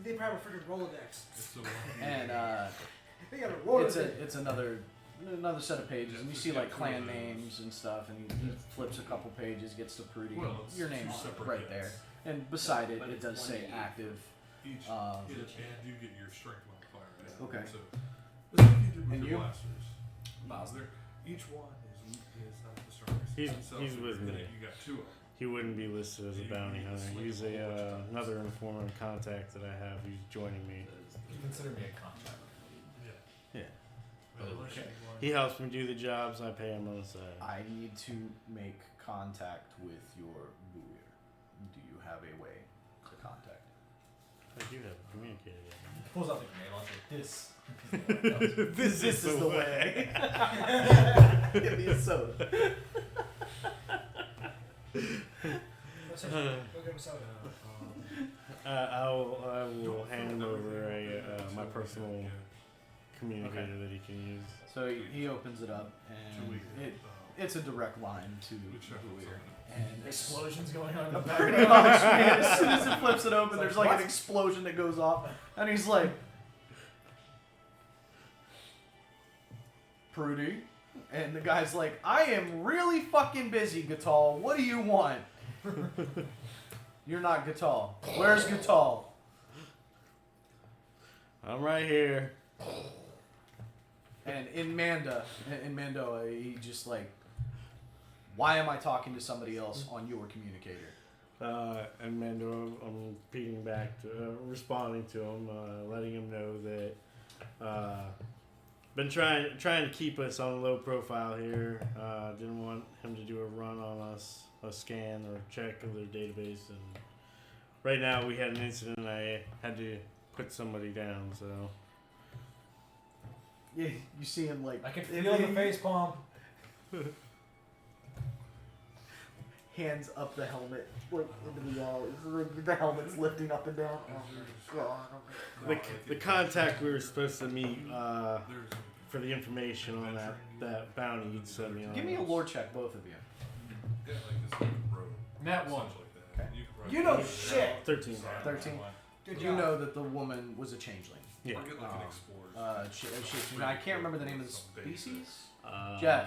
they probably have a freaking Rolodex. It's the one And They got a Rolodex. it's another set of pages, and you see like clan names and stuff, and he flips a couple pages, gets to Prudy, Well, it's your two name's separate right hits. there, and beside it, But it it's does say 1D. active. Each hit, and you get your strength modifier. Yeah. Okay. So this is what you do with And your you? blasters. Each one is not the strongest. So He's if with you're me. hitting, You got two of them. He wouldn't be listed as a bounty hunter. He's another informant contact that I have who's joining me. You consider me a contact. Yeah. Yeah. But unless Okay. you want- He helps me do the jobs. I pay him on the side. I need to make contact with your buoy. Do you have a way to contact? I do have a communicator. He pulls out the grenade launcher. This. This is the way. Give me a soda. Go get him a soda. I will hand him over my personal communicator Okay. that he can use. So he opens it up, 2 and weeks. it's a direct line to We check the what's buoy. on And Explosions going on in the pretty background. much, man, as soon as it flips it open, It's there's like, like an what? explosion that goes off, and he's like, Prudy. And the guy's like, I am really fucking busy, Gatal. What do you want? You're not Gatal. Where's Gatal? I'm right here. And in Mandoa, he just like, why am I talking to somebody else on your communicator? And Mando, I'm repeating back to, responding to him, letting him know that been trying to keep us on a low profile here. Didn't want him to do a run on us, a scan or check of their database, and right now we had an incident. I had to put somebody down, so Yeah, you see him like I can feel the face palm. hands up the helmet, like into the wall. The helmet's lifting up and down. Oh, God. the contact we were supposed to meet There's for the information on that bounty you'd sent me on. Give me a lore check, both of you. yeah, like this open road. Nat one. Essentially that. Okay. You, can You ride know it. shit. 13. 13. Good You job. know that the woman was a changeling. Yeah. Or get like an explorer. I can't remember the name of the species. Uh, Jeff.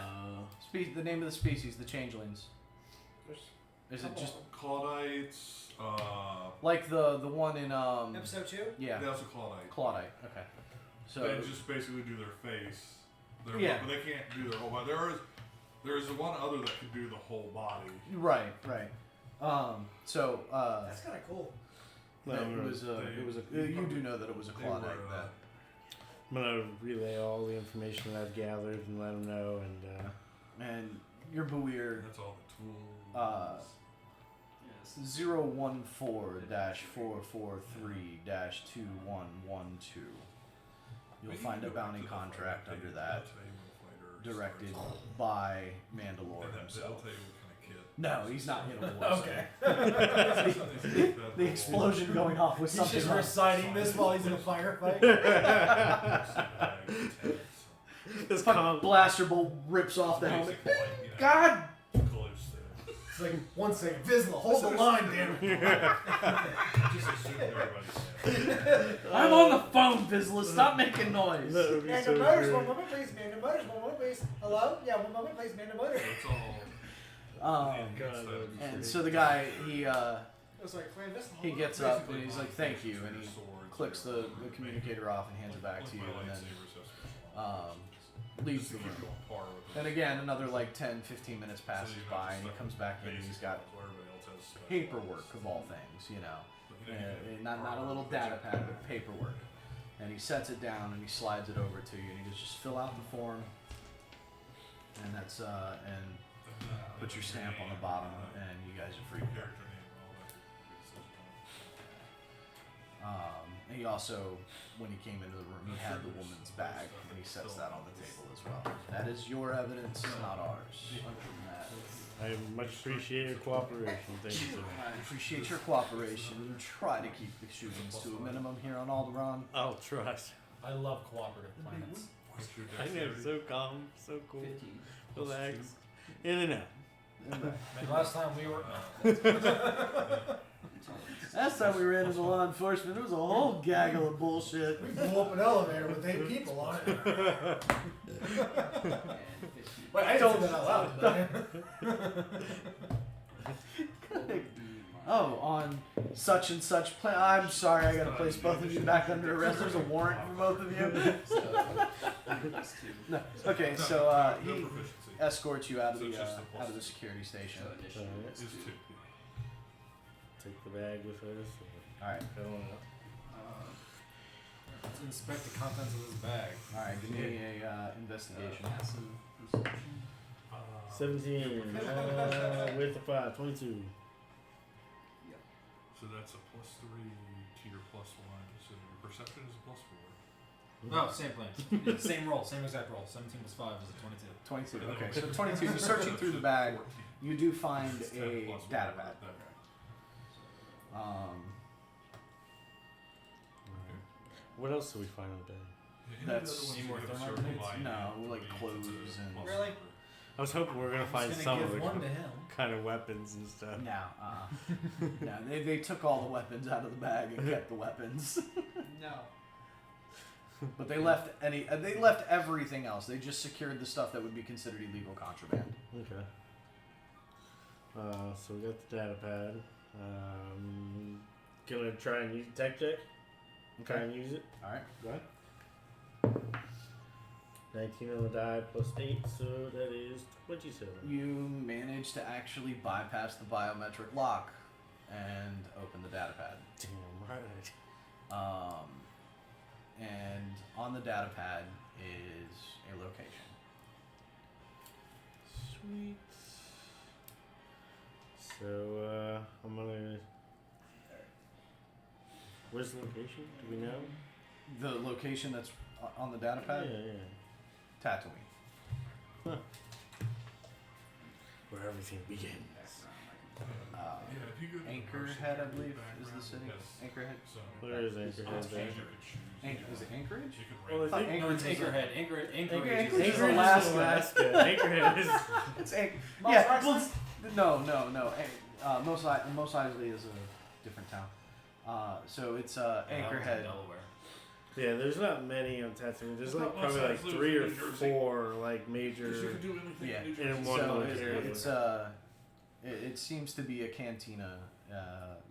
The name of the species, the changelings. Is it just Claudites, like the one in Episode 2? yeah, they also Claudite. Claudite? Okay. So They just basically do their face. Yeah. But they can't do their whole body. There is one other that can do the whole body. right. So That's kind of cool. it was you do know that it was a They Claudite. were, That I'm gonna relay all the information that I've gathered and let them know. and your buoyer That's all the tools. Yes. 014-443-2112. You'll find a bounty contract under that. directed by And Mandalore then they'll himself. tell you what kind of kid. No, he's not hit a war. Okay. The explosion going off was He's something just else. reciting this while he's in a firefight. This Fucking blaster bolt rips off the helmet. God! Close It's like, 1 second, Vizsla, hold the line, damn it. Just assume everybody's I'm on the phone, Vizsla. Stop making noise. That would be Mando so Motors, great. 1 moment please, Mando Motors, 1 moment please. Hello? Yeah, 1 moment please, Mando Motors. It's all. Um, God, that would be and so so the guy, he It was like, Clan Vista. he hold on. gets up and he's like, thank you, and he clicks the communicator off and hands it back to you, and then leaves the room. And again, another like 10, 15 minutes passes by, and he comes back in and he's got paperwork of all things, you know. Not a little data pad, but paperwork. And he sets it down and he slides it over to you, and he goes, just fill out the form, and that's and put your stamp on the bottom, and you guys are free to go. He also, when he came into the room, he had the woman's bag, and he sets that on the table as well. That is your evidence, not ours. I much appreciate your cooperation. Thank you so much. I appreciate your cooperation. We try to keep the shootings to a minimum here on Alderaan. I'll try. I love cooperative planets. I know, so calm, so cool, relaxed, in and out. Man, last time we were. Last time we ran into law enforcement, it was a whole gaggle of bullshit. We blew up an elevator with 8 people on it. Wait, I told that out loud. Oh, on such and such plan. I'm sorry, I gotta place both of you back under arrest. There's a warrant for both of you. No. Okay, so he escorts you out of the security station. Take the bag with us. All right, Go on. Let's inspect the contents of this bag. all right. Give me a investigation. 17 with the 5, 22. So that's a +3 to your +1. So your perception is a +4. No, same plan. Yeah, same roll, same exact roll. 17 plus 5 is a 22. 22. Okay, so 22. You're searching through the bag. You do find It's 10 a plus data whatever pad. that- What else do we find on the bag? Any of the That's- other ones Any you more have thermite certain grenades? lighting No, or like leads clothes into and- +3. Really? I was hoping we were gonna find Just some gonna of give the one to him. kind of weapons and stuff. No, no. They took all the weapons out of the bag and kept the weapons, No. but they left they left everything else. They just secured the stuff that would be considered illegal contraband. Okay. So we got the data pad. Gonna try and use tech check. Try and use it. All right, go ahead. 19 on the die plus 8, so that is 27. You managed to actually bypass the biometric lock and open the data pad. Damn right. And on the data pad is a location. Sweet. So I'm gonna. Where's the location? Do we know? The location that's on the data pad, Yeah, yeah. Tatooine. Where everything begins. Yeah, if you go to the Anchorhead, I security believe, is the background, city. yes. Anchorhead. So Where is Anchorhead? you There? could choose. Is it Anchorage? You could Well, I rent. think No, it's Anchorhead. Anchorage Anchorage is is Alaska. Anchorhead is. It's yeah. Mos Well, no. Mos Eisley is a different town. So it's Anchorhead. Delaware. Yeah, there's not many on Tatooine. There's I like thought probably Los like Angeles 3 or was New Jersey. 4 like major. Because you could do anything Yeah. in New In Jersey. one So location. it seems to be a cantina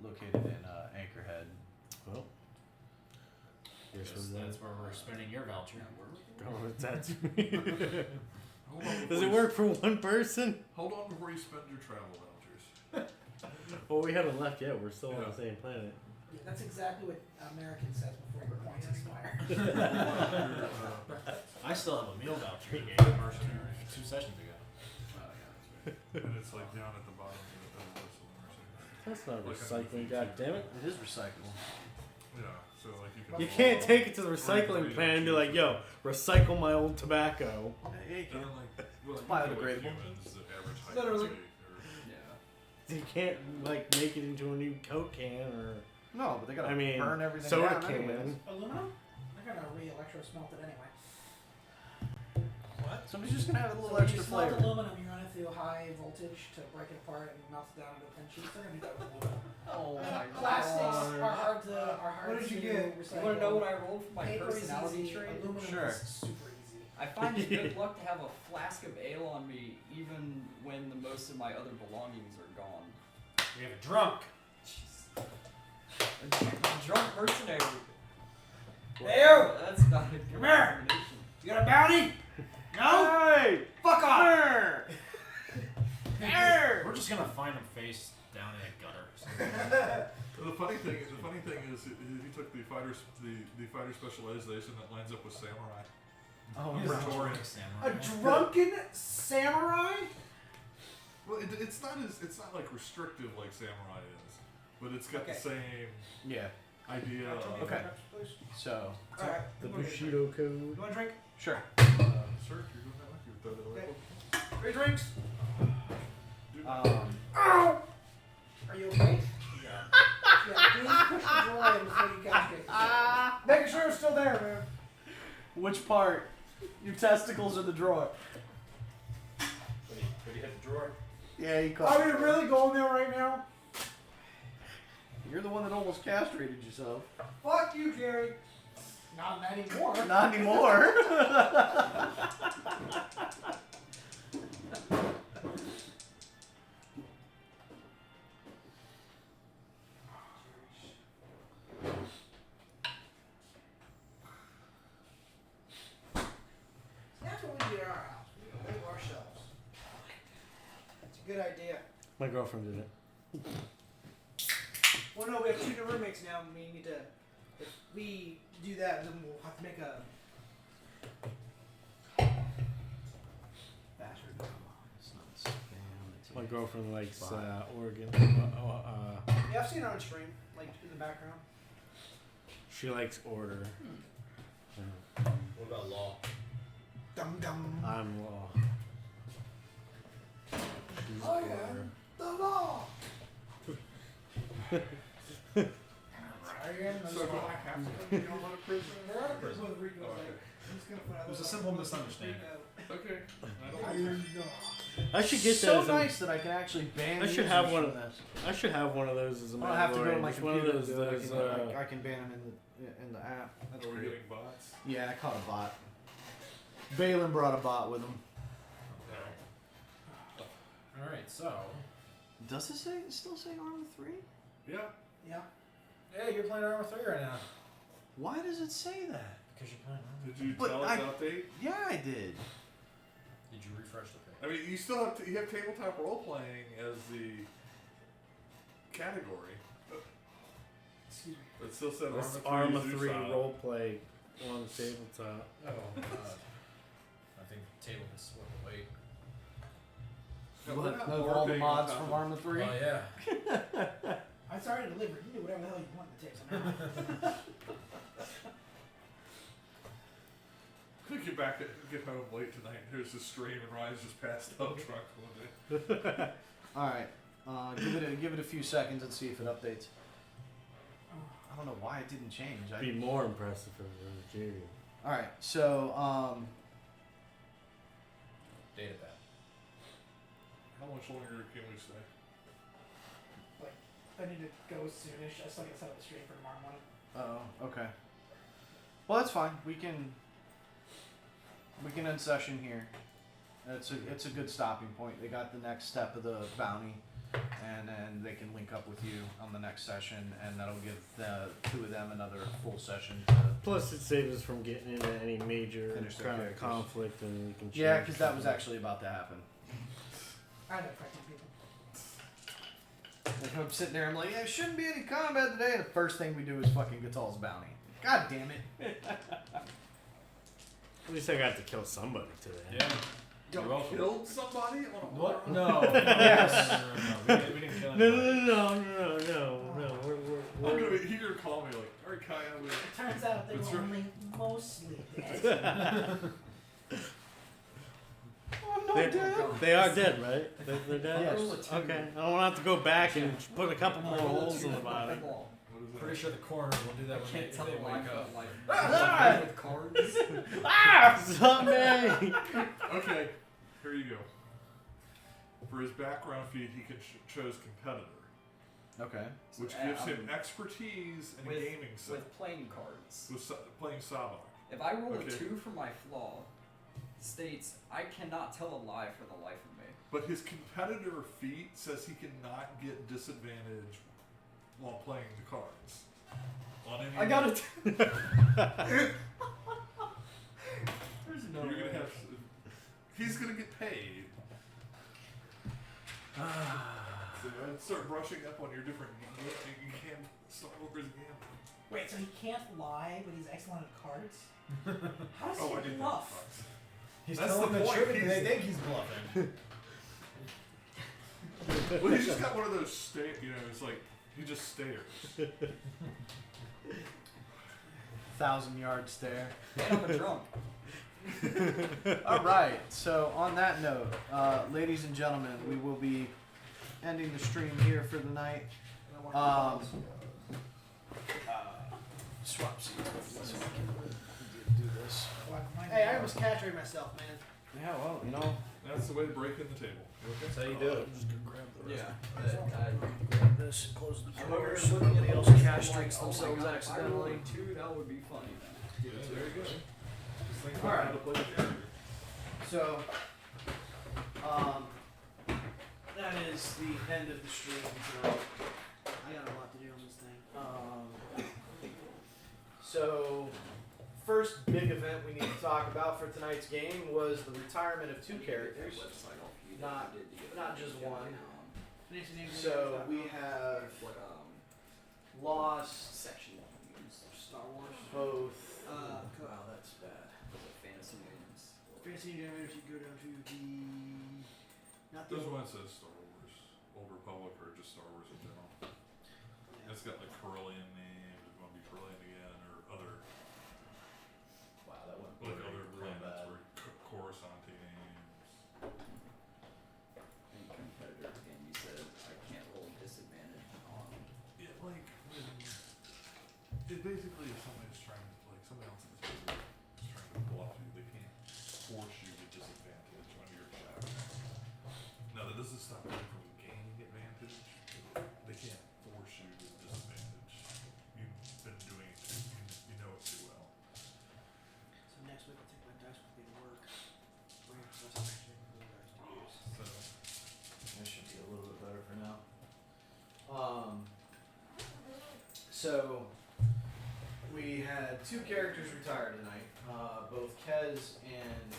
located in Anchorhead. Well, guess Yes, we're that's where we're spending your voucher. going to Tatooine. Hold on Does before it you work for one person? Hold on before you spend your travel vouchers. Well, we haven't left yet. We're still on Yeah. the same planet. That's exactly what American says before your points expire. I still have a meal voucher he gave Mercenary. 2 sessions ago. And it's like down at the bottom of the list of the mercenaries. That's not Like a recycling, movie. goddammit. It is recyclable. Yeah. So So like you can. You can't take it to the recycling plant and be like, yo, recycle my old tobacco. Yeah, you And can. like, well, biodegradable. Humans, the average height Literally. is 8 or- Yeah. You can't, like, make it into a new Coke can or, No, but they gotta I mean, burn everything soda down can. anyways. Aluminum? I gotta re-electro smelt it anyway. What? Somebody's just gonna have a little So extra when you smelt flavor. aluminum, you run it through high voltage to break it apart and melt it down into thin sheets. They're gonna do that with aluminum. Oh my Plastics God. are hard to What did you to get? recycle. You wanna know what I rolled for my Paper is personality easy. trait? Aluminum Sure. is super easy. I find it good luck to have a flask of ale on me even when the most of my other belongings are gone. We have a drunk. Jeez. A drunk mercenary. Hey, you! That's not a good Come here. combination. You got a bounty? No? Hey! Fuck off! We're just gonna find him face down in a gutter. The funny thing is, he took the fighter specialization that lines up with samurai. Oh, He's no. a drunk A samurai. drunken samurai? Well, it's not like restrictive like samurai is, but it's got Okay. the same Yeah. idea. Of, Okay. So, Alright. the Bushido code. You want a drink? sure. Sir, if you're doing that, you would throw that away. Okay. 3 drinks? Ow! Are you okay? Yeah, please push the drawer in before you castrate. Making sure it's still there, man. Which part? Your testicles or the drawer? Did he hit the drawer? Yeah, you caught Are we really going there right now? You're the one that almost castrated yourself. Fuck you, Gary. Not anymore. Not anymore. That's what we do at our house. We label ourselves. It's a good idea. My girlfriend did it. Well, no, we have 2 new roommates now. And we need to. If we do that, then we'll have to make a. Bastard. It's not spam. It's My girlfriend likes Oregon. Yeah, I've seen it on stream, like in the background. She likes order. What about law? Dum dum. I'm law. She's Oh, order. yeah. The law. So do I have to go to prison? We're out of prison with Rico. Oh, Like, okay. he's gonna put out It was a the- simple misunderstanding. Okay. I should get so that. as a- nice that I can actually ban. I should users have one from of this. I should have one of those as a I don't have to go to Mandalorian. my Just one computer. of to those, do it. those I can ban them in the app. That's Are we great. getting bots? Yeah, I caught a bot. Balin brought a bot with him. Alright, so. Does it still say Arma 3? Yeah. Yeah. Yeah, you're playing Armor 3 right now. Why does it say that? Because you're playing Armor. Did you But tell it I- to update? Yeah, I did. Did you refresh the page? I mean, you still have you have tabletop role playing as the category. Excuse me. But it still said This Arma Arma 3 3 Zeus roleplay on the tabletop. Oh, God. I think the table can split the weight. Yeah, we're not Of all the warping mods on top from of- Arma 3? Oh, yeah. It's already delivered. You do whatever the hell you want to take. So now. Get home late tonight. There's a stream and Ryan's just passed out drunk. Alright. Give it a few seconds and see if it updates. I don't know why it didn't change. Be more impressive if it was Jerry. Alright, so Data pad. How much longer can we stay? I need to go soonish. I still get set up the stream for tomorrow morning. oh, okay. Well, that's fine. We can end session here. It's a good stopping point. They got the next step of the bounty, and then they can link up with you on the next session, and that'll give the 2 of them another full session to. Plus, it saves us from getting into any major Finish their kind of characters. conflict, and we can. Yeah, change because that was something. actually about to happen. I know affecting people. Like I'm sitting there, I'm like, yeah, there shouldn't be any combat today. And the first thing we do is fucking Gatal's bounty. God damn it. At least I got to kill somebody today. Yeah. You're welcome. Killed somebody on a What? moron? No. Yes. No. We didn't kill No, anybody. no. We're He's gonna call me like, are Mordecai with. It turns out they That's were right. only mostly dead. I'm not They, dead. they are dead, right? They're dead? Yes. Roll a two. Okay. I don't have to go back and put a couple more Roll a holes two in the for body. ball. What is that? Pretty sure the coroner will do that I when can't they, tell if the they life wake up. of life. Ah! With cards. Ah! Zombie! Okay, here you go. For his background feat, he chose competitor, Okay. which So, gives him expertise in with- gaming set. with playing cards. With playing Sabak. If I roll Okay. a 2 for my flaw, states I cannot tell a lie for the life of me. But his competitor feat says he cannot get disadvantage while playing the cards. On any I got it. There's no You're way. gonna have. He's gonna get paid. So I'd start brushing up on your different. You can't Star Wars gambling. Wait, so he can't lie, but he's excellent at cards? How does Oh, I he did bluff? He's That's telling the the point. truth and they think he's bluffing. Well, he's just got one of those it's like he just stares. 1,000-yard stare. And I'm a drunk. All right. So on that note, ladies and gentlemen, we will be ending the stream here for the night. Swap seats. So I can do this. Hey, I almost captured myself, man. Yeah. Well, you know. That's the way to break in the table. That's how you do it. Grab this. Close the I'm over door. here So looking nobody at else this, cash I'm drinks like, oh my themselves God, if I roll a accidentally. 2, that would be funny. Yeah, there you go. Just think All about right. how to play the game. So, that is the end of the stream tonight. I got a lot to do on this thing. So, first big event we need to talk about for tonight's game was the retirement of two characters. Not just one. So we have What lost section you use? Star Wars. both. Co- Wow, that's bad. Fantasy names. Fantasy generators, you go down to the. Not the. This one says Star Wars, Old Republic, or just Star Wars in general. It's got like Corellian names. It's going to be Corellian again, or other Wow, that went like really, other really planets bad. or Coruscant names. And competitor, and you said I can't roll disadvantage on. Yeah, like when it basically is somebody's trying to somebody else in this group is trying to bluff you. They can't force you to disadvantage on your shadow. Now that doesn't stop them from gaining advantage. They can't force you to disadvantage. You've been doing it too. You know it too well. So next week I'll take my dice with me to work. Bring it to us actually for the dice to use. So This should be a little bit better for now. So we had two characters retire tonight. Both Kez and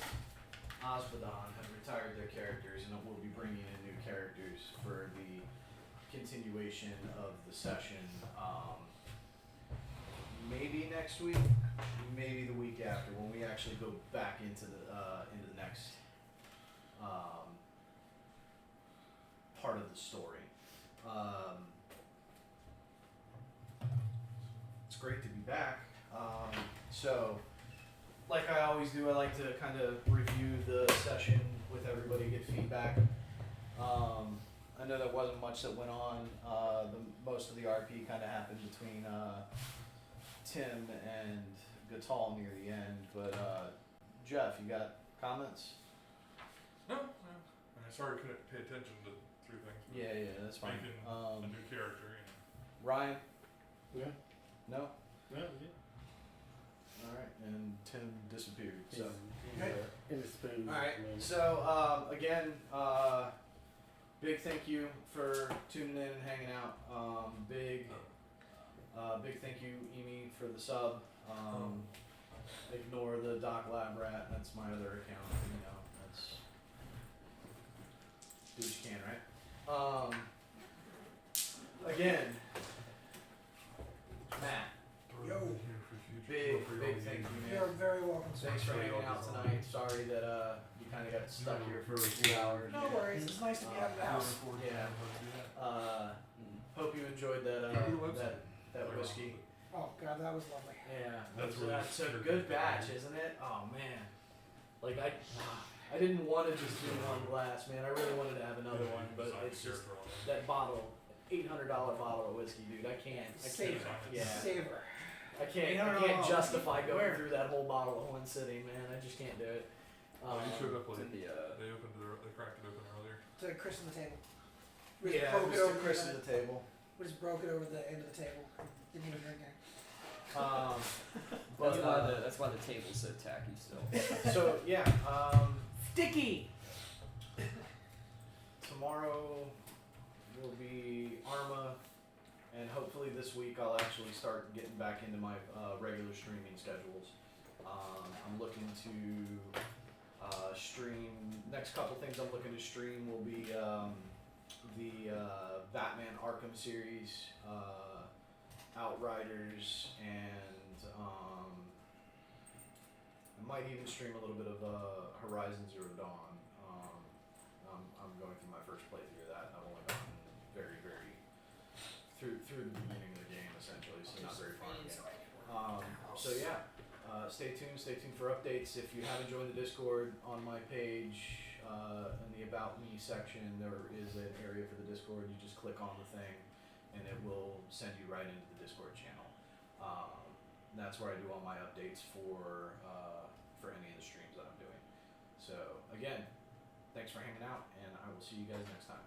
Osbodon have retired their characters, and we'll be bringing in new characters for the continuation of the session. Maybe next week, maybe the week after, when we actually go back into the next part of the story. It's great to be back. So, like I always do, I like to kind of review the session with everybody, get feedback. I know there wasn't much that went on. Most of the RP kind of happened between Tim and Gatal near the end. But Jeff, you got comments? no. I'm sorry I couldn't pay attention to three things. but Yeah, that's fine. Making a new character. Ryan? Yeah. No? Yeah. Alright, and Tim disappeared, so. In the spoon. Alright, so, again, big thank you for tuning in and hanging out. Big thank you, Emi, for the sub. Ignore the Doc Lab Rat, that's my other account, that's. Do what you can, right? Again, Matt, Yo. big thank you, man. You're very welcome, sir. Thanks for hanging out tonight. Sorry that you kind of got stuck here for a few hours. No worries, it's nice to be out of the house. Yeah. Hope you enjoyed that whiskey. Oh, God, that was lovely. Yeah, That's that's, really that's a triggered good me. batch, isn't it? Oh man, like I didn't want to just do one glass, man. I really wanted to have another one, but it's just that bottle, $800 bottle of whiskey, dude. I can't. Savor. Yeah, Savor. I can't justify going through that whole bottle in one sitting, man. I just can't do it. Oh, you showed up It's late. in the, They opened they cracked it open earlier. To Chris on the table. We just Yeah, broke it just over to Chris the, at the table. we just broke it over the end of the table. Didn't even drink any. But that's why the table's so tacky still. so yeah, Sticky! tomorrow will be Arma, and hopefully this week I'll actually start getting back into my regular streaming schedules. I'm looking to stream. Next couple things I'm looking to stream will be the Batman Arkham series, Outriders, and I might even stream a little bit of Horizon Zero Dawn. I'm going through my first playthrough of that, and I've only gotten very through the beginning of the game essentially, so not very far in the game. So yeah, stay tuned for updates. If you haven't joined the Discord, on my page in the About Me section, there is an area for the Discord. You just click on the thing, and it will send you right into the Discord channel. That's where I do all my updates for any of the streams that I'm doing. So again, thanks for hanging out, and I will see you guys next time.